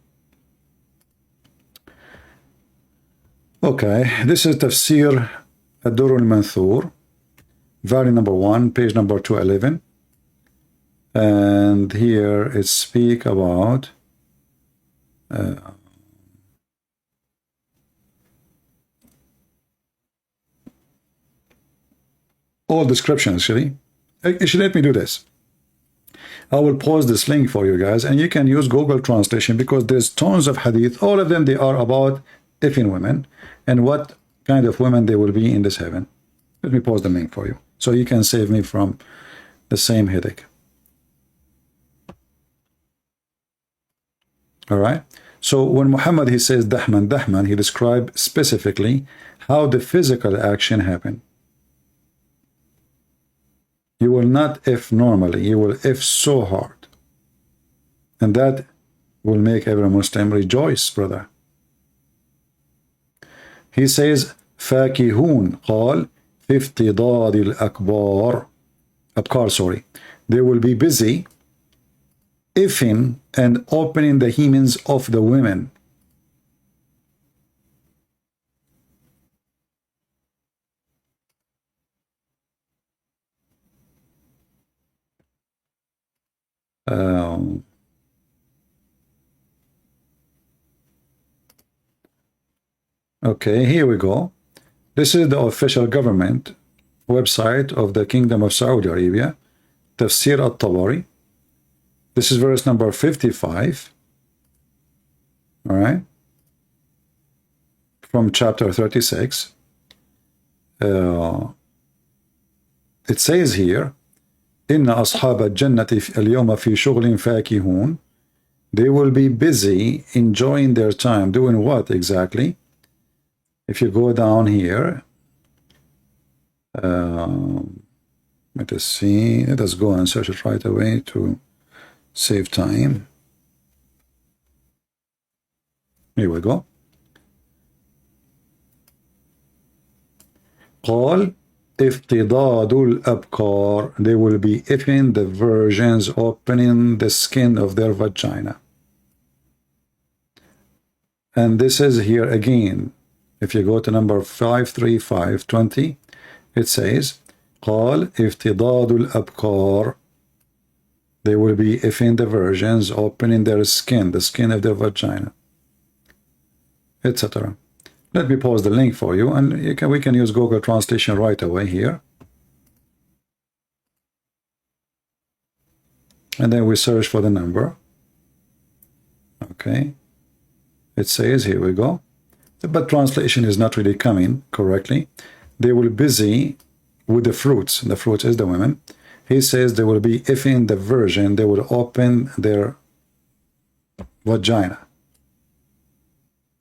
Okay, this is Tafsir Ad-Durr al-Manthur, volume number 1, page number 211. And here it speak about all descriptions, actually. Let me do this. I will post this link for you guys, and you can use Google Translation because there's tons of hadith. All of them, they are about effing women and what kind of women they will be in this heaven. Let me post the link for you so you can save me from the same headache. All right. So when Muhammad, he says Dahman, Dahman, he described specifically how the physical action happened. You will not if normally, you will if so hard. And that will make every Muslim rejoice, brother. He says, فاكهون قال في افتضاد الأكبار أبكار, sorry. They will be busy ifing and opening the hymens of the women. Okay, here we go. This is the official government website of the Kingdom of Saudi Arabia, Tafsir al-Tabari. This is verse number 55. All right. From chapter 36. It says here, إن أصحاب الجنة اليوم في شغل فاكهون. They will be busy enjoying their time. Doing what exactly? If you go down here, let us see. Let us go and search it right away to save time. Here we go. قال افتضاد الأبكار. They will be ifing the virgins, opening the skin of their vagina. And this is here again. If you go to number 53520, it says قال افتضاد الأبكار. They will be ifing the virgins, opening their skin, the skin of their vagina, etc. Let me post the link for you, and we can use Google Translation right away here. And then we search for the number. Okay. It says, here we go. But translation is not really coming correctly. They will busy with the fruits. The fruits is the women. He says they will be, if in the version, they will open their vagina.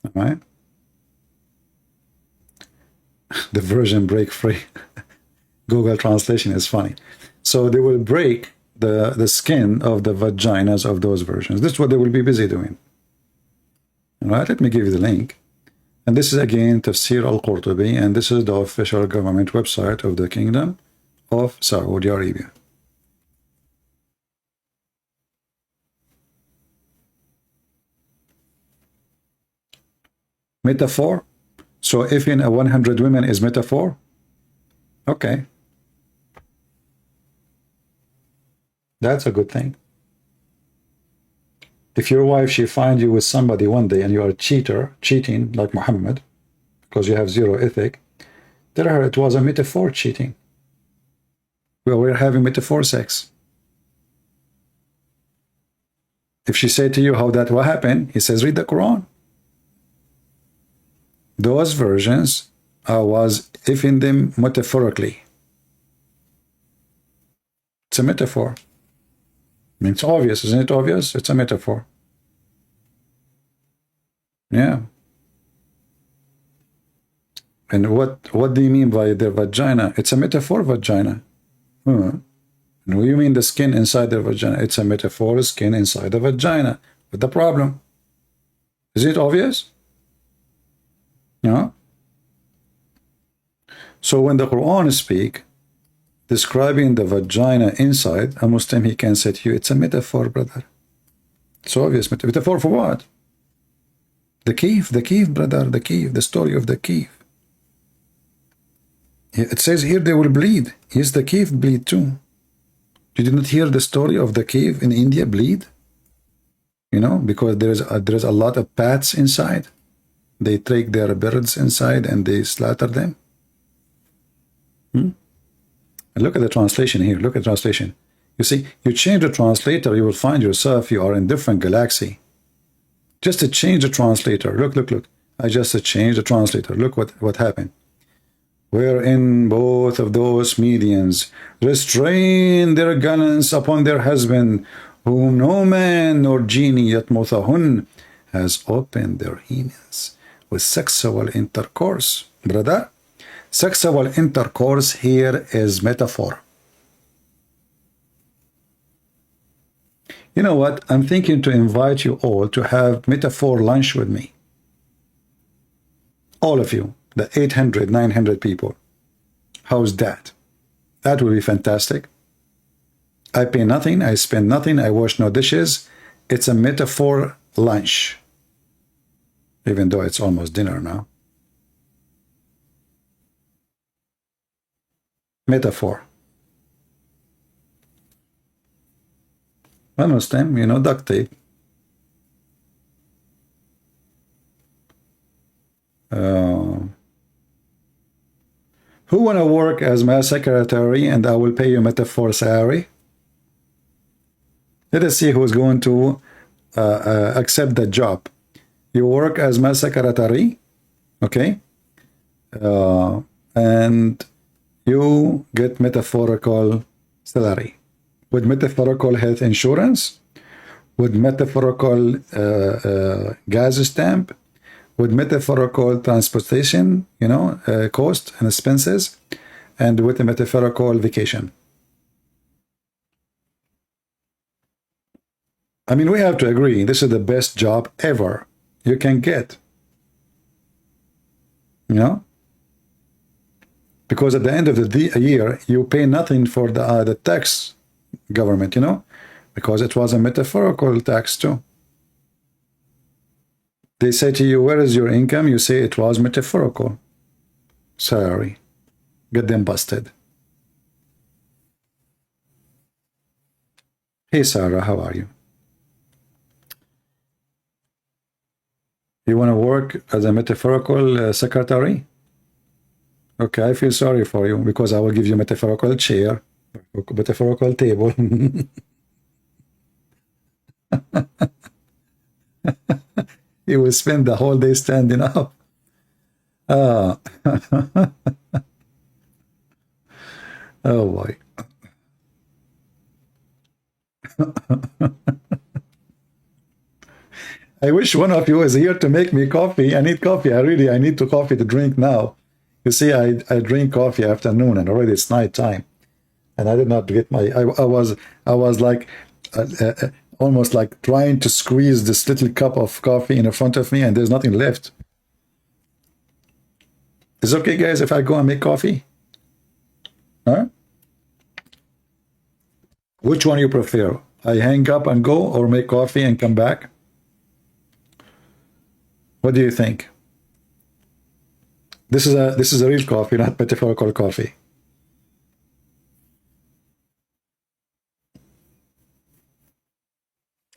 All right? The version break free. Google Translation is funny. So they will break the skin of the vaginas of those versions. This is what they will be busy doing. All right, let me give you the link. And this is again Tafsir al-Qurtubi, and this is the official government website of the Kingdom of Saudi Arabia. Metaphor. So if in a 100 women is metaphor, okay. That's a good thing. If your wife, she finds you with somebody one day and you are a cheater, cheating like Muhammad, because you have zero ethic, tell her it was a metaphor cheating. Well, we're having metaphor sex. If she said to you how that will happen, he says, read the Quran. Those versions, I was if in them metaphorically. It's a metaphor. I mean, it's obvious, isn't it obvious? It's a metaphor. Yeah. And what do you mean by their vagina? It's a metaphor vagina. And what do you mean the skin inside their vagina? It's a metaphor skin inside the vagina. What's the problem? Is it obvious? No? So when the Quran speak, describing the vagina inside, a Muslim, he can say to you, it's a metaphor, brother. It's obvious. Metaphor for what? The cave, brother, the cave, the story of the cave. It says here they will bleed. Yes, the cave bleed too. You did not hear the story of the cave in India bleed? You know, because there is a lot of bats inside. They take their birds inside and they slaughter them. And look at the translation here. Look at the translation. You see, you change the translator, you will find yourself, you are in different galaxy. Just to change the translator. Look. I just changed the translator. Look what happened. Wherein both of those medians restrain their gallants upon their husband, whom no man nor genie yet muthahun has opened their hemens with sexual intercourse. Brother, sexual intercourse here is metaphor. You know what? I'm thinking to invite you all to have metaphor lunch with me. All of you, the 800, 900 people. How's that? That will be fantastic. I pay nothing, I spend nothing, I wash no dishes. It's a metaphor lunch. Even though it's almost dinner now. Metaphor. One Muslim, you know, duct tape. Who want to work as my secretary and I will pay you metaphor salary? Let us see who's going to accept that job. You work as my secretary, okay? And you get metaphorical salary. With metaphorical health insurance, with metaphorical gas stamp, with metaphorical transportation, you know, cost and expenses, and with a metaphorical vacation. I mean, we have to agree, this is the best job ever you can get. You know? Because at the end of the year, you pay nothing for the tax government, you know, because it was a metaphorical tax too. They say to you, where is your income? You say it was metaphorical. Sorry. Get them busted. Hey, Sarah, how are you? You want to work as a metaphorical secretary? Okay, I feel sorry for you because I will give you metaphorical chair, metaphorical table. You will spend the whole day standing up. Ah. Oh boy. I wish one of you is here to make me coffee. I need coffee. I need to coffee to drink now. You see, I drink coffee afternoon and already it's night time. And I did not get my, I was like, almost like trying to squeeze this little cup of coffee in front of me and there's nothing left. Is it okay, guys, if I go and make coffee? Huh? Which one you prefer? I hang up and go or make coffee and come back? What do you think? This is a real coffee, not metaphorical coffee.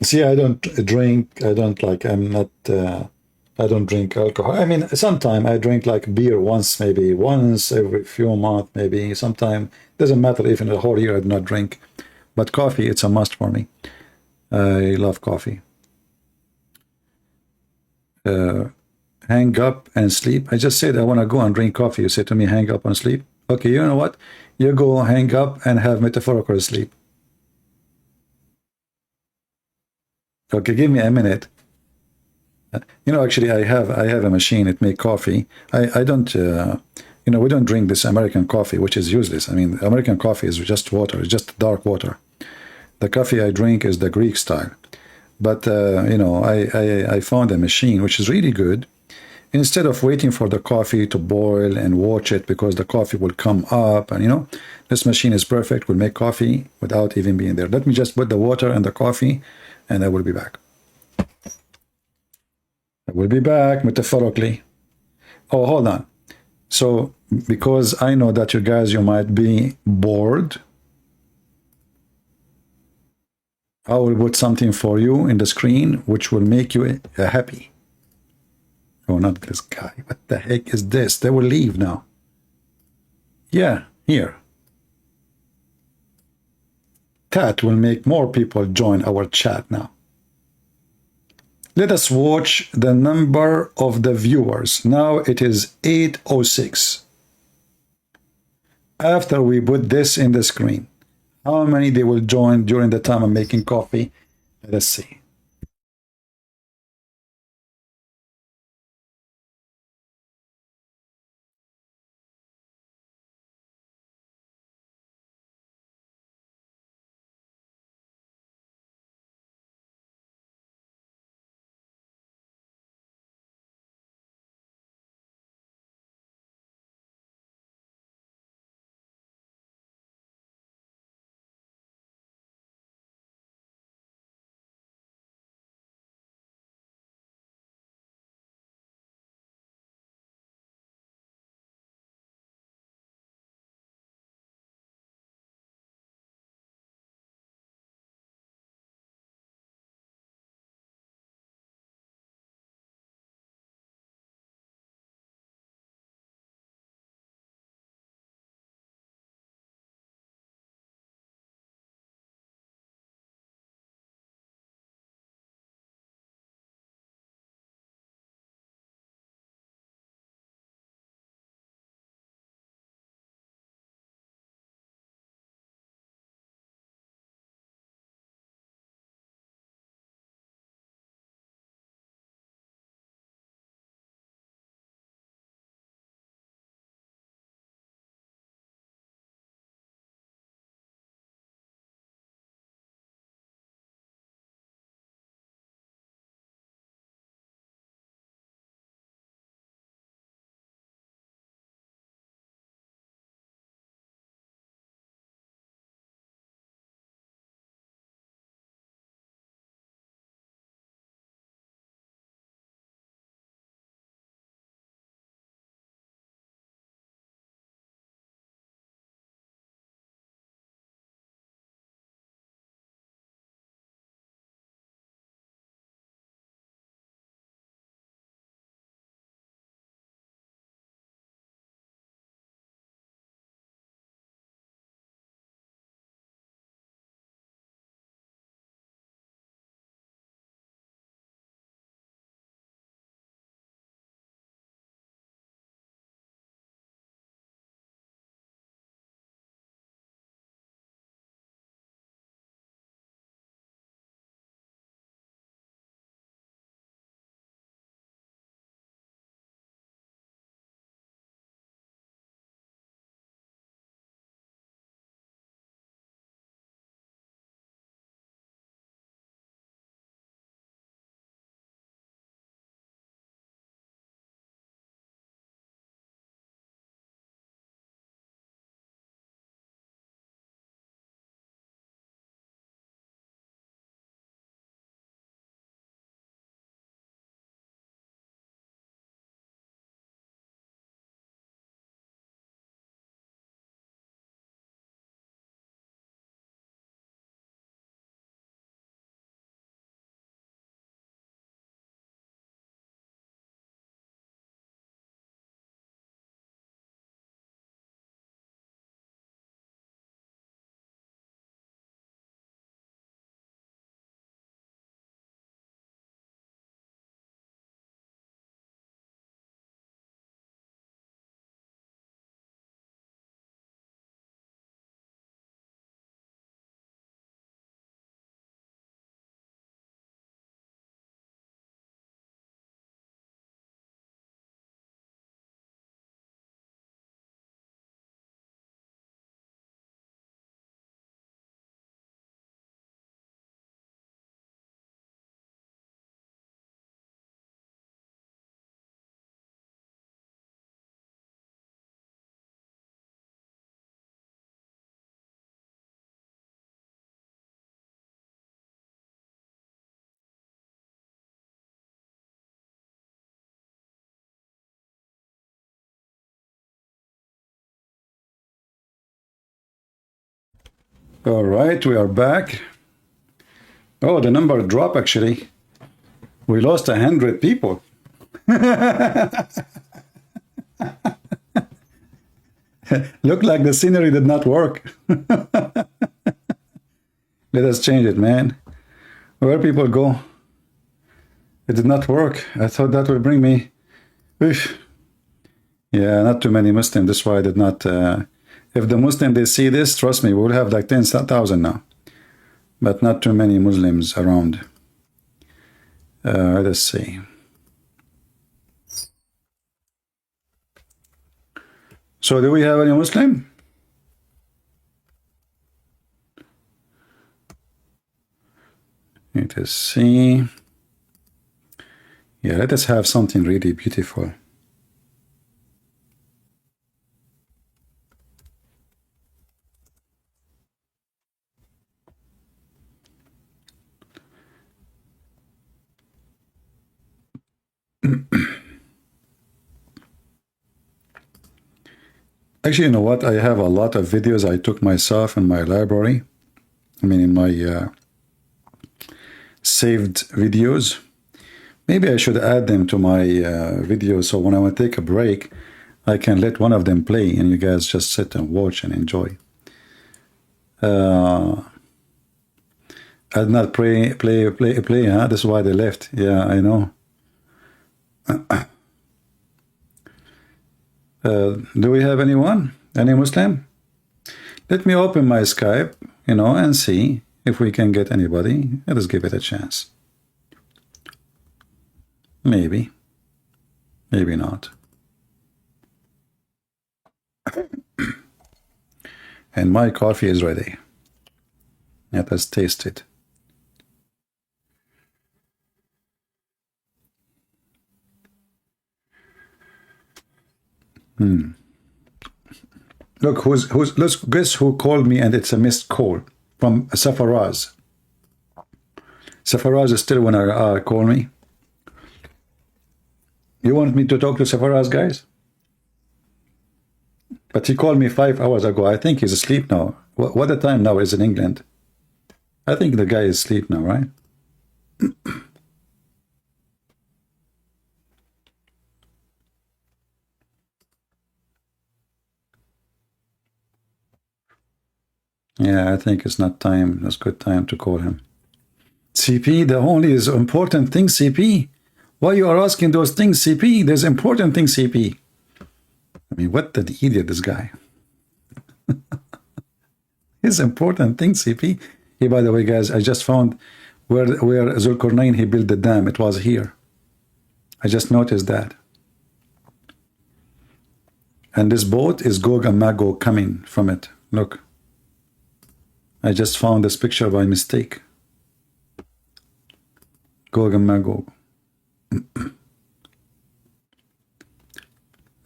See, I don't drink. I don't like. I'm not. I don't drink alcohol. I mean, sometime I drink like beer once, maybe once every few months, maybe. Sometime doesn't matter. Even the whole year I do not drink. But coffee, it's a must for me. I love coffee. Hang up and sleep. I just said I want to go and drink coffee. You say to me, hang up and sleep. Okay, you know what? You go hang up and have metaphorical sleep. Okay, give me a minute. You know, actually, I have a machine. It make coffee. I don't. You know, we don't drink this American coffee, which is useless. I mean, American coffee is just water. It's just dark water. The coffee I drink is the Greek style. But you know, I found a machine which is really good. Instead of waiting for the coffee to boil and watch it because the coffee will come up, and you know, this machine is perfect. Will make coffee without even being there. Let me just put the water and the coffee, and I will be back. I will be back metaphorically. Oh, hold on. So, because I know that you guys, you might be bored, I will put something for you in the screen which will make you happy. Oh, not this guy. What the heck is this? They will leave now. Yeah, here. That will make more people join our chat now. Let us watch the number of the viewers. Now it is 806. After we put this in the screen, how many they will join during the time I'm making coffee? Let's see. All right, we are back. Oh, the number dropped actually. We lost 100 people. Looked like the scenery did not work. Let us change it, man. Where people go? It did not work. I thought that would bring me. Oof. Yeah, not too many Muslims. That's why I did not. If the Muslim they see this, trust me, we'll have like 10,000 now. But not too many Muslims around. Let's see. So do we have any Muslim? Let us see. Yeah, let us have something really beautiful. Actually, you know what? I have a lot of videos I took myself in my library. I mean, in my saved videos. Maybe I should add them to my videos, so when I want to take a break, I can let one of them play and you guys just sit and watch and enjoy. I did not play, huh? That's why they left. Yeah, I know. Do we have anyone? Any Muslim? Let me open my Skype, you know, and see if we can get anybody. Let us give it a chance. Maybe. Maybe not. And my coffee is ready. Let us taste it. Look, let's guess who called me, and it's a missed call from Safaraz. Safaraz is still wanna call me. You want me to talk to Safaraz, guys? But he called me 5 hours ago. I think he's asleep now. What the time now is in England? I think the guy is asleep now, right? Yeah, I think it's not time. It's good time to call him. CP, the only is important thing, CP. Why you are asking those things, CP? There's important things, CP. I mean, what the idiot, this guy. His important thing, CP. Hey, by the way, guys, I just found where Zulkarnain, he built the dam. It was here. I just noticed that. And this boat is Gog and Magog coming from it. Look. I just found this picture by mistake. Gog and Magog.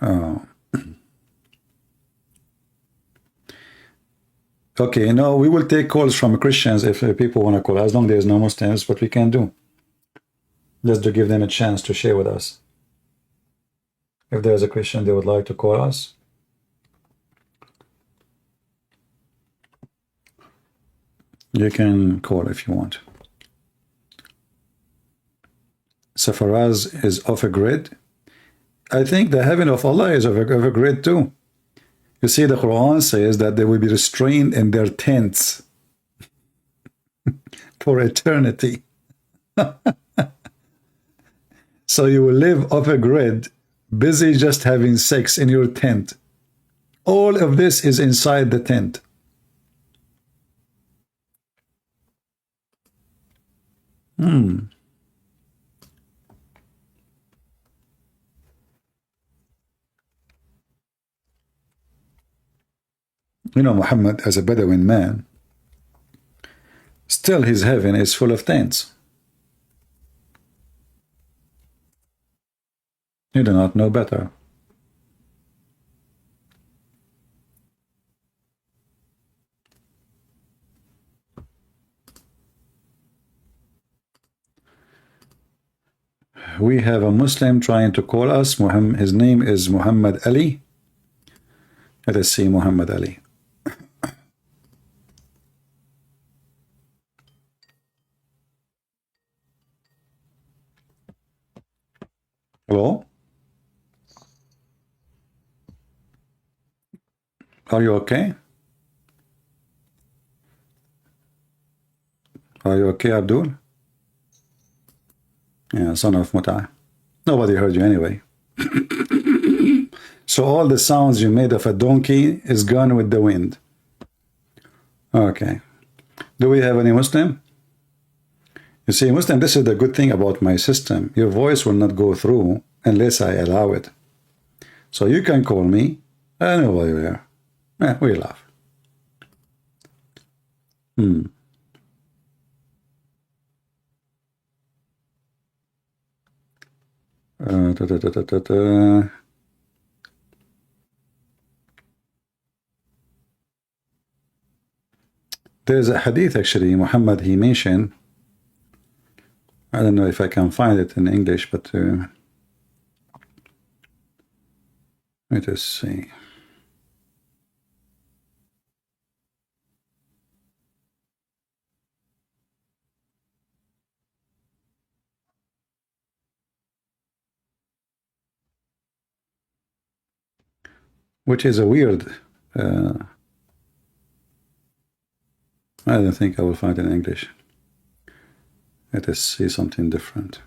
Oh. Okay, no, we will take calls from Christians if people want to call, as long as there's no Muslims, what we can do. Just to give them a chance to share with us. If there's a Christian they would like to call us. You can call if you want. Safaraz is off a grid. I think the heaven of Allah is off a grid too. You see, the Quran says that they will be restrained in their tents for eternity. So you will live off a grid, busy just having sex in your tent. All of this is inside the tent. You know, Muhammad, as a Bedouin man, still his heaven is full of tents. You do not know better. We have a Muslim trying to call us. His name is Muhammad Ali. Let us see Muhammad Ali. Hello? Are you okay? Are you okay, Abdul? Yeah, son of Muta. Nobody heard you anyway. So all the sounds you made of a donkey is gone with the wind. Okay. Do we have any Muslim? You see, Muslim, this is the good thing about my system. Your voice will not go through unless I allow it. So you can call me. I know why you're here. We laugh. Da, da, da, da, da, da. There's a hadith actually, Muhammad, he mentioned. I don't know if I can find it in English, but let us see. Which is a weird. I don't think I will find it in English. Let us see something different.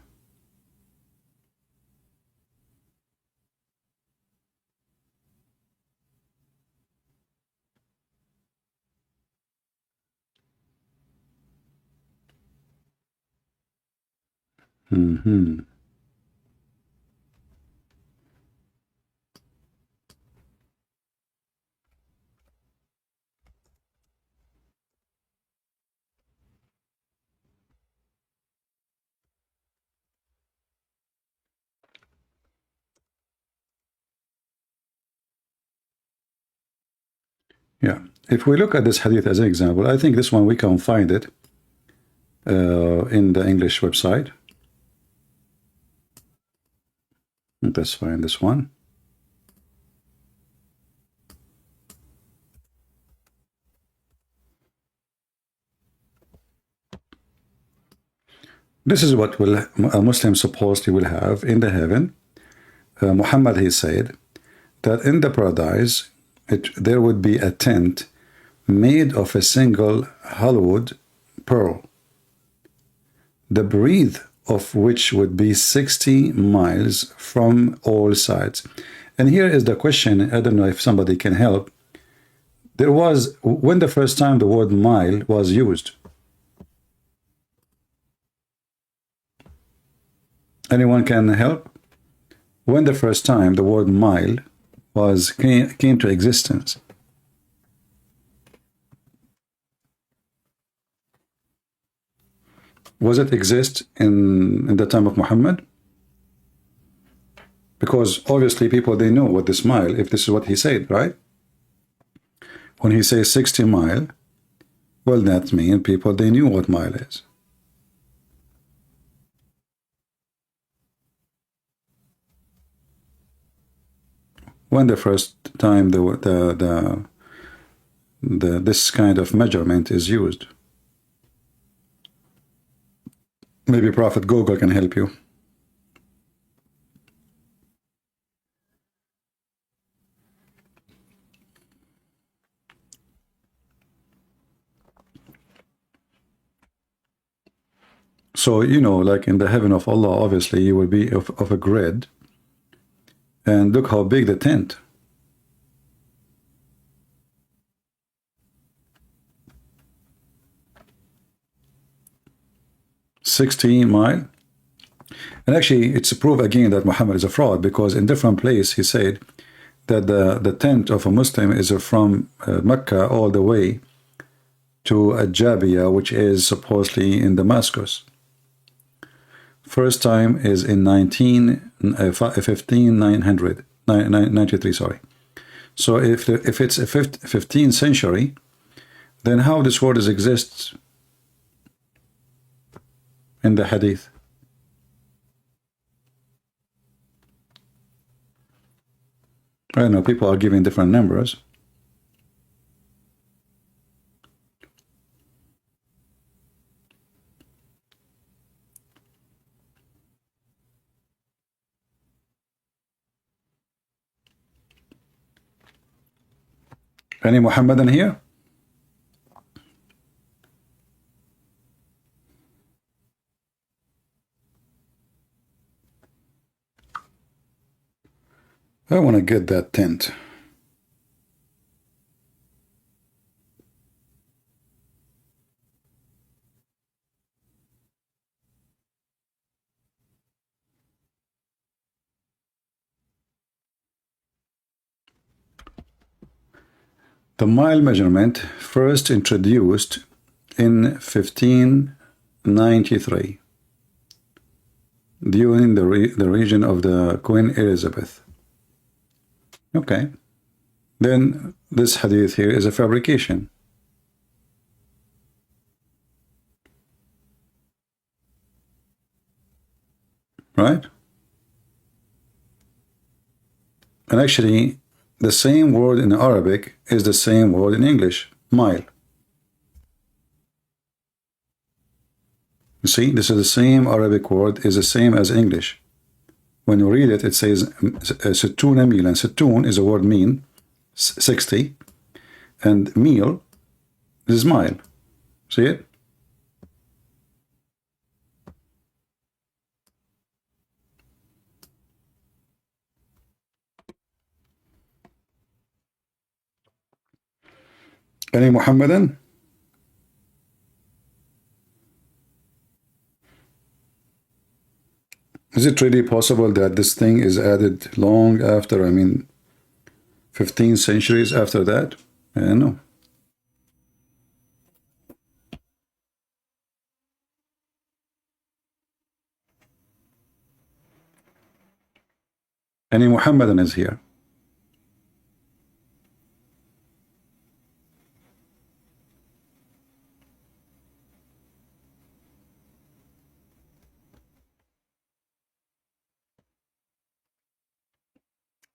Yeah, if we look at this hadith as an example, I think this one we can find it in the English website. Let's find this one. This is what will a Muslim supposedly will have in the heaven. Muhammad, he said that in the paradise there would be a tent made of a single hollowed pearl, the breadth of which would be 60 miles from all sides. And here is the question, I don't know if somebody can help. There was, when the first time the word mile was used? Anyone can help? When the first time the word mile came to existence? Was it exist in the time of Muhammad? Because obviously people, they know what this mile, if this is what he said, right? When he says 60 mile, well, that means people, they knew what mile is. When the first time this kind of measurement is used? Maybe Prophet Google can help you. So, you know, like in the heaven of Allah, obviously you will be of a grid. And look how big the tent. $16 miles. And actually, it's a proof again that Muhammad is a fraud, because in different place he said that the tent of a Muslim is from Mecca all the way to Ajabiyah, which is supposedly in Damascus. First time is in 1593, sorry. So if it's a 15th century, then how this word exists in the hadith? I don't know, people are giving different numbers. Any Muhammadan here? I want to get that tent. The mile measurement first introduced in 1593 during the region of the Queen Elizabeth. Okay. Then this hadith here is a fabrication. Right? And actually, the same word in Arabic is the same word in English, mile. You see, this is the same Arabic word, is the same as English. When you read it, it says sittuna mil, and sittun is a word mean, 60, and mil is mile. See it? Any Muhammadan? Is it really possible that this thing is added long after, 15 centuries after that? I don't know. Any Muhammadan is here?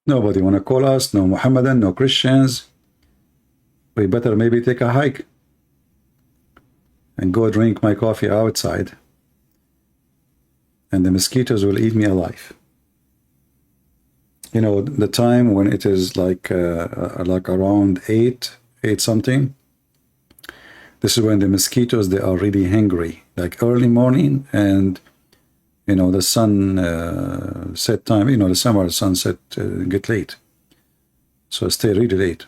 Nobody want to call us, no Muhammadan, no Christians. We better maybe take a hike and go drink my coffee outside, and the mosquitoes will eat me alive. You know, the time when it is like around 8 something, this is when the mosquitoes, they are really hungry, like early morning, and you know, the sun set time, you know, the summer sunset get late. So stay really late.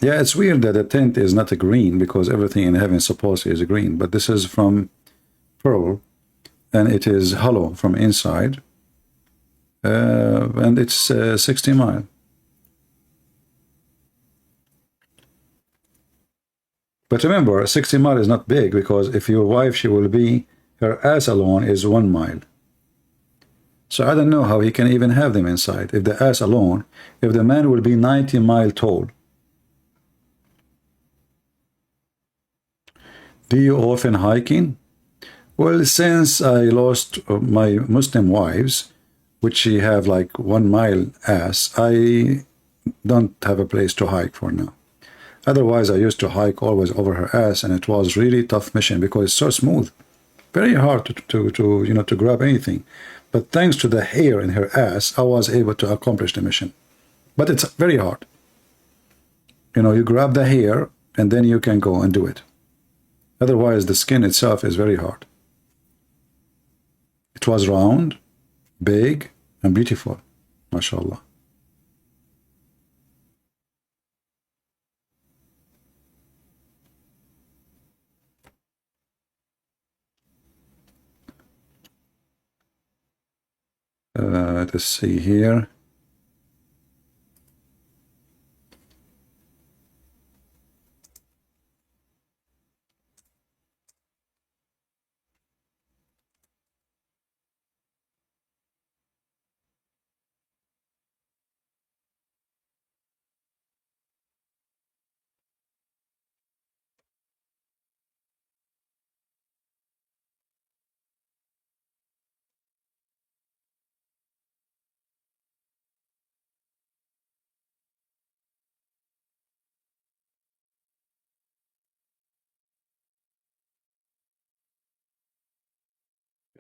Yeah, it's weird that the tent is not a green, because everything in heaven supposedly is a green, but this is from pearl, and it is hollow from inside, and it's 60 mile. But remember, 60 mile is not big, because if your wife, she will be, her ass alone is 1 mile. So I don't know how he can even have them inside, if the ass alone, if the man will be 90 mile tall. Do you often hiking? Well, since I lost my Muslim wives, which she have like 1 mile ass, I don't have a place to hike for now. Otherwise, I used to hike always over her ass, and it was really tough mission because it's so smooth, very hard to grab anything. But thanks to the hair in her ass, I was able to accomplish the mission. But it's very hard. You know, you grab the hair, and then you can go and do it. Otherwise, the skin itself is very hard. It was round, big, and beautiful, mashallah. Let's see here.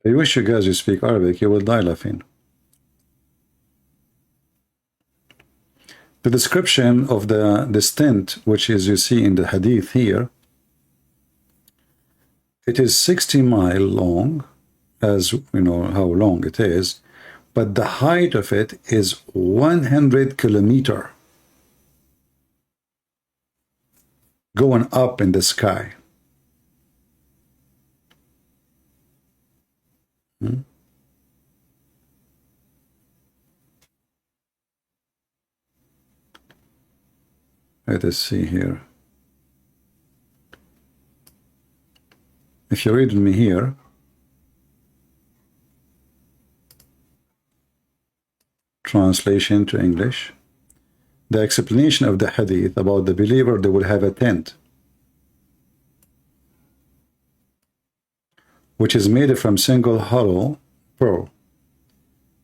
I wish you guys you speak Arabic, you will die laughing. The description of this tent, which is you see in the hadith here, it is 60 miles long, as you know how long it is, but the height of it is 100 kilometers, going up in the sky. Let us see here. If you read me here, translation to English, the explanation of the hadith about the believer, they will have a tent which is made from single hollow pearl.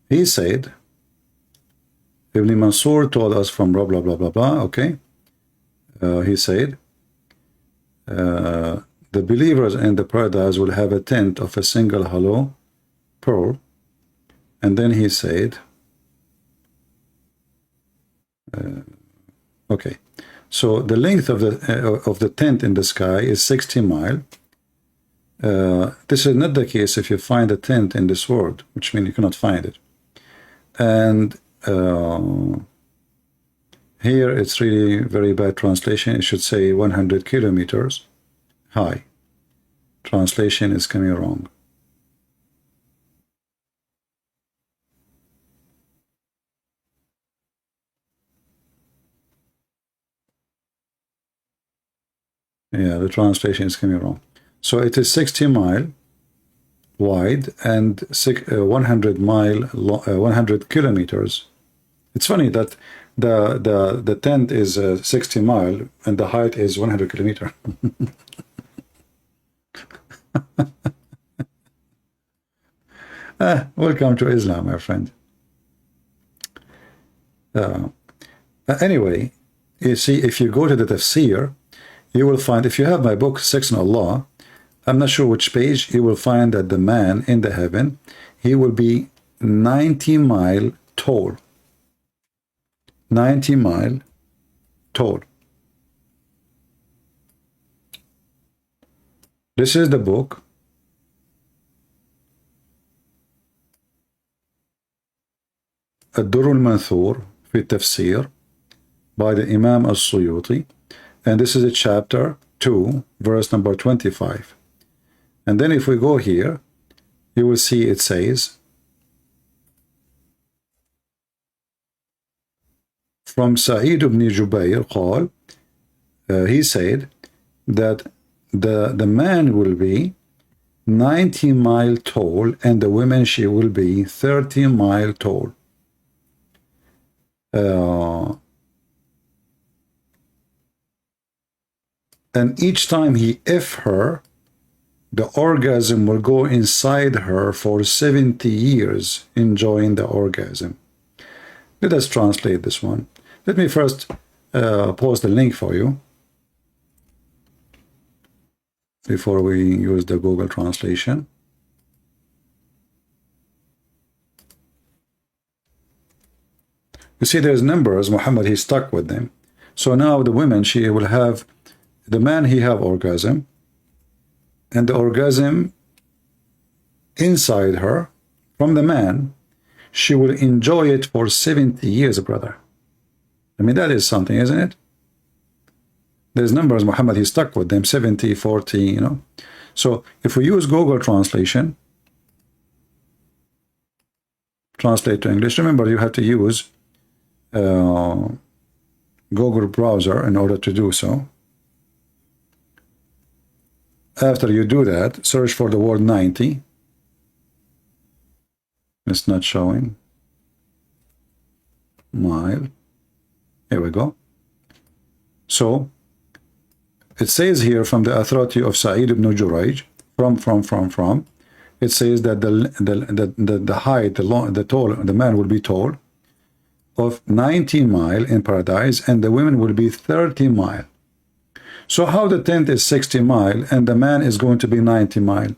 He said, Ibn Mansur told us from blah blah blah blah blah, okay, he said, the believers in the paradise will have a tent of a single hollow pearl. And then he said, okay, so the length of the tent in the sky is 60 miles. This is not the case if you find a tent in this world, which means you cannot find it. And here it's really very bad translation. It should say 100 kilometers high. Translation is coming wrong. Yeah, the translation is coming wrong. So it is 60 miles wide and 100 kilometers. It's funny that the tent is 60 miles and the height is 100 kilometers. Welcome to Islam, my friend. Anyway, you see, if you go to the tafsir, you will find, if you have my book, Sex and Allah, I'm not sure which page, you will find that the man in the heaven, he will be 90 miles tall. 90 miles tall. This is the book. الدر المنثور في التفسير by the Imam al-Suyuti, and this is a chapter 2, verse number 25. And then if we go here, you will see it says, from Sa'id ibn Jubayr قال, he said that the man will be 90 miles tall and the woman, she will be 30 miles tall. And each time he F her, the orgasm will go inside her for 70 years, enjoying the orgasm. Let us translate this one. Let me first post the link for you before we use the Google translation. You see, there's numbers. Muhammad, he's stuck with them. So now the women, she will have, the man, he have orgasm, and the orgasm inside her from the man, she will enjoy it for 70 years, brother. I mean, that is something, isn't it? There's numbers, Muhammad, he's stuck with them, 70, 40, you know. So if we use Google translation, translate to English, remember you have to use Google browser in order to do so. After you do that, search for the word 90. It's not showing. Mile. Here we go. So it says here from the authority of Sa'id ibn Jurayj, from, it says that the height, the man will be tall of 90 miles in paradise, and the women will be 30 miles. So how the tent is 60 miles and the man is going to be 90 miles?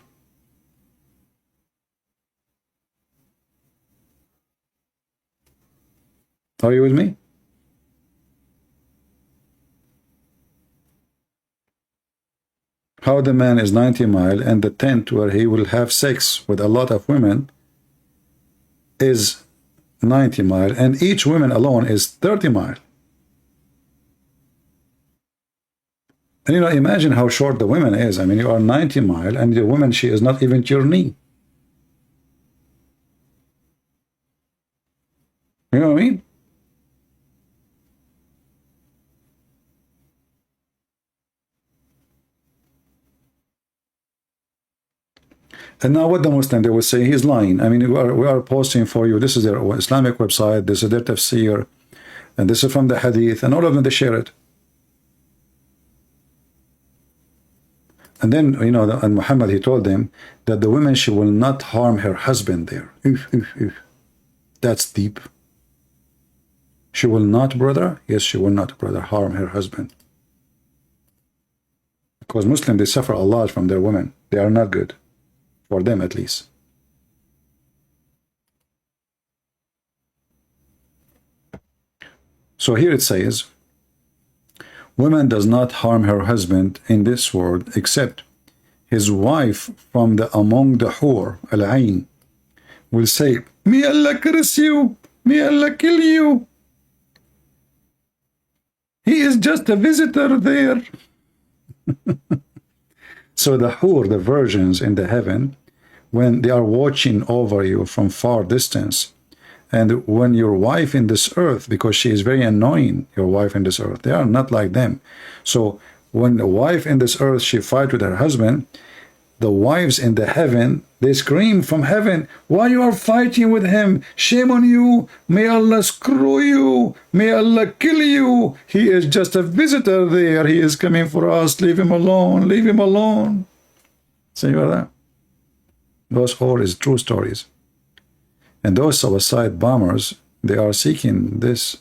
Are you with me? How the man is 90 mile and the tent where he will have sex with a lot of women is 90 mile, and each woman alone is 30 mile. And imagine how short the woman is. I mean, you are 90 mile and the woman, she is not even to your knee. You know what I mean? And now what the Muslim, they will say he's lying. I mean, we are posting for you. This is their Islamic website. This is their tafsir. And this is from the hadith. And all of them, they share it. And then, and Muhammad, he told them that the woman, she will not harm her husband there. That's deep. She will not, brother? Yes, she will not, brother, harm her husband. Because Muslims, they suffer a lot from their women. They are not good. For them, at least. So here it says, woman does not harm her husband in this world except his wife from among the hur, al-ain, will say, may Allah curse you, may Allah kill you. He is just a visitor there. So the hur, the virgins in the heaven, when they are watching over you from far distance, and when your wife in this earth, because she is very annoying, your wife in this earth, they are not like them. So when the wife in this earth, she fight with her husband, the wives in the heaven, they scream from heaven, why you are fighting with him? Shame on you. May Allah screw you. May Allah kill you. He is just a visitor there. He is coming for us. Leave him alone. Leave him alone. See that? Those all is true stories. And those suicide bombers, they are seeking this,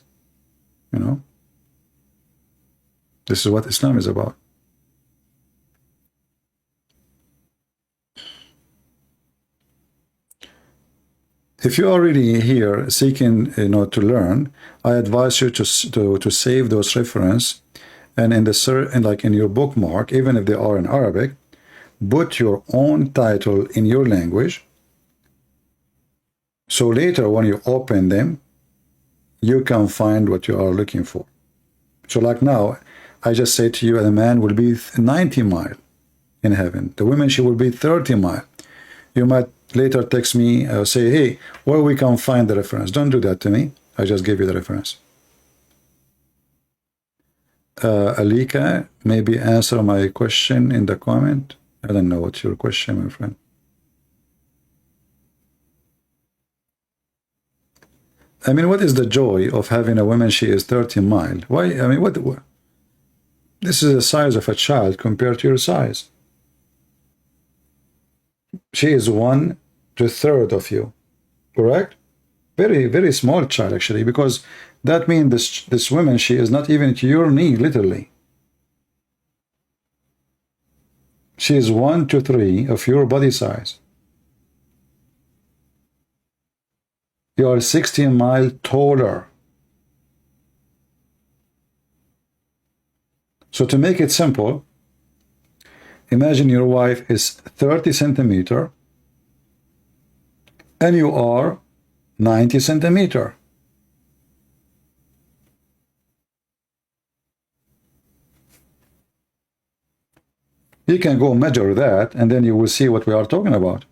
This is what Islam is about. If you're already here seeking, to learn, I advise you to save those reference, and in your bookmark, even if they are in Arabic, put your own title in your language. So later, when you open them, you can find what you are looking for. So like now, I just say to you, the man will be 90 mile in heaven. The woman, she will be 30 mile. You might later text me, say, hey, where we can find the reference. Don't do that to me. I just gave you the reference. Alika, maybe answer my question in the comment. I don't know what's your question, my friend. I mean, what is the joy of having a woman, she is 30 mile? Why? I mean, what? This is the size of a child compared to your size. She is 1/3 of you, correct? Very, very small child, actually, because that means this woman, she is not even to your knee, literally. She is 1 to 3 of your body size. You are 16 miles taller. So to make it simple, imagine your wife is 30 centimeter and you are 90 centimeter. You can go measure that and then you will see what we are talking about.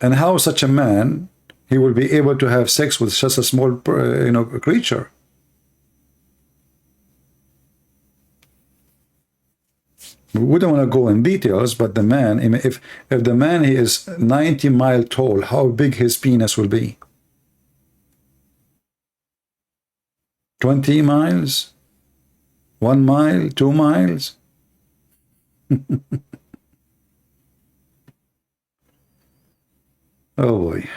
And how such a man, he will be able to have sex with such a small, creature. We don't want to go in details, but the man, if the man, he is 90 miles tall, how big his penis will be? 20 miles? 1 mile? 2 miles? Oh boy.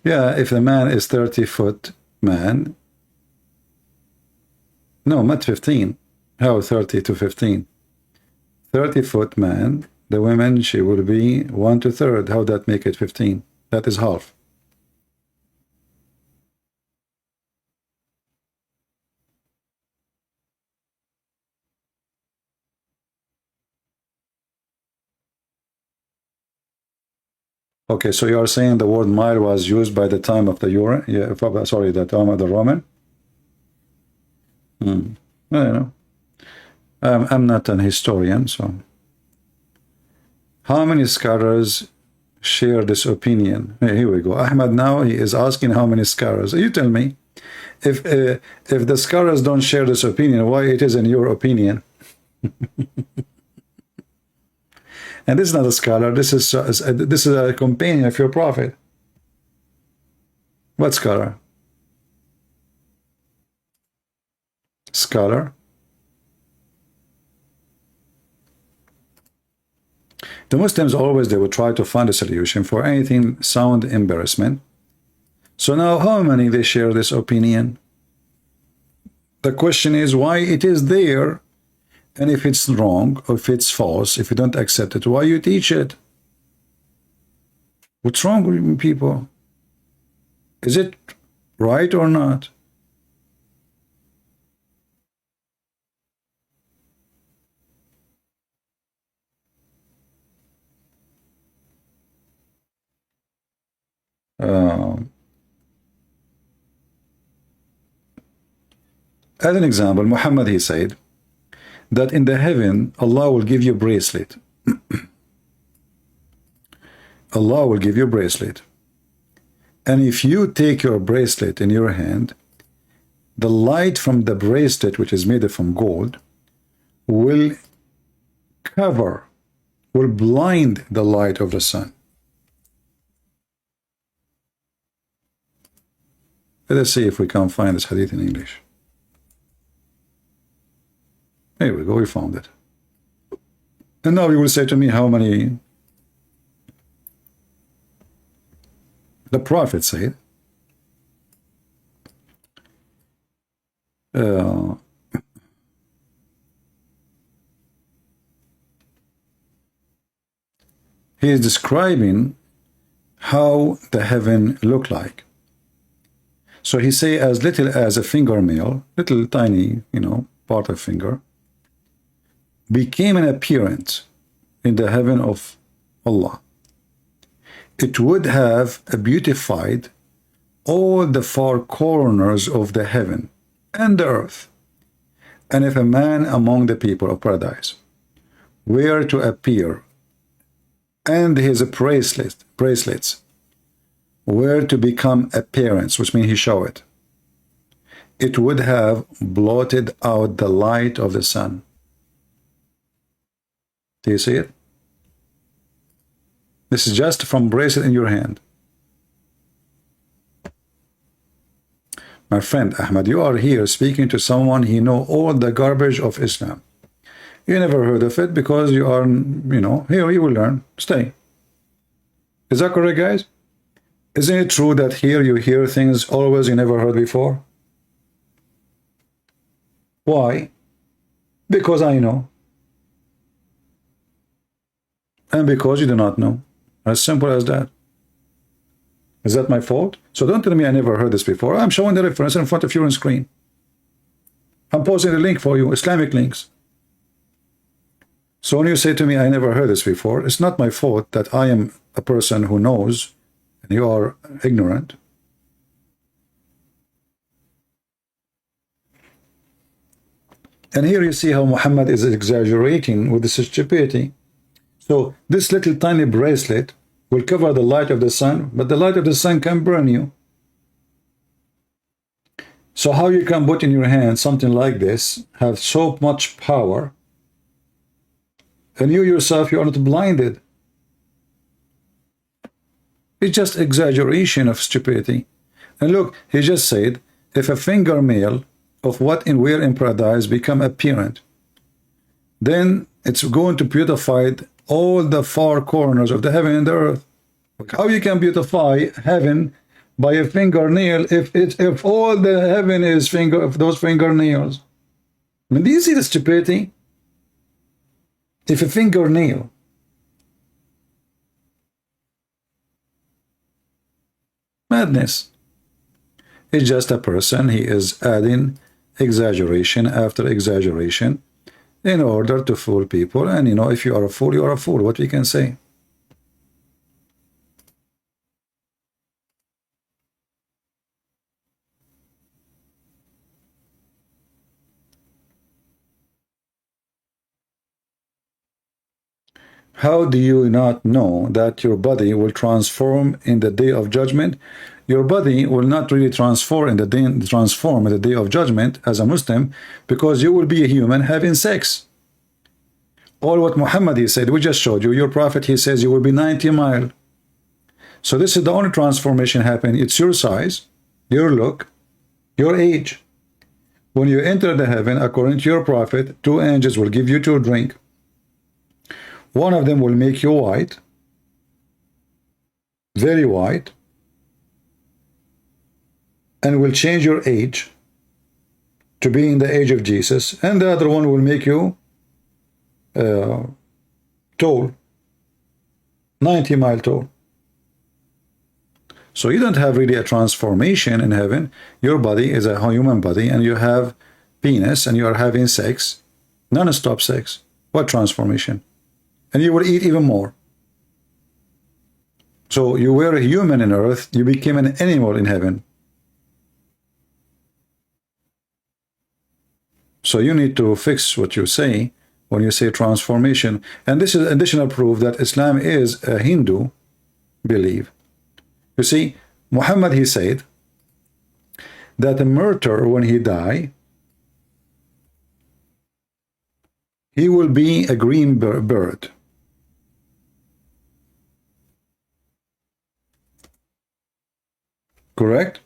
Yeah, if the man is 30-foot man, No, not 15. How 30 to 15? 30-foot man, the women, she will be 1 to 3rd. How that make it 15? That is half. Okay, so you are saying the word mile was used by the time of the Euro, yeah, sorry, the time of the Roman? I don't know. I'm not an historian, so. How many scholars share this opinion? Here we go. Ahmad now, he is asking how many scholars. You tell me, if the scholars don't share this opinion, why it is in your opinion? And this is not a scholar. This is a companion of your prophet. What scholar? Scholar. The Muslims always, they would try to find a solution for anything sound embarrassment. So now how many they share this opinion? The question is why it is there, and if it's wrong, or if it's false, if you don't accept it, why you teach it? What's wrong with you people? Is it right or not? As an example, Muhammad, he said that in the heaven, Allah will give you a bracelet. Allah will give you a bracelet. And if you take your bracelet in your hand, the light from the bracelet, which is made from gold, will blind the light of the sun. Let us see if we can find this hadith in English. Here we go, we found it. And now you will say to me how many. The Prophet said, he is describing how the heaven looked like. So he say as little as a fingernail, little tiny, part of finger, became an appearance in the heaven of Allah. It would have beautified all the four corners of the heaven and the earth. And if a man among the people of paradise were to appear, and his bracelets were to become appearance, which means he show it, it would have blotted out the light of the sun. Do you see it? This is just from bracelet in your hand. My friend Ahmad, you are here speaking to someone he know all the garbage of Islam. You never heard of it because you are, here you will learn. Stay. Is that correct, guys? Isn't it true that here you hear things always you never heard before? Why? Because I know. And because you do not know. As simple as that. Is that my fault? So don't tell me I never heard this before. I'm showing the reference in front of you on screen. I'm posting the link for you, Islamic links. So when you say to me I never heard this before, it's not my fault that I am a person who knows and you are ignorant. And here you see how Muhammad is exaggerating with this stupidity. So this little tiny bracelet will cover the light of the sun, but the light of the sun can burn you. So how you can put in your hand something like this, have so much power, and you yourself, you are not blinded. It's just exaggeration of stupidity. And look, he just said, if a fingernail of what we're in paradise become apparent, then it's going to beautify all the four corners of the heaven and the earth. How you can beautify heaven by a fingernail if all the heaven is those fingernails? I mean, do you see the stupidity? If a fingernail madness. It's just a person, he is adding exaggeration after exaggeration in order to fool people. And you know, if you are a fool, you are a fool. What we can say? How do you not know that your body will transform in the day of judgment? Your body will not really transform in the day of judgment as a Muslim, because you will be a human having sex. All what Muhammad, he said, we just showed you. Your prophet, he says you will be 90 miles. So this is the only transformation happening. It's your size, your look, your age. When you enter the heaven, according to your prophet, 2 angels will give you to drink. One of them will make you white, very white, and will change your age to be in the age of Jesus. And the other one will make you tall, 90 miles tall. So you don't have really a transformation in heaven. Your body is a human body, and you have penis, and you are having sex, non-stop sex. What transformation? And you will eat even more. So you were a human in earth, you became an animal in heaven. So you need to fix what you say when you say transformation. And this is additional proof that Islam is a Hindu belief. You see, Muhammad, he said that a martyr, when he die, he will be a green bird. Correct?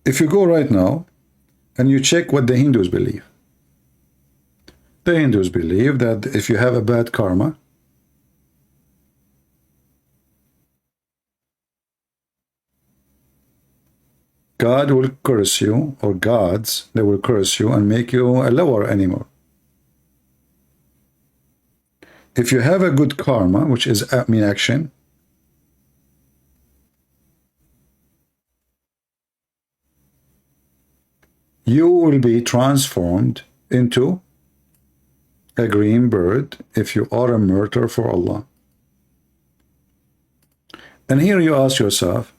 If you go right now and you check what the Hindus believe, the Hindus believe that if you have a bad karma, God will curse you, or gods, they will curse you and make you a lower animal. If you have a good karma, which is action, you will be transformed into a green bird if you are a martyr for Allah. And here you ask yourself,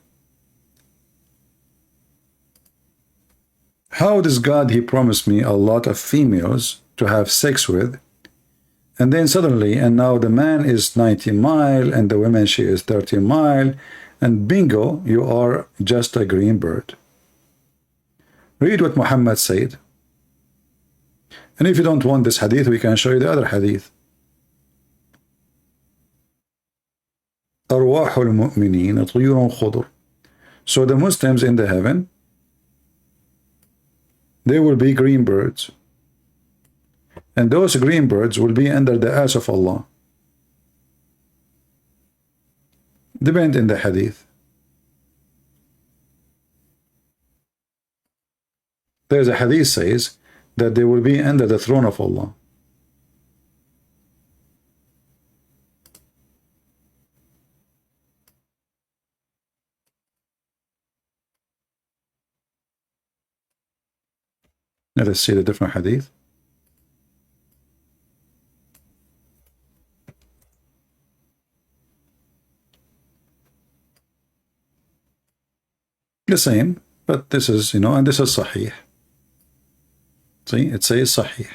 how does God, he promised me a lot of females to have sex with, and then suddenly, and now the man is 90 miles, and the woman, she is 30 miles, and bingo, you are just a green bird. Read what Muhammad said. And if you don't want this hadith, we can show you the other hadith. أرواح المؤمنين طيور خضر. So the Muslims in the heaven, they will be green birds. And those green birds will be under the ash of Allah. Depend in the hadith. There's a hadith says that they will be under the throne of Allah. Let us see the different hadith. The same, but this is, you know, and this is Sahih. See, it says Sahih.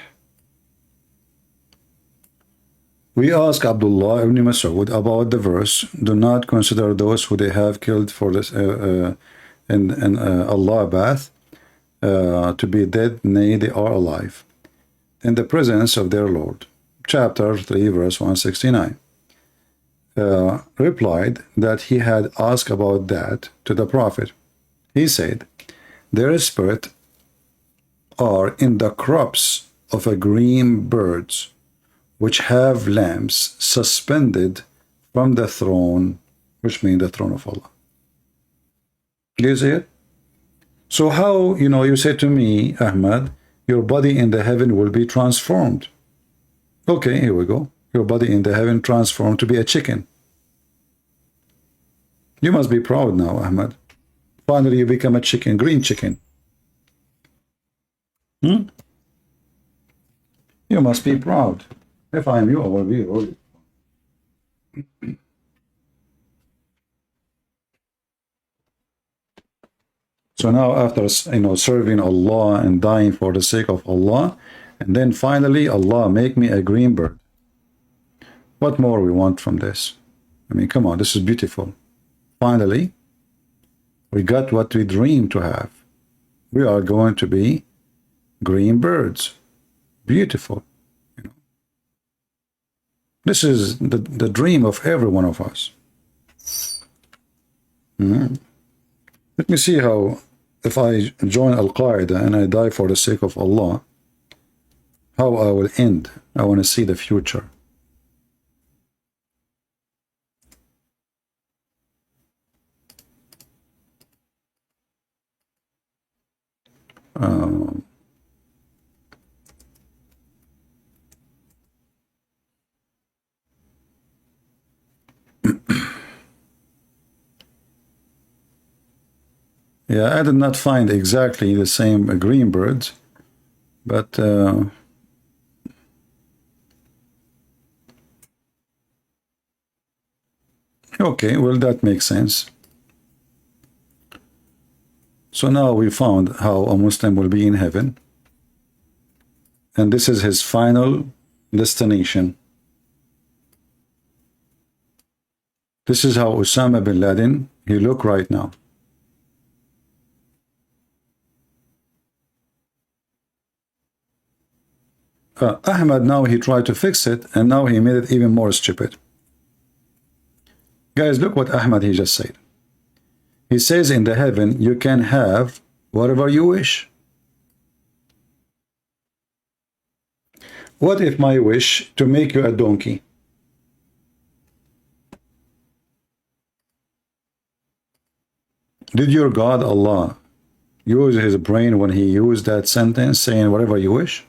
We ask Abdullah ibn Mas'ud about the verse, do not consider those who they have killed for this in Allah bath to be dead, nay, they are alive, in the presence of their Lord. Chapter 3, verse 169. Replied that he had asked about that to the Prophet. He said, their spirit are in the crops of a green birds, which have lamps suspended from the throne, which means the throne of Allah. Do you see it? So how, you say to me, Ahmad, your body in the heaven will be transformed. Okay, here we go. Your body in the heaven transformed to be a chicken. You must be proud now, Ahmad. Finally, you become a chicken, green chicken. You must be proud. If I am you, I will be really. So now after, serving Allah and dying for the sake of Allah, and then finally, Allah make me a green bird. What more we want from this? I mean, come on, this is beautiful. Finally, we got what we dreamed to have. We are going to be green birds. Beautiful. This is the dream of every one of us. Let me see how, if I join Al-Qaeda and I die for the sake of Allah, how I will end. I want to see the future. Yeah, I did not find exactly the same green birds, but okay, well, that makes sense. So now we found how a Muslim will be in heaven, and this is his final destination. This is how Osama bin Laden, he look right now. Ahmad, now he tried to fix it, and now he made it even more stupid. Guys, look what Ahmad he just said. He says in the heaven, you can have whatever you wish. What if my wish to make you a donkey? Did your God, Allah, use his brain when he used that sentence, saying whatever you wish?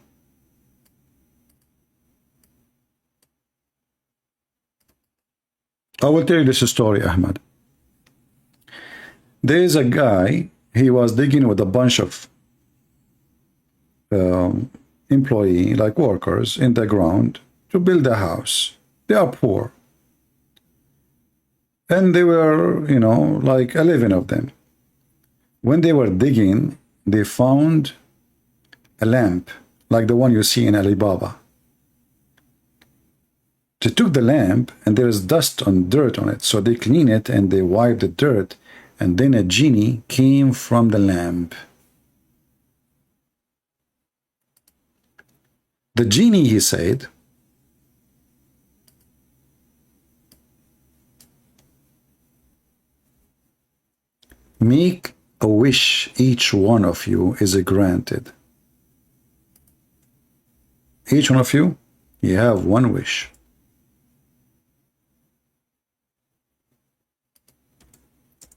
I will tell you this story, Ahmad. There is a guy, he was digging with a bunch of employee, like workers, in the ground to build a house. They are poor. And they were, like 11 of them. When they were digging, they found a lamp, like the one you see in Alibaba. They took the lamp, and there is dust and dirt on it, so they clean it and they wipe the dirt, and then a genie came from the lamp. The genie, he said, make a wish, each one of you is granted. Each one of you, you have one wish.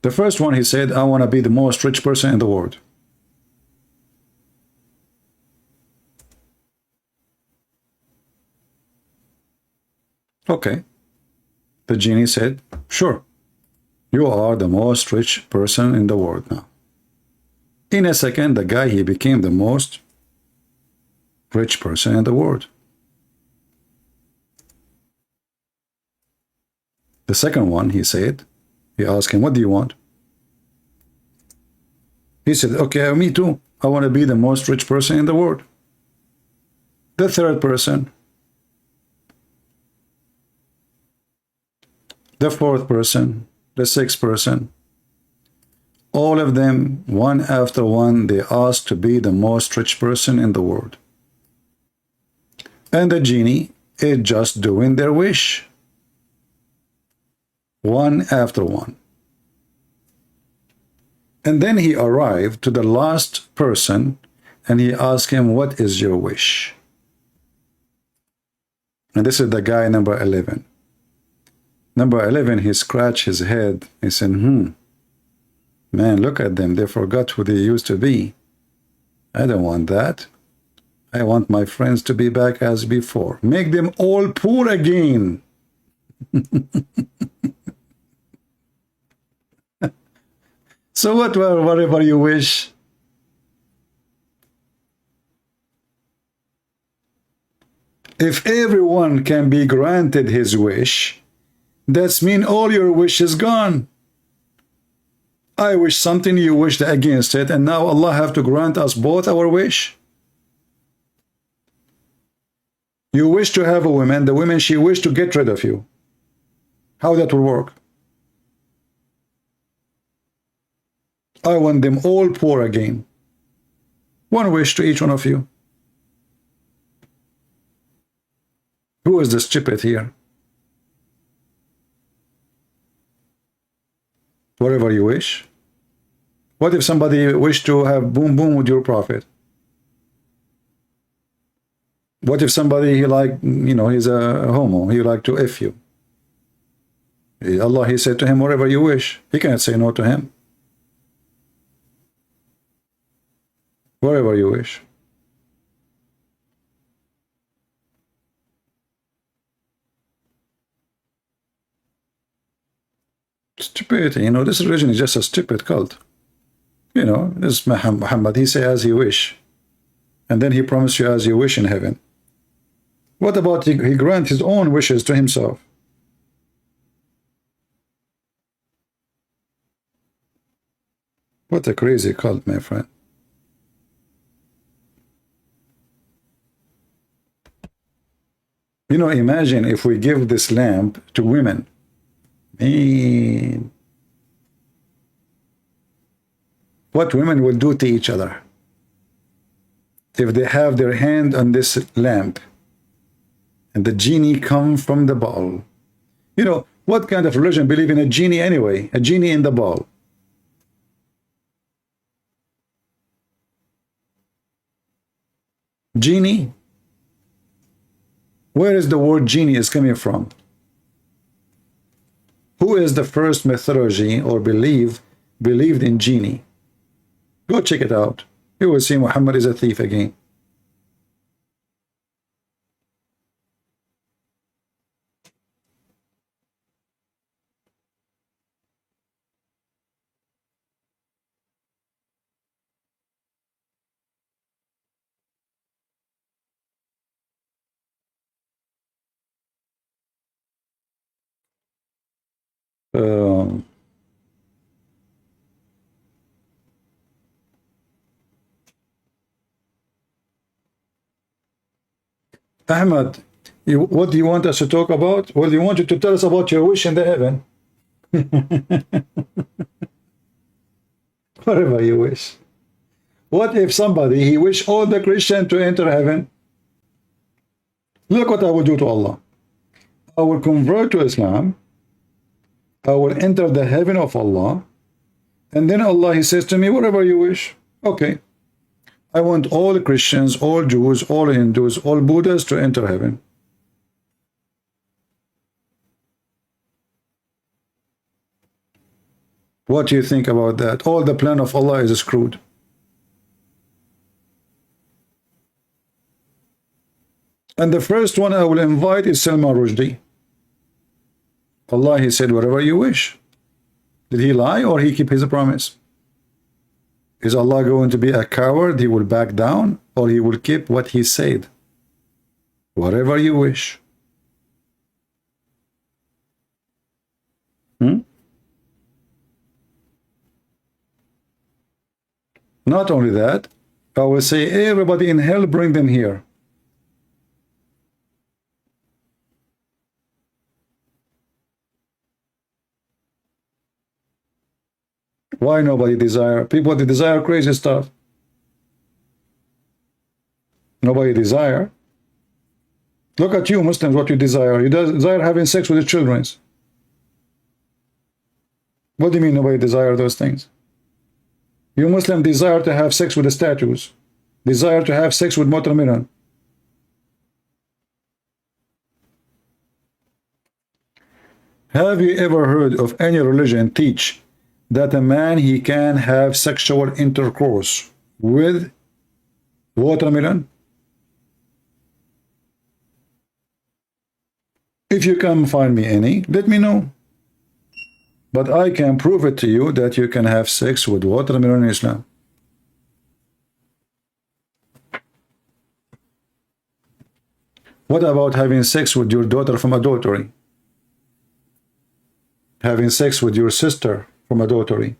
The first one, he said, I want to be the most rich person in the world. Okay. The genie said, sure. You are the most rich person in the world now. In a second, the guy, he became the most rich person in the world. The second one, he said, he asked him, what do you want? He said, okay, me too. I want to be the most rich person in the world. The third person, the fourth person, the sixth person, all of them, one after one, they asked to be the most rich person in the world. And the genie is just doing their wish. One after one. And then he arrived to the last person, and he asked him, what is your wish? And this is the guy number 11. Number 11, he scratched his head. He said, Man, look at them. They forgot who they used to be. I don't want that. I want my friends to be back as before. Make them all poor again. So whatever you wish. If everyone can be granted his wish, that's mean all your wish is gone. I wish something, you wished against it, and now Allah have to grant us both our wish. You wish to have a woman, the woman, she wished to get rid of you. How that will work? I want them all poor again. One wish to each one of you. Who is the stupid here? Whatever you wish. What if somebody wished to have boom boom with your prophet? What if somebody, he like, you know, he's a homo, he like to F you? Allah, he said to him, whatever you wish. He cannot say no to him. Whatever you wish. Stupidity, you know, this religion is just a stupid cult. You know, this Muhammad, he say as he wish. And then he promised you as you wish in heaven. What about he grant his own wishes to himself? What a crazy cult, my friend. You know, imagine if we give this lamp to women. Man, what women will do to each other if they have their hand on this lamp and the genie come from the ball. You know, what kind of religion believe in a genie anyway? A genie in the ball. Genie? Where is the word genie is coming from? Who is the first methodology or believed in genie? Go check it out. You will see Muhammad is a thief again. Ahmad, what do you want us to talk about? Well, you wanted to tell us about your wish in the heaven. Whatever you wish. What if somebody, he wish all the Christians to enter heaven? Look what I will do to Allah. I will convert to Islam. I will enter the heaven of Allah. And then Allah, he says to me, whatever you wish. Okay. I want all Christians, all Jews, all Hindus, all Buddhas to enter heaven. What do you think about that? All the plan of Allah is screwed. And the first one I will invite is Salman Rushdie. Allah, he said, whatever you wish. Did he lie or he keep his promise? Is Allah going to be a coward? He will back down, or he will keep what he said? Whatever you wish. Not only that, I will say, everybody in hell, bring them here. Why nobody desire? People, they desire crazy stuff. Nobody desire. Look at you, Muslims, what you desire. You desire having sex with your children. What do you mean nobody desire those things? You Muslim desire to have sex with the statues. Desire to have sex with Motor Miran. Have you ever heard of any religion teach that a man he can have sexual intercourse with watermelon? If you can find me any, let me know. But I can prove it to you that you can have sex with watermelon in Islam. What about having sex with your daughter from adultery? Having sex with your sister from adultery?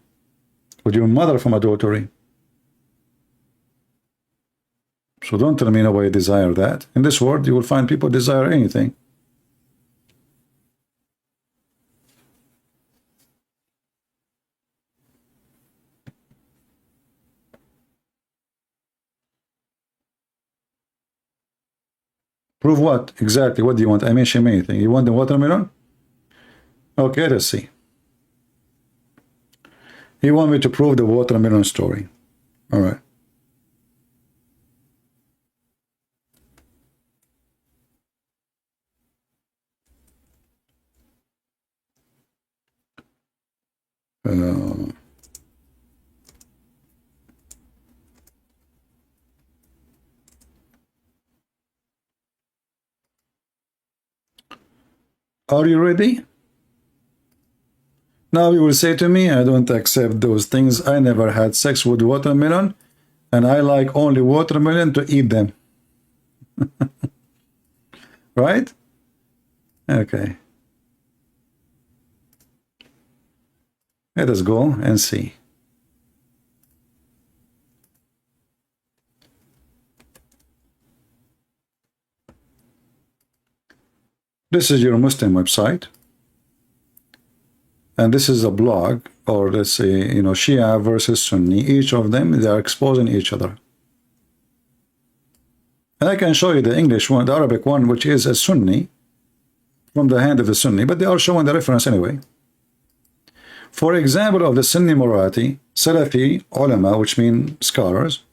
With your mother from adultery? So don't tell me nobody desire that. In this world, you will find people desire anything. Prove what? Exactly. What do you want? I mentioned anything. You want the watermelon? Okay, let's see. He want me to prove the watermelon story. All right. Are you ready? Now you will say to me, I don't accept those things. I never had sex with watermelon, and I like only watermelon to eat them. Right? Okay. Let us go and see. This is your Muslim website. And this is a blog, or let's say, you know, Shia versus Sunni. Each of them, they are exposing each other. And I can show you the English one, the Arabic one, which is a Sunni, from the hand of the Sunni, but they are showing the reference anyway. For example, of the Sunni Murati, Salafi ulama, which mean scholars,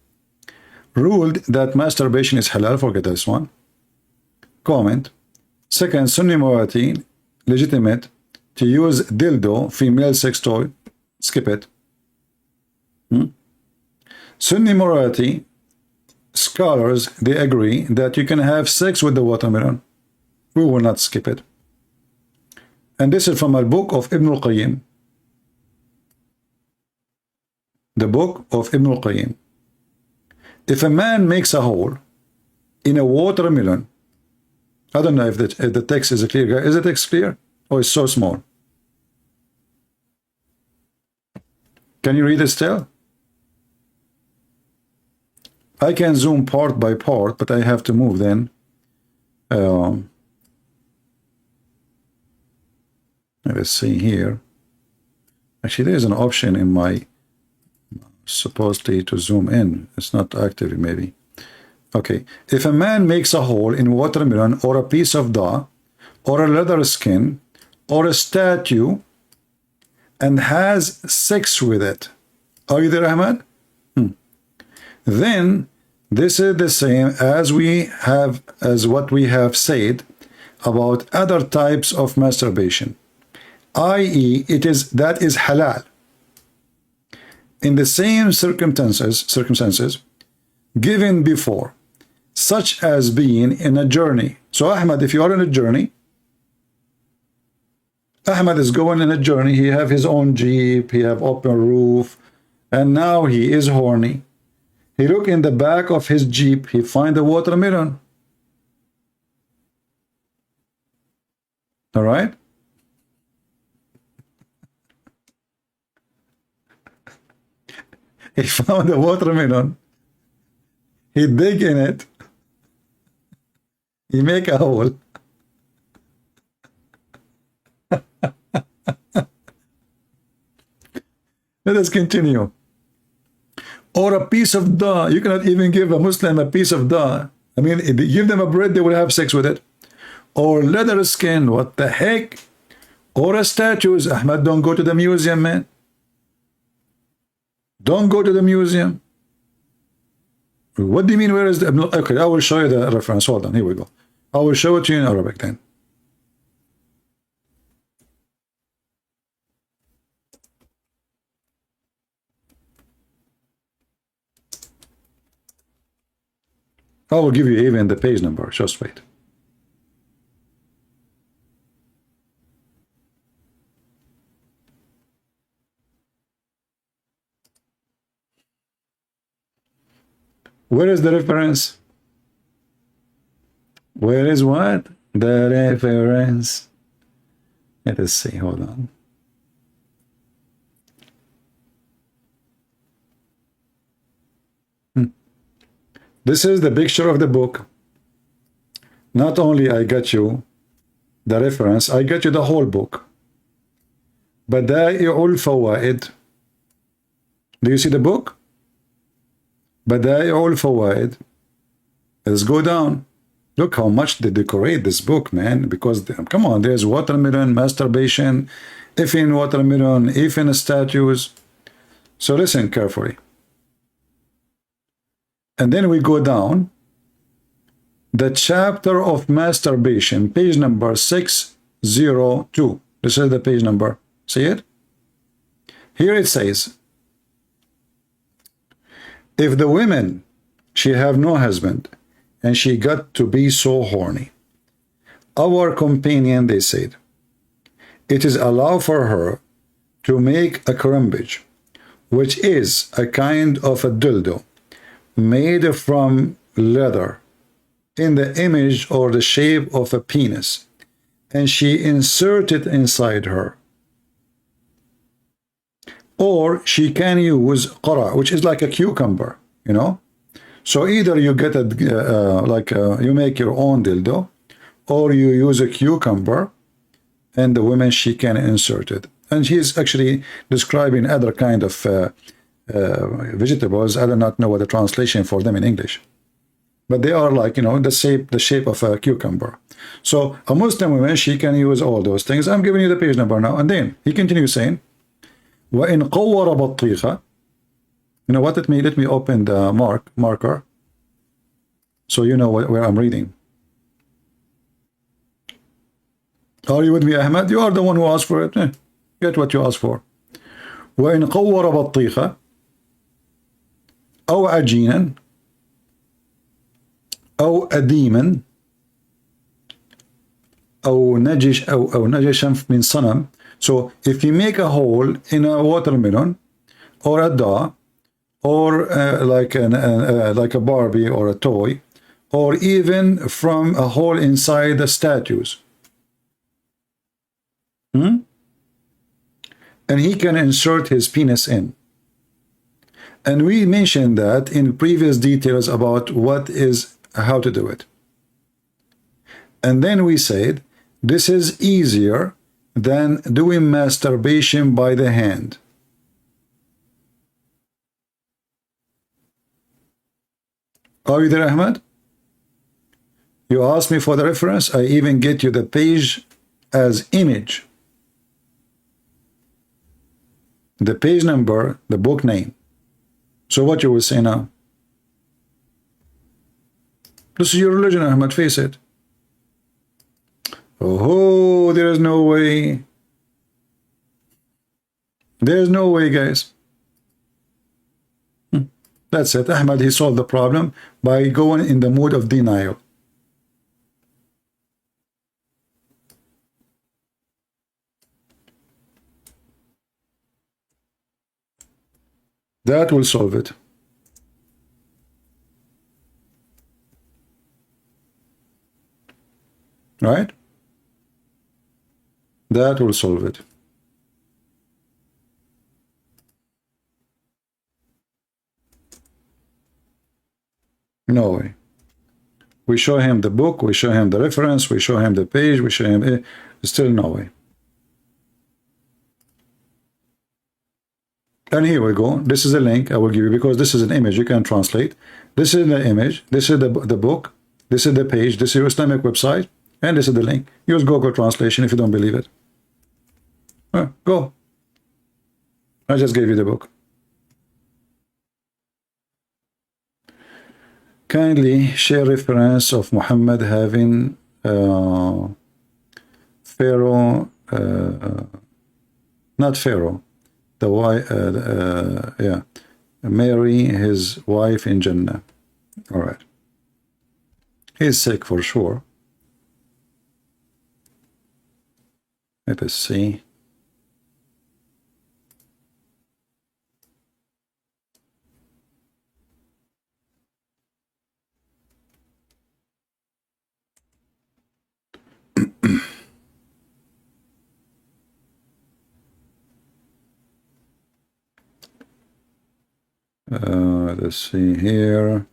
ruled that masturbation is halal. Forget this one. Comment. Second, Sunni Murati, legitimate to use dildo, female sex toy. Skip it. Sunni Murati scholars, they agree that you can have sex with the watermelon. We will not skip it. And this is from a book of Ibn al-Qayyim. The book of Ibn al-Qayyim. If a man makes a hole in a watermelon, I don't know if the text is clear, guys. Is the text clear? Or it's so small? Can you read it still? I can zoom part by part, but I have to move then. Let's see here. Actually, there is an option in my supposedly to zoom in. It's not active, maybe. Okay. If a man makes a hole in watermelon or a piece of dough or a leather skin or a statue and has sex with it, are you there, Ahmad? Then this is the same as what we have said about other types of masturbation, i.e., that is halal in the same circumstances given before, such as being in a journey. So Ahmad, if you are in a journey, Ahmad is going in a journey, he have his own jeep, he have open roof, and now he is horny. He look in the back of his jeep, he find a watermelon. All right? He found a watermelon. He dig in it. He make a hole. Let us continue. Or a piece of dough. You cannot even give a Muslim a piece of dough. I mean, if you give them a bread, they will have sex with it. Or leather skin. What the heck? Or a statues. Ahmad, don't go to the museum, man. Don't go to the museum. What do you mean, where is the... Okay, I will show you the reference. Hold on, here we go. I will show it to you in Arabic then. I will give you even the page number. Just wait. Where is the reference? Where is what? The reference. Let us see. Hold on. This is the picture of the book. Not only I got you the reference, I got you the whole book. Bada'i'ul Fawaid. Do you see the book? Bada'i'ul Fawaid. Let's go down. Look how much they decorate this book, man. Because, come on, there's watermelon, masturbation, if in watermelon, if in statues. So listen carefully. And then we go down. The chapter of masturbation, page number 602. This is the page number. See it? Here it says, if the women, she have no husband, and she got to be so horny, our companion, they said, it is allowed for her to make a crumbage, which is a kind of a dildo made from leather in the image or the shape of a penis, and she inserted inside her. Or she can use qara, which is like a cucumber, you know. So either you get you make your own dildo, or you use a cucumber, and the woman, she can insert it. And he's actually describing other kind of vegetables. I do not know what the translation for them in English, but they are like, you know, the shape of a cucumber. So a Muslim woman, she can use all those things. I'm giving you the page number now. And then he continues saying, وَإِنْ قَوَّرَ بَطِّيخَ. You know what it means? Let me open the marker so you know where I'm reading. Are you with me, Ahmed? You are the one who asked for it. Get what you asked for. وَإِنْ قَوَّرَ بَطِّيخَ أو عجينا أو أديما أو نجش أو نجشا من صنم. So if you make a hole in a watermelon or a doll or like a Barbie or a toy, or even from a hole inside the statues, and he can insert his penis in. And we mentioned that in previous details about how to do it. And then we said this is easier than doing masturbation by the hand. Are you there, Ahmed? You asked me for the reference. I even get you the page as image. The page number, the book name. So what you will say now? This is your religion, Ahmed, face it. Oh, there is no way. There is no way, guys. That's it. Ahmed, he solved the problem by going in the mood of denial. That will solve it. Right? That will solve it. No way. We show him the book, we show him the reference, we show him the page, we show him... Still no way. And here we go. This is a link I will give you because this is an image you can translate. This is the image. This is the book. This is the page. This is your Islamic website. And this is the link. Use Google Translation if you don't believe it. Go. I just gave you the book. Kindly share reference of Muhammad having Pharaoh, not Pharaoh, the wife, Mary, his wife in Jannah. All right. He's sick for sure. Let us see. Let's see here.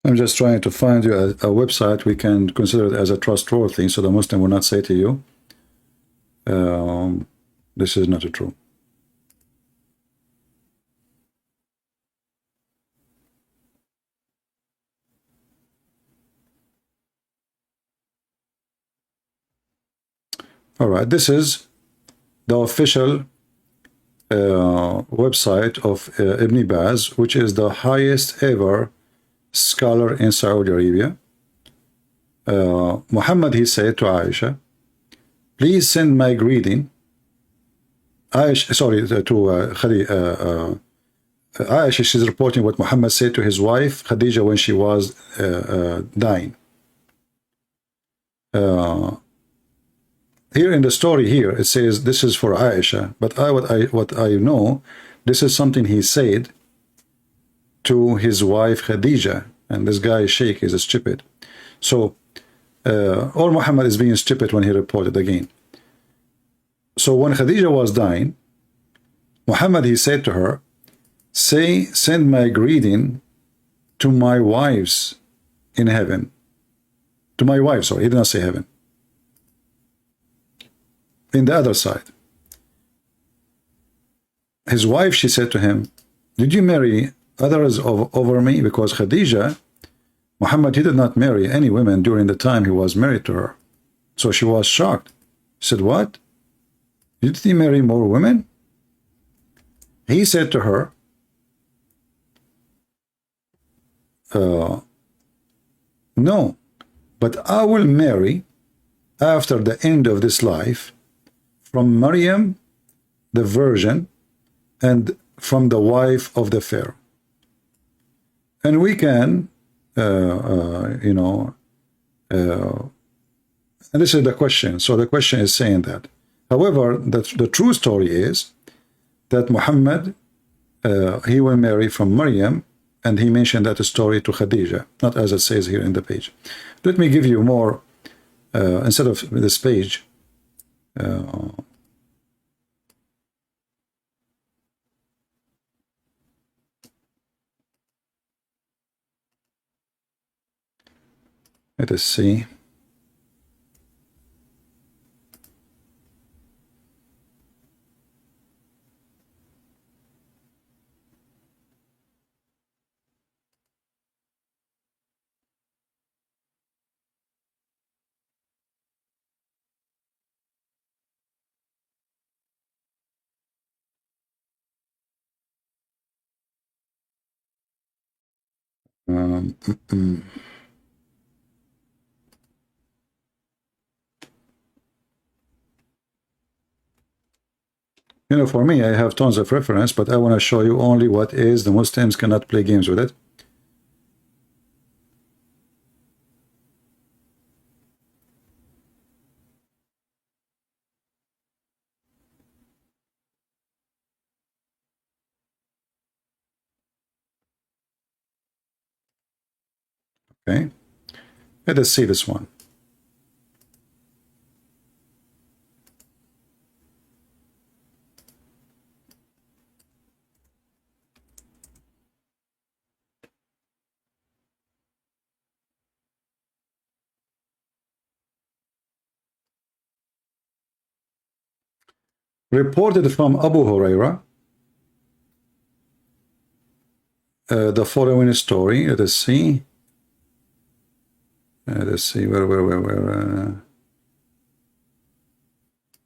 I'm just trying to find you a website we can consider it as a trustworthy, so the Muslim will not say to you, this is not true. All right, this is the official website of Ibn Baz, which is the highest ever scholar in Saudi Arabia. Muhammad, he said to Aisha, please send my greeting. Aisha, Aisha, she's reporting what Muhammad said to his wife Khadija when she was dying. Here in the story here, it says this is for Aisha, but what I know, this is something he said to his wife Khadija, and this guy Sheikh is stupid. So, or Muhammad is being stupid when he reported again. So when Khadija was dying, Muhammad, he said to her, send my greeting to my wives in heaven. To my wives, sorry, he did not say heaven. In the other side. His wife, she said to him, did you marry others over me? Because Khadija, Muhammad, he did not marry any women during the time he was married to her. So she was shocked. She said, what? Did he marry more women? He said to her, no, but I will marry after the end of this life from Maryam, the virgin, and from the wife of the Pharaoh. And we can, and this is the question. So the question is saying that. However, the true story is that Muhammad, he will marry from Maryam, and he mentioned that story to Khadija, not as it says here in the page. Let me give you more, instead of this page, let us see. You know, for me, I have tons of reference, but I want to show you only what is. The Muslims cannot play games with it. Okay, let us see this one. Reported from Abu Huraira the following story. Let us see. Let's see where.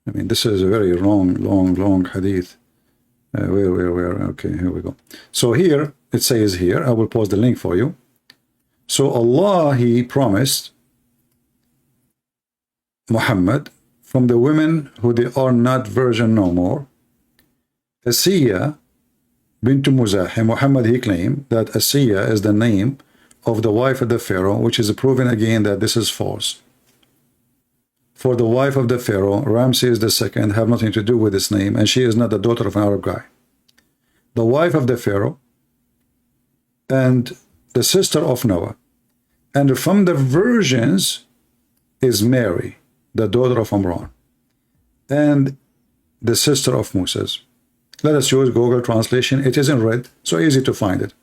I mean, this is a very long hadith. Where? Okay, here we go. So here it says here. I will post the link for you. So Allah, He promised Muhammad from the women who they are not virgin no more. Asiya bint Muzahim, Muhammad, he claimed that Asiya is the name of the wife of the Pharaoh, which is proven again that this is false. For the wife of the Pharaoh, Ramses II, have nothing to do with this name, and she is not the daughter of an Arab guy. The wife of the Pharaoh and the sister of Noah. And from the virgins is Mary, the daughter of Imran, and the sister of Moses. Let us use Google translation. It is in red, so easy to find it.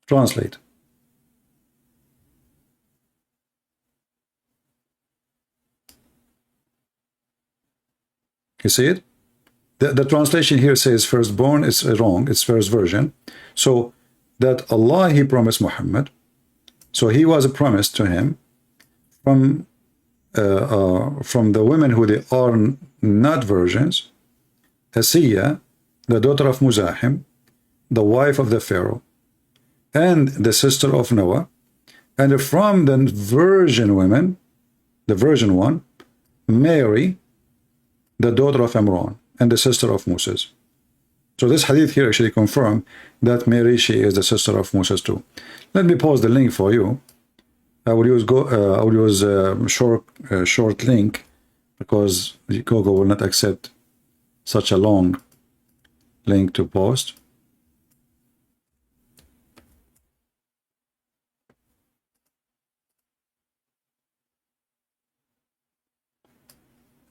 Translate. You see it? The translation here says firstborn. It's wrong. It's first version. So that Allah, He promised Muhammad. So he was promised to him from the women who they are not virgins. Asiya, the daughter of Muzahim, the wife of the Pharaoh, and the sister of Noah, and from the virgin women, the virgin one, Mary, the daughter of Imran, and the sister of Moses. So this hadith here actually confirms that Mary, she is the sister of Moses too. Let me post the link for you. I will use short link because Google will not accept such a long link to post.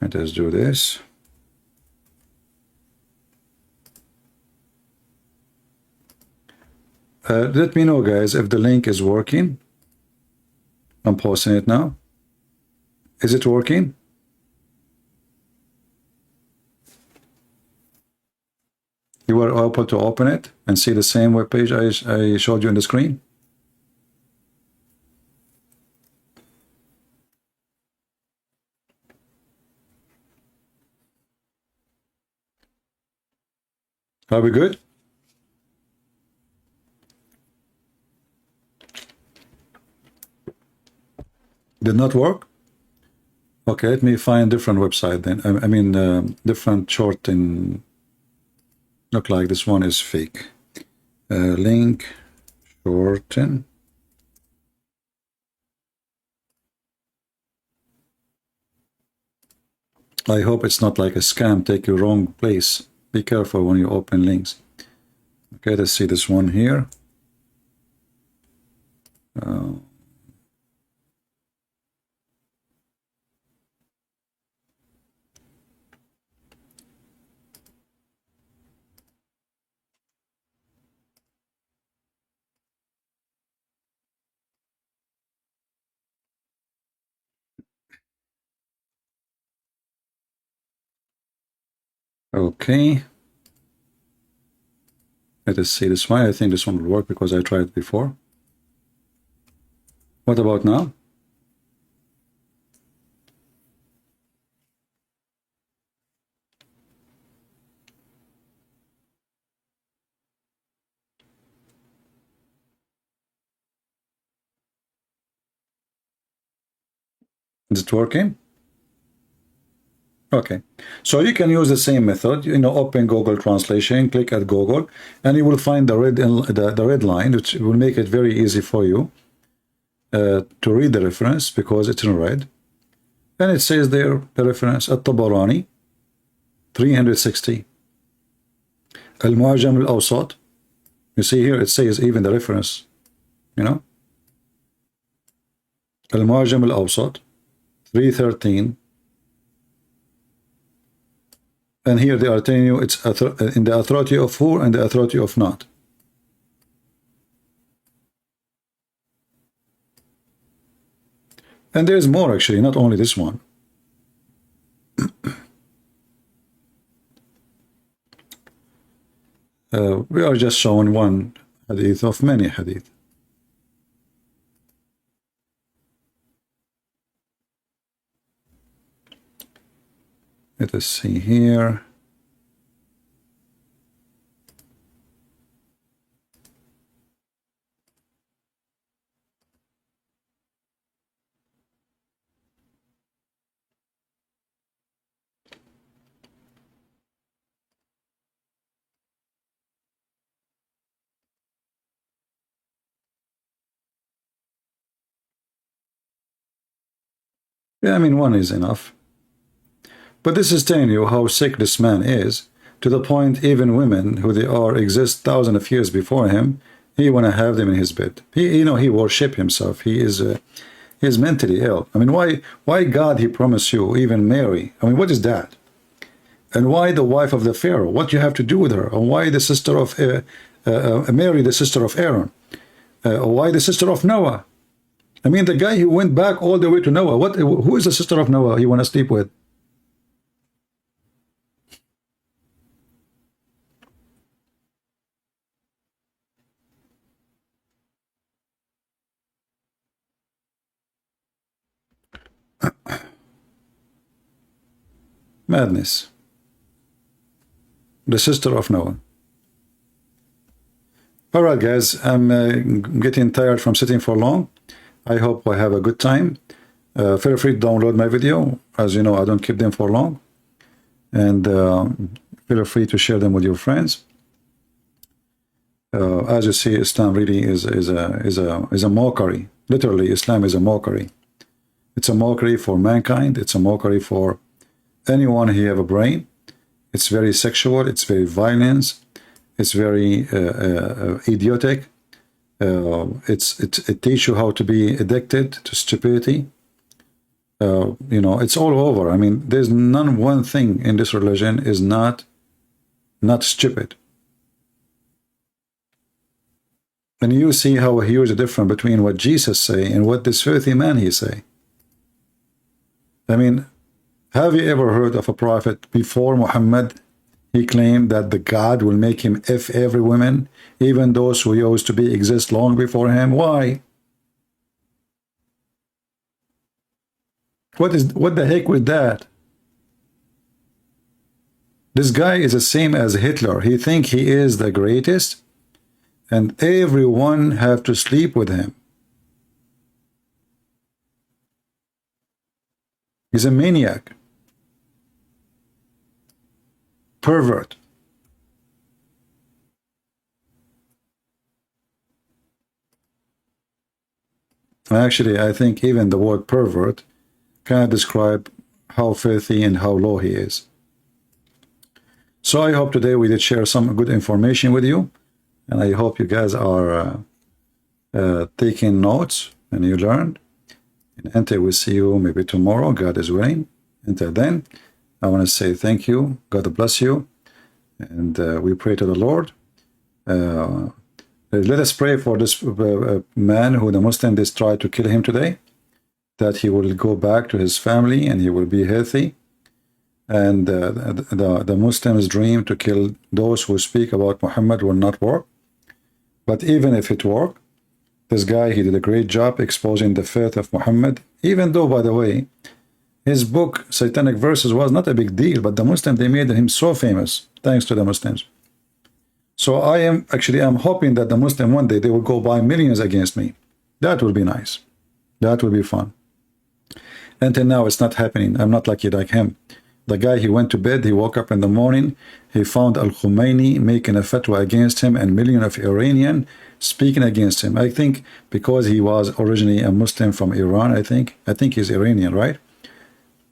Let us do this. Let me know, guys, if the link is working. I'm posting it now. Is it working? You were able to open it and see the same web page I showed you on the screen? Are we good? Did not work? Okay, let me find different website then. I mean, different short in. Look like this one is fake. Link shorten. I hope it's not like a scam, take you wrong place. Be careful when you open links. Okay, let's see this one here. Okay. Let us see this one. I think this one will work because I tried it before. What about now? Is it working? Okay, so you can use the same method. Open Google Translation, click at Google, and you will find the red line, which will make it very easy for you to read the reference because it's in red. And it says there the reference At-Tabarani 360. Al-Mu'jam al-Awsat. You see here it says even the reference. Al-Mu'jam al-Awsat 313. And here they are telling you it's in the authority of who and the authority of not. And there's more actually, not only this one. We are just showing one hadith of many hadith. Let us see here. Yeah, I mean, one is enough. But this is telling you how sick this man is, to the point even women who they are exist thousands of years before him, he want to have them in his bed. He worship himself. He is mentally ill. I mean, why God he promised you even Mary? I mean, what is that? And why the wife of the Pharaoh? What you have to do with her? And why the sister of Mary, the sister of Aaron? Why the sister of Noah? I mean, the guy who went back all the way to Noah. Who is the sister of Noah you want to sleep with? Madness. The sister of Noah. All right, guys, I'm getting tired from sitting for long. I hope I have a good time. Feel free to download my video. As you know, I don't keep them for long. And feel free to share them with your friends. As you see, Islam really is a mockery. Literally, Islam is a mockery. It's a mockery for mankind. It's a mockery for anyone who have a brain. It's very sexual. It's very violent. It's very idiotic. It teaches you how to be addicted to stupidity. It's all over. I mean, there's one thing in this religion is not stupid. And you see how huge a difference between what Jesus say and what this filthy man he say. I mean, have you ever heard of a prophet before Muhammad? He claimed that the God will make him F every woman, even those who used to be exist long before him. Why? What the heck with that? This guy is the same as Hitler. He think he is the greatest, and everyone have to sleep with him. He's a maniac. Pervert. Actually, I think even the word pervert can describe how filthy and how low he is. So I hope today we did share some good information with you, and I hope you guys are taking notes and you learned. And until we see you maybe tomorrow, God is willing. Until then, I want to say thank you. God bless you. And we pray to the Lord. Let us pray for this man who the Muslims tried to kill him today, that he will go back to his family and he will be healthy. And the Muslims' dream to kill those who speak about Muhammad will not work. But even if it worked, this guy, he did a great job exposing the faith of Muhammad, even though, by the way, his book, Satanic Verses, was not a big deal, but the Muslims, they made him so famous, thanks to the Muslims. So I'm hoping that the Muslim one day, they will go buy millions against me. That will be nice. That will be fun. Until now, it's not happening. I'm not lucky like him. The guy, he went to bed, he woke up in the morning, he found Al-Khomeini making a fatwa against him and millions of Iranians speaking against him. I think because he was originally a Muslim from Iran, I think he's Iranian, right?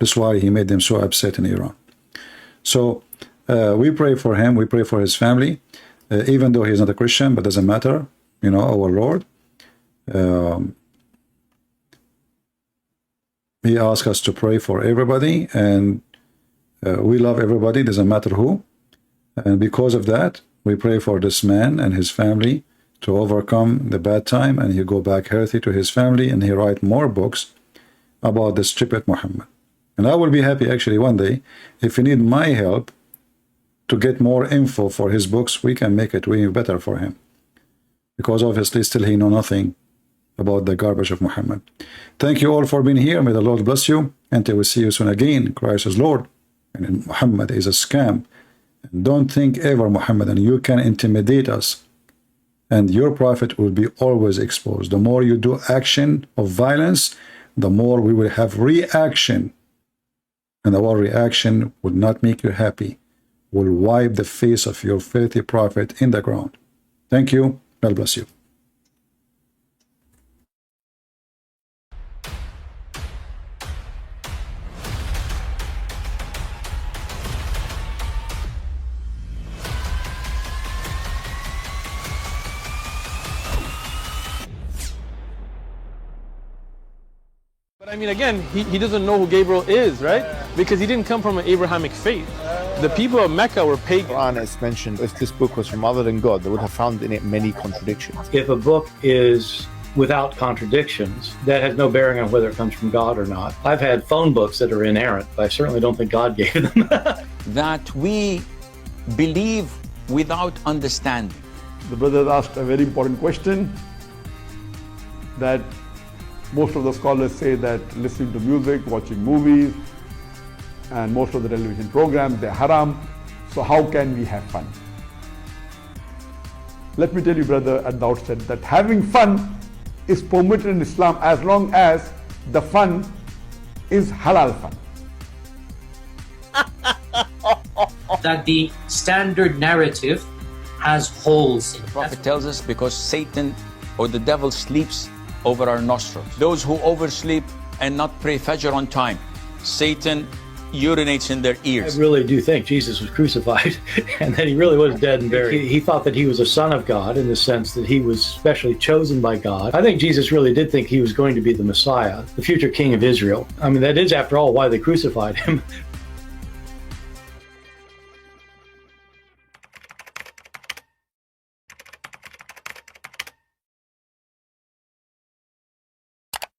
That's why he made them so upset in Iran. So we pray for him, we pray for his family, even though he's not a Christian, but doesn't matter, our Lord. He asked us to pray for everybody, and we love everybody, doesn't matter who. And because of that, we pray for this man and his family to overcome the bad time, and he go back healthy to his family, and he write more books about the stupid Muhammad. And I will be happy actually one day, if you need my help to get more info for his books, we can make it way better for him. because obviously still he know nothing about the garbage of Muhammad. Thank you all for being here. May the Lord bless you. Until we see you soon again. Christ is Lord. And Muhammad is a scam. And don't think ever, Muhammad, and you can intimidate us. And your prophet will be always exposed. The more you do action of violence, the more we will have reaction. And our reaction will not make you happy. Will wipe the face of your filthy prophet in the ground. Thank you. God bless you. But I mean, again, he doesn't know who Gabriel is, right? Because he didn't come from an Abrahamic faith. The people of Mecca were pagan. Quran is mentioned, if this book was from other than God, they would have found in it many contradictions. If a book is without contradictions, that has no bearing on whether it comes from God or not. I've had phone books that are inerrant, but I certainly don't think God gave them. That we believe without understanding. The brother asked a very important question, that most of the scholars say that listening to music, watching movies, and most of the television programs, they're haram. So how can we have fun? Let me tell you, brother, at the outset, that having fun is permitted in Islam as long as the fun is halal fun. That the standard narrative has holes in it. The Prophet tells us because Satan or the devil sleeps over our nostrils. Those who oversleep and not pray Fajr on time, Satan urinates in their ears. I really do think Jesus was crucified and that he really was dead and buried. He thought that he was a son of God in the sense that he was specially chosen by God. I think Jesus really did think he was going to be the Messiah, the future king of Israel. I mean, that is, after all, why they crucified him.